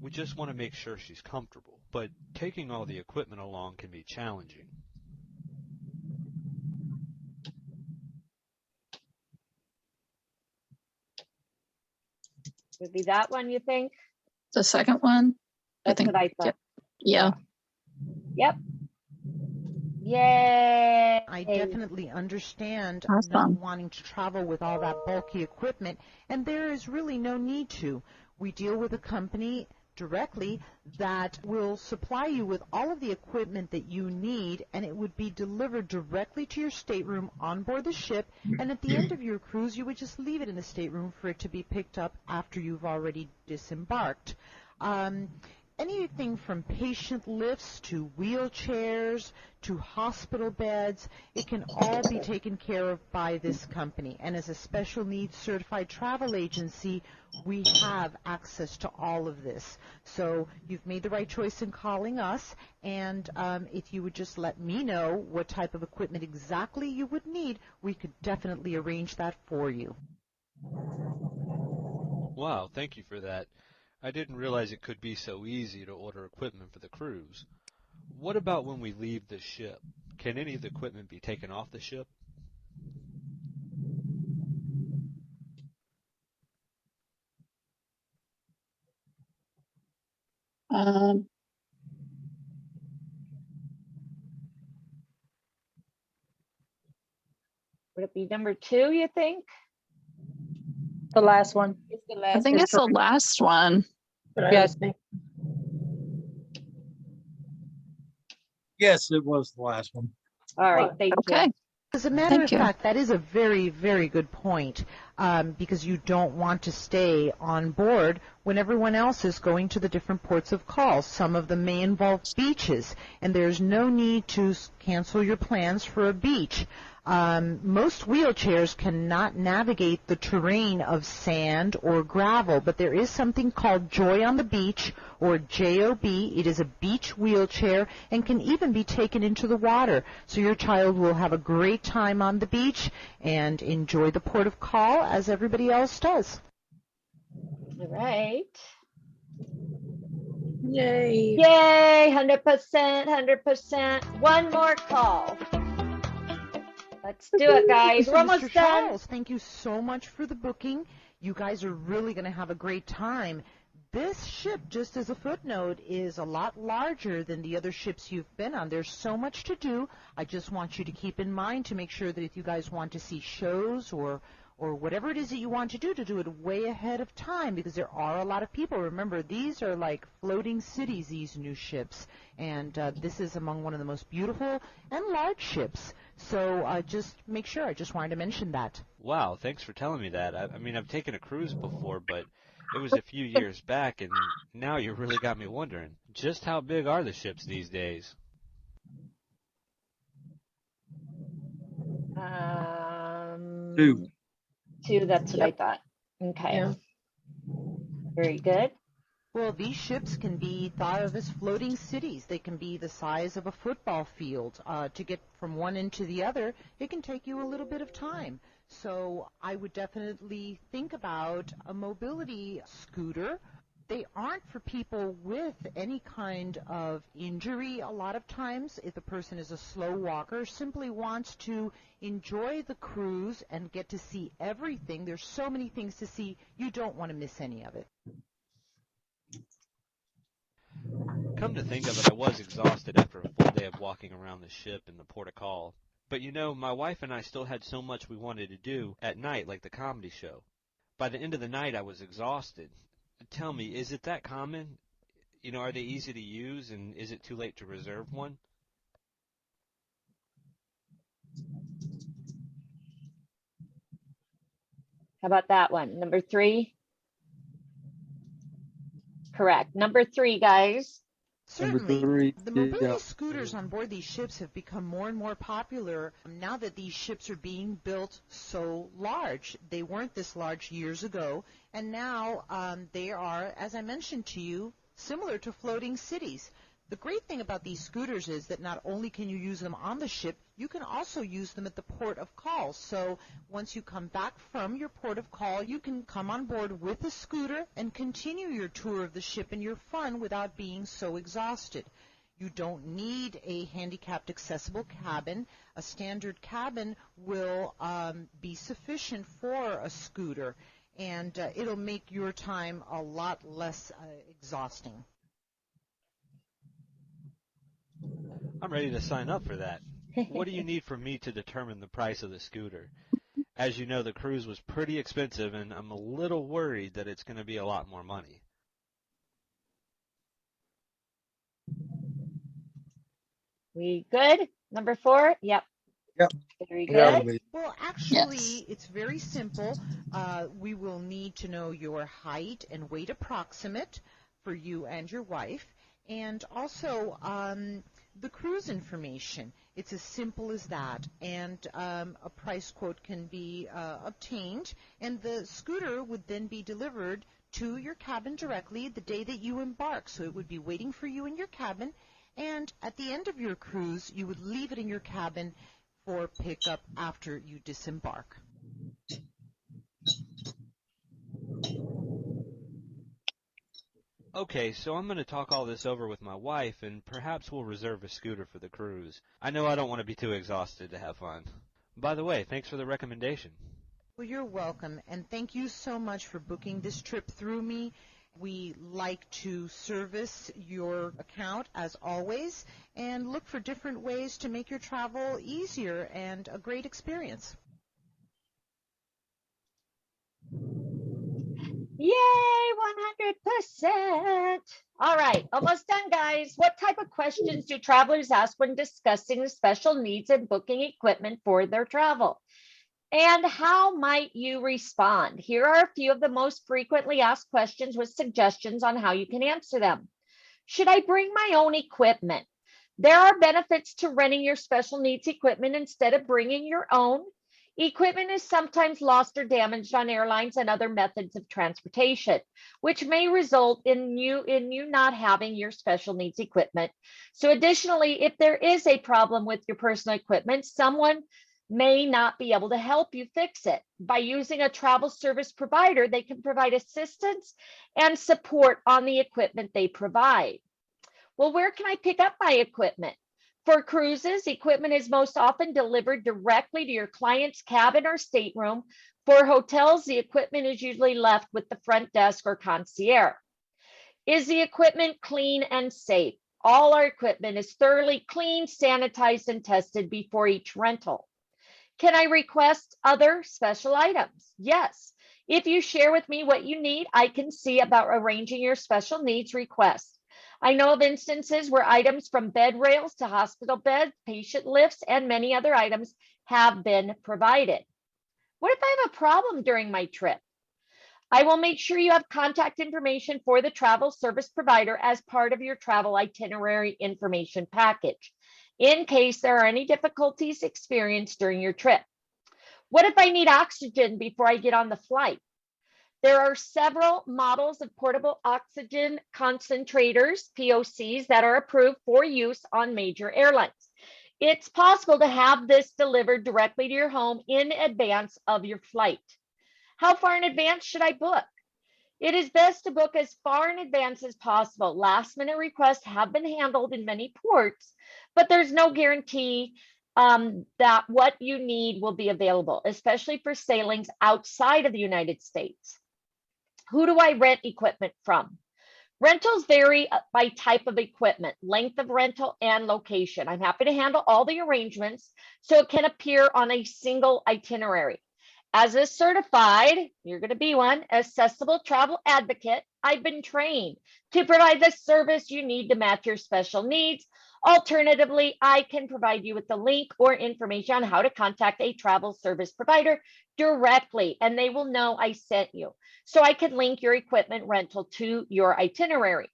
We just want to make sure she's comfortable, but taking all the equipment along can be challenging. Would be that one, you think? The second one? That's what I thought. Yeah. Yep. Yay. I definitely understand Awesome. not wanting to travel with all that bulky equipment, and there is really no need to. We deal with a company directly that will supply you with all of the equipment that you need, and it would be delivered directly to your stateroom on board the ship, and at the end of your cruise, you would just leave it in the stateroom for it to be picked up after you've already disembarked. anything from patient lifts to wheelchairs to hospital beds. It can all be taken care of by this company. And as a special needs certified travel agency, we have access to all of this. So you've made the right choice in calling us. And if you would just let me know what type of equipment exactly you would need, we could definitely arrange that for you. Wow, thank you for that. I didn't realize it could be so easy to order equipment for the cruise. What about when we leave the ship? Can any of the equipment be taken off the ship? Um, Would it be number 2, you think? The last one. It's the I last think one. it's the last one. Yes. Yes, it was the last one. All right, thank Okay. you. As a matter of fact, that is a very, very good point, because you don't want to stay on board when everyone else is going to the different ports of call. Some of them may involve beaches, and there's no need to cancel your plans for a beach. Most wheelchairs cannot navigate the terrain of sand or gravel, but there is something called Joy on the Beach, or JOB. It is a beach wheelchair and can even be taken into the water. So your child will have a great time on the beach and enjoy the port of call as everybody else does. All right. Yay. Yay, 100%, 100%. One more call. Let's do it, guys. So, We're Mr. almost done. Charles, thank you so much for the booking. You guys are really going to have a great time. This ship, just as a footnote, is a lot larger than the other ships you've been on. There's so much to do. I just want you to keep in mind to make sure that if you guys want to see shows or whatever it is that you want to do it way ahead of time, because there are a lot of people. Remember, these are like floating cities, these new ships, and this is among one of the most beautiful and large ships. So just make sure. I just wanted to mention that. Wow, thanks for telling me that. I mean, I've taken a cruise before, but it was a few years back, and now you really got me wondering, just how big are the ships these days? Two. 2, that's what I thought. Okay. Yeah. Very good. Well, these ships can be thought of as floating cities. They can be the size of a football field. To get from one end to the other, it can take you a little bit of time. So I would definitely think about a mobility scooter. They aren't for people with any kind of injury. A lot of times, if the person is a slow walker, simply wants to enjoy the cruise and get to see everything. There's so many things to see. You don't want to miss any of it. Come to think of it, I was exhausted after a full day of walking around the ship in the port of call. But you know, my wife and I still had so much we wanted to do at night, like the comedy show. By the end of the night, I was exhausted. Tell me, is it that common? You know, are they easy to use, and is it too late to reserve one? How about that one? Number 3? Correct. Number 3, guys. Certainly. The mobility scooters on board these ships have become more and more popular now that these ships are being built so large. They weren't this large years ago, and now they are, as I mentioned to you, similar to floating cities. The great thing about these scooters is that not only can you use them on the ship, you can also use them at the port of call. So once you come back from your port of call, you can come on board with a scooter and continue your tour of the ship and your fun without being so exhausted. You don't need a handicapped accessible cabin. A standard cabin will be sufficient for a scooter, and it'll make your time a lot less exhausting. I'm ready to sign up for that. What do you need from me to determine the price of the scooter? As you know, the cruise was pretty expensive, and I'm a little worried that it's going to be a lot more money. We good? Number 4? Yep. Yep. Very Yeah, good. Well, actually, it's very simple. We will need to know your height and weight approximate. for you and your wife, and also the cruise information. It's as simple as that, and a price quote can be obtained, and the scooter would then be delivered to your cabin directly the day that you embark. So it would be waiting for you in your cabin, and at the end of your cruise, you would leave it in your cabin for pickup after you disembark. Okay, so I'm going to talk all this over with my wife, and perhaps we'll reserve a scooter for the cruise. I know I don't want to be too exhausted to have fun. By the way, thanks for the recommendation. Well, you're welcome, and thank you so much for booking this trip through me. We like to service your account as always and look for different ways to make your travel easier and a great experience. Yay, 100%. All right, almost done, guys. What type of questions do travelers ask when discussing the special needs and booking equipment for their travel? And how might you respond? Here are a few of the most frequently asked questions with suggestions on how you can answer them. Should I bring my own equipment? There are benefits to renting your special needs equipment instead of bringing your own. Equipment is sometimes lost or damaged on airlines and other methods of transportation, which may result in you not having your special needs equipment. So additionally, if there is a problem with your personal equipment, someone may not be able to help you fix it. By using a travel service provider, they can provide assistance and support on the equipment they provide. Well, where can I pick up my equipment? For cruises, equipment is most often delivered directly to your client's cabin or stateroom. For hotels, the equipment is usually left with the front desk or concierge. Is the equipment clean and safe? All our equipment is thoroughly cleaned, sanitized, and tested before each rental. Can I request other special items? Yes. If you share with me what you need, I can see about arranging your special needs request. I know of instances where items from bed rails to hospital beds, patient lifts, and many other items have been provided. What if I have a problem during my trip? I will make sure you have contact information for the travel service provider as part of your travel itinerary information package, in case there are any difficulties experienced during your trip. What if I need oxygen before I get on the flight? There are several models of portable oxygen concentrators, POCs, that are approved for use on major airlines. It's possible to have this delivered directly to your home in advance of your flight. How far in advance should I book? It is best to book as far in advance as possible. Last-minute requests have been handled in many ports, but there's no guarantee that what you need will be available, especially for sailings outside of the United States. Who do I rent equipment from? Rentals vary by type of equipment, length of rental, and location. I'm happy to handle all the arrangements so it can appear on a single itinerary. As a certified, you're going to be one, accessible travel advocate, I've been trained to provide the service you need to match your special needs. Alternatively, I can provide you with the link or information on how to contact a travel service provider directly, and they will know I sent you. So I can link your equipment rental to your itinerary.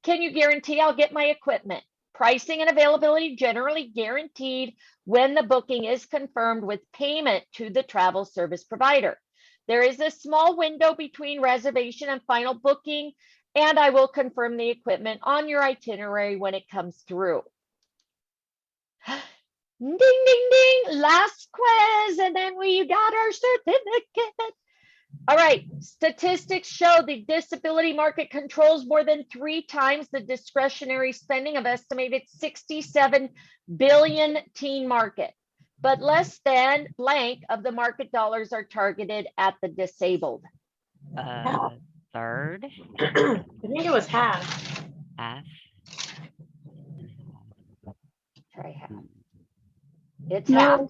Can you guarantee I'll get my equipment? Pricing and availability generally guaranteed when the booking is confirmed with payment to the travel service provider. There is a small window between reservation and final booking, and I will confirm the equipment on your itinerary when it comes through. Ding, ding, ding, last quiz, and then we got our certificate. All right, statistics show the disability market controls more than 3 times the discretionary spending of estimated 67 billion teen market, but less than blank of the market dollars are targeted at the disabled. Third. I think it was half. Half. Try half. It's No. half.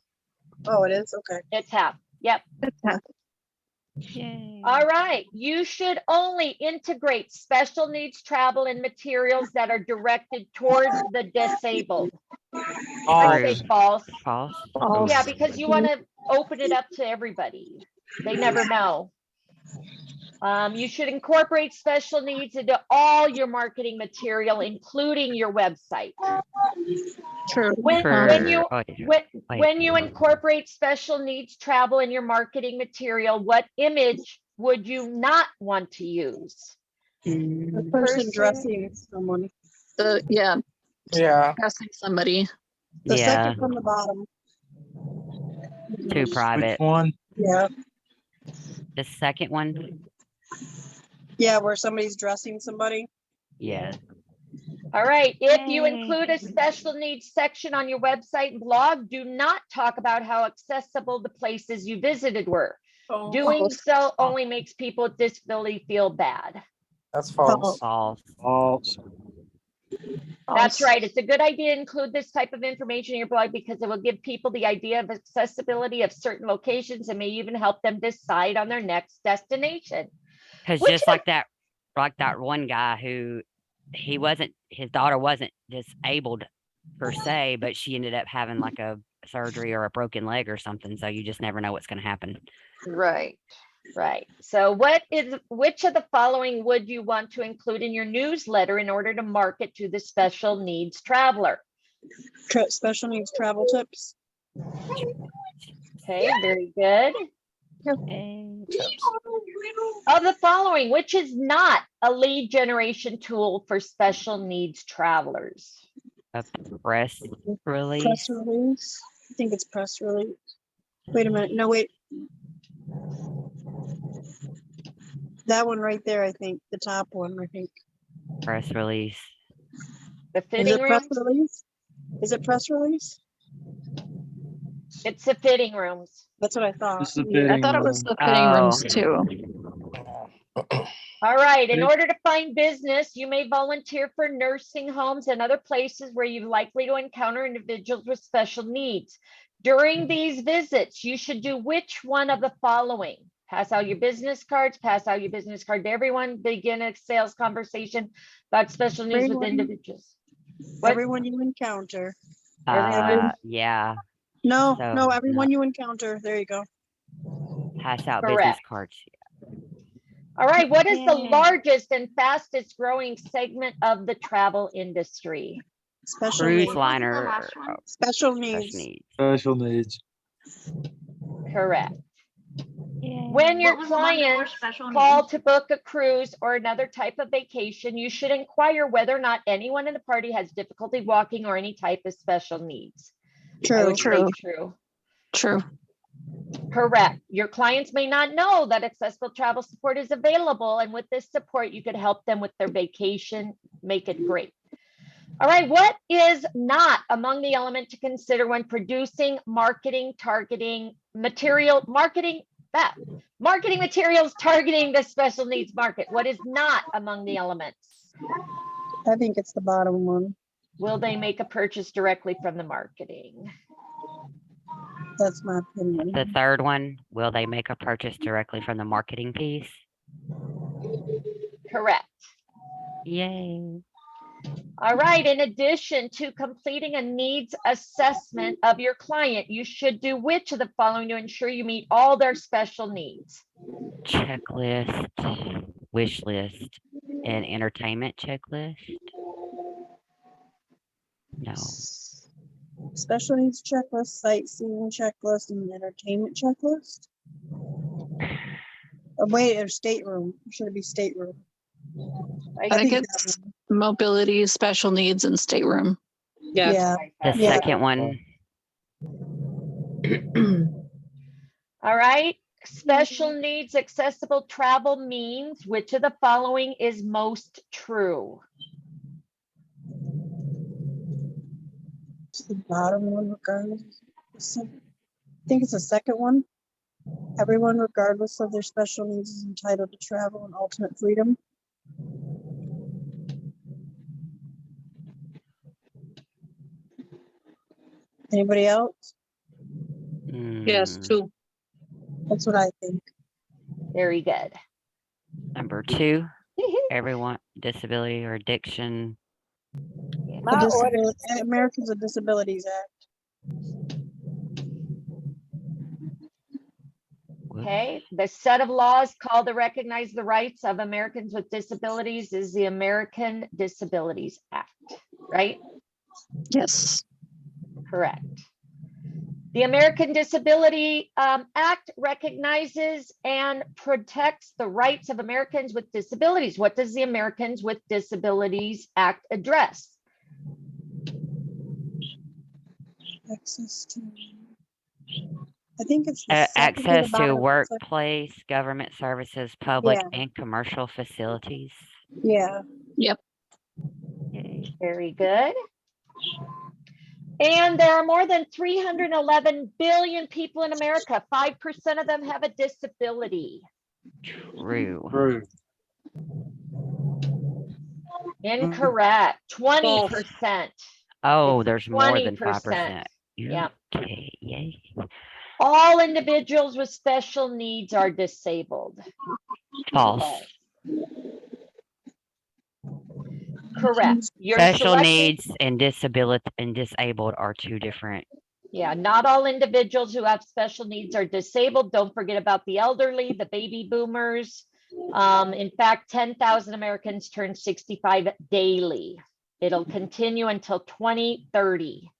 Oh, it is? Okay. It's half. Yep. It's half. Yay. All right. You should only integrate special needs travel and materials that are directed towards the disabled. I say false. False. Yeah, because you want to open it up to everybody. They never know. You should incorporate special needs into all your marketing material, including your website. True. When you incorporate special needs travel in your marketing material, what image would you not want to use? The person dressing someone. Yeah. Yeah. Dressing somebody. The Yeah. second from the bottom. Too private. Which one? Yeah. The second one? Yeah, where somebody's dressing somebody. Yeah. All right, if you include a special needs section on your website and blog, do not talk about how accessible the places you visited were. Doing so only makes people with disability feel bad. That's false. False. False. That's right. It's a good idea to include this type of information in your blog because it will give people the idea of accessibility of certain locations and may even help them decide on their next destination. Because just like that one guy who his daughter wasn't disabled per se, but she ended up having like a surgery or a broken leg or something. So you just never know what's going to happen. Right. Right. So which of the following would you want to include in your newsletter in order to market to the special needs traveler? Special needs travel tips. Okay, very good. Of the following, which is not a lead generation tool for special needs travelers? A press release. Press release. I think it's press release. Wait a minute. No, wait. That one right there, I think. The top one, I think. Press release. The Is fitting it press rooms? release? Is it press release? It's the fitting rooms. That's what I thought. It's the Yeah, I thought it was the fitting rooms too. All right. In order to find business, you may volunteer for nursing homes and other places where you're likely to encounter individuals with special needs. During these visits, you should do which one of the following? Pass out your business cards, pass out your business card to everyone, begin a sales conversation about special needs with individuals. Everyone you encounter. Yeah. No, So, no, everyone you encounter. There you go. Pass out business Correct. cards. All right. What is the largest and fastest growing segment of the travel industry? Special Cruise needs. liner. Special needs. Special needs. Correct. When your clients call to book a cruise or another type of vacation, you should inquire whether or not anyone in the party has difficulty walking or any type of special needs. I would say true. True. Correct. Your clients may not know that accessible travel support is available, and with this support, you could help them with their vacation, make it great. All right, what is not among the element to consider when producing marketing materials targeting the special needs market? What is not among the elements? I think it's the bottom one. Will they make a purchase directly from the marketing? That's my opinion. The third one, will they make a purchase directly from the marketing piece? Correct. Yay. All right. In addition to completing a needs assessment of your client, you should do which of the following to ensure you meet all their special needs? Checklist, wish list, and entertainment checklist. No. Special needs checklist, sightseeing checklist, and entertainment checklist. Oh, wait, or stateroom. Should it be stateroom? I think it's mobility, special needs, and stateroom. Yeah. The second one. All right. Special needs accessible travel means which of the following is most true? It's the bottom one, regardless. I think it's the second one. Everyone, regardless of their special needs, is entitled to travel and ultimate freedom. Anybody else? Yes, two. That's what I think. Very good. Number 2, everyone, disability or addiction. Americans with Disabilities Act. Okay, the set of laws called to recognize the rights of Americans with disabilities is the American Disabilities Act, right? Yes. Correct. The American Disability Act recognizes and protects the rights of Americans with disabilities. What does the Americans with Disabilities Act address? Access to, I think it's the second the Access to bottom, workplace, government services, public Yeah. and commercial facilities. Yeah. Yep. Very good. And there are more than 311 billion people in America. 5% of them have a disability. True. True. Incorrect. 20%. Oh, It's there's more than 20%. 5%. Yeah. Okay, yay. All individuals with special needs are disabled. False. Correct. You're Special selecting- needs and disability and disabled are two different. Yeah, not all individuals who have special needs are disabled. Don't forget about the elderly, the baby boomers. In fact, 10,000 Americans turn 65 daily. It'll continue until 2030.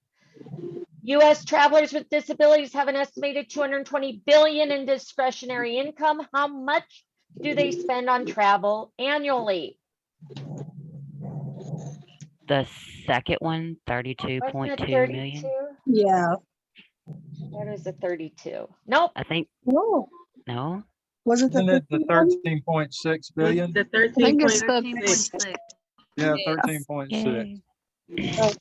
U.S. travelers with disabilities have an estimated 220 billion in discretionary income. How much do they spend on travel annually? The second one, Wasn't it 32.2 million. 32? Yeah. That is a 32. Nope. I think. No. No. Was it Isn't it the 13.6 billion? The I think it's 13.6. Yeah, 13.6.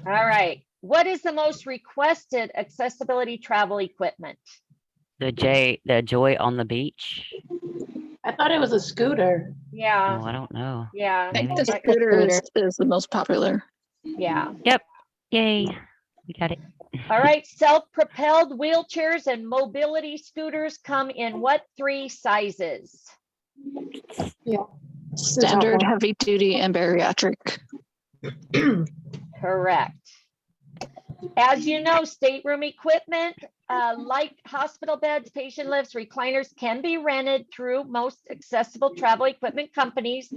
All right. What is the most requested accessibility travel equipment? The Joy on the beach. I thought it was a scooter. Yeah. Oh, I don't know. Yeah. I think Maybe. the scooter is the most popular. Yeah. Yep. Yay. We got it. All right. Self-propelled wheelchairs and mobility scooters come in what 3 sizes? Yeah. Standard, heavy duty, and bariatric. Correct. As you know, stateroom equipment, like hospital beds, patient lifts, recliners can be rented through most accessible travel equipment companies.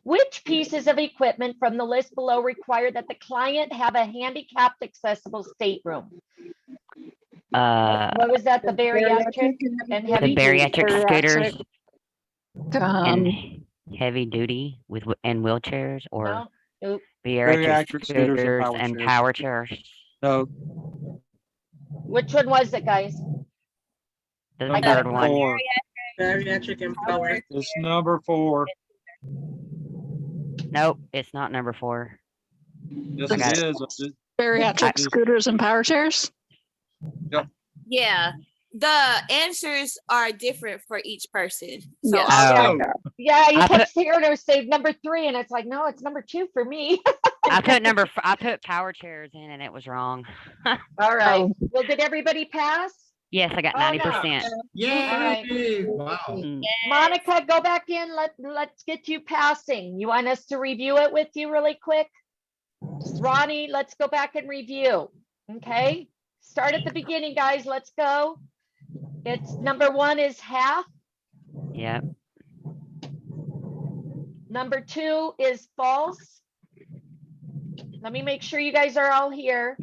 Which pieces of equipment from the list below require that the client have a handicapped accessible stateroom? What was that? The bariatric and The heavy duty? bariatric scooters Um, and heavy duty with and wheelchairs, or No. Nope. bariatric scooters and power chairs. No. Which one was it, guys? The I got third it. one. 4. Bariatric and power. It's number 4. Nope, it's not number 4. Yes, I got it it. is. Bariatric scooters and power chairs. Yep. Yeah. The answers are different for each person. So Yeah. Yeah, you I kept hearing her say number 3, and it's like, no, it's number 2 for me. I put power chairs in and it was wrong. All right. Well, did everybody pass? Yes, I got Oh, no. 90%. Yay! Wow. Monica, go back in. Let's get you passing. You want us to review it with you really quick? Ronnie, let's go back and review. Okay. Start at the beginning, guys. Let's go. It's number 1 is half. Yep. Number 2 is false. Let me make sure you guys are all here.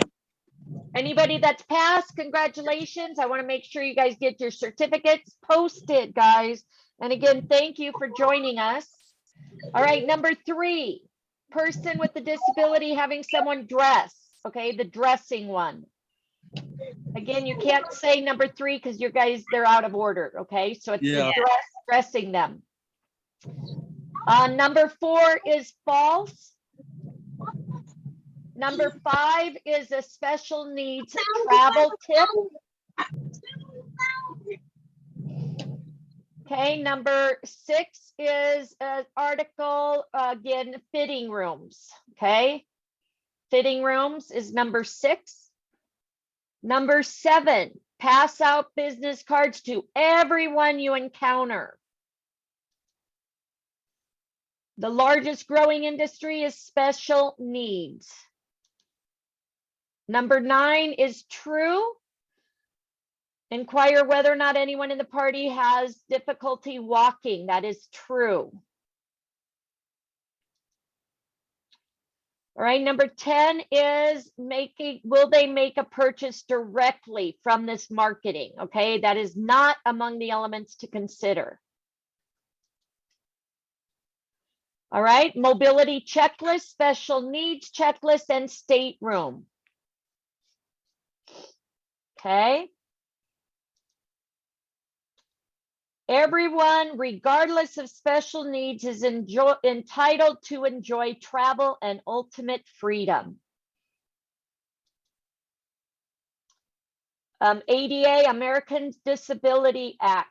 Anybody that's passed, congratulations. I want to make sure you guys get your certificates posted, guys. And again, thank you for joining us. All right, number 3, person with a disability having someone dress. Okay, the dressing one. Again, you can't say number 3 because you guys, they're out of order. Okay, so it's the dressing them. Number 4 is false. Number 5 is a special needs travel tip. Okay, number 6 is an article, again, fitting rooms. Okay, fitting rooms is number 6. Number 7, pass out business cards to everyone you encounter. The largest growing industry is special needs. Number 9 is true. Inquire whether or not anyone in the party has difficulty walking. That is true. All right, number 10 is will they make a purchase directly from this marketing? Okay, that is not among the elements to consider. All right, mobility checklist, special needs checklist, and stateroom. Okay. Everyone, regardless of special needs, is entitled to enjoy travel and ultimate freedom. ADA, American Disabilities Act.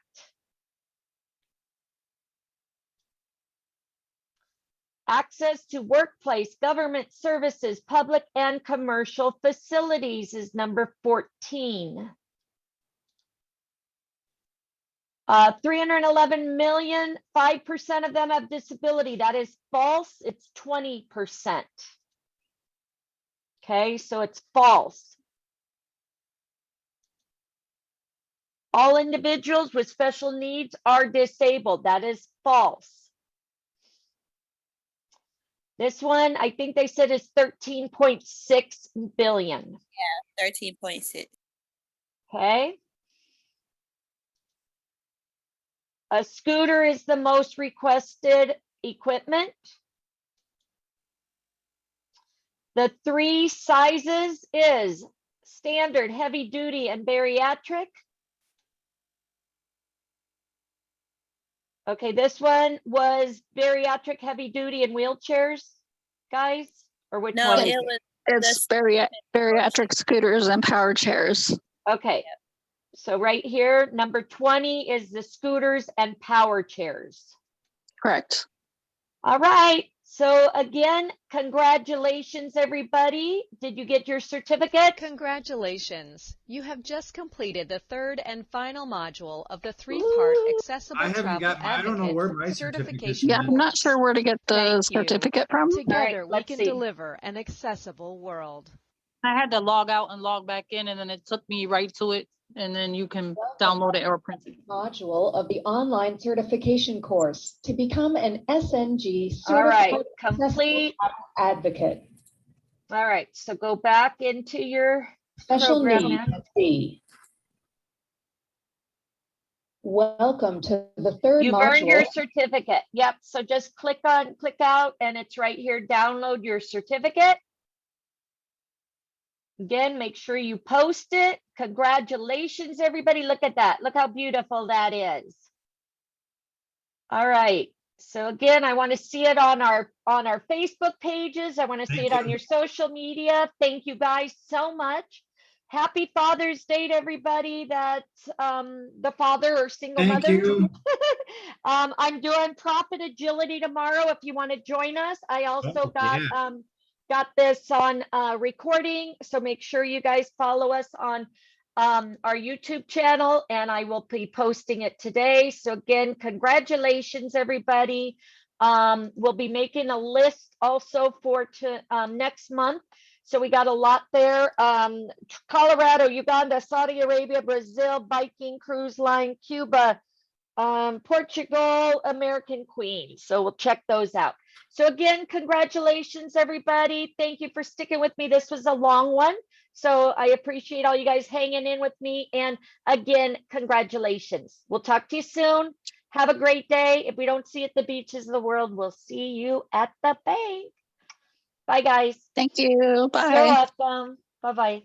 Access to workplace, government services, public and commercial facilities is number 14. 311 million, 5% of them have disability. That is false. It's 20%. Okay, so it's false. All individuals with special needs are disabled. That is false. This one, I think they said is 13.6 billion. Yeah, 13.6. Okay. A scooter is the most requested equipment. The 3 sizes is standard, heavy duty, and bariatric. Okay, this one was bariatric, heavy duty, and wheelchairs, guys? Or which No, one? it was It's bariatric scooters and power chairs. Okay, so right here, number 20 is the scooters and power chairs. Correct. All right, so again, congratulations, everybody. Did you get your certificate? Congratulations. You have just completed the 3rd and final module of the 3-part Accessible I haven't Travel got I don't know where my Advocate certificate certification Yeah, I'm not course. sure where to get the Thank you. certificate from. Together, we let's can see. deliver an accessible world. I had to log out and log back in, and then it took me right to it, and then you can download it or print it. Module of the online certification course to become an SNG All right, certified complete. advocate. All right, so go back into your Special program needs now. C. Welcome to the 3rd You've module. earned your certificate. Yep, so just click out, and it's right here, download your certificate. Again, make sure you post it. Congratulations, everybody. Look at that. Look how beautiful that is. All right. So again, I want to see it on our Facebook pages. I want to see it on your social media. Thank you guys so much. Happy Father's Day to everybody that's the father or single Thank mother. you. I'm doing Profit Agility tomorrow if you want to join us. I also got this on recording, so make sure you guys follow us on our YouTube channel, and I will be posting it today. So again, congratulations, everybody. We'll be making a list also for next month. So we got a lot there. Colorado, Uganda, Saudi Arabia, Brazil, Viking Cruise Line, Cuba, Portugal, American Queen. So we'll check those out. So again, congratulations, everybody. Thank you for sticking with me. This was a long one, so I appreciate all you guys hanging in with me. And again, congratulations. We'll talk to you soon. Have a great day. If we don't see you at the beaches of the world, we'll see you at the bank. Bye, guys. Thank you. Bye. You're welcome. Bye-bye.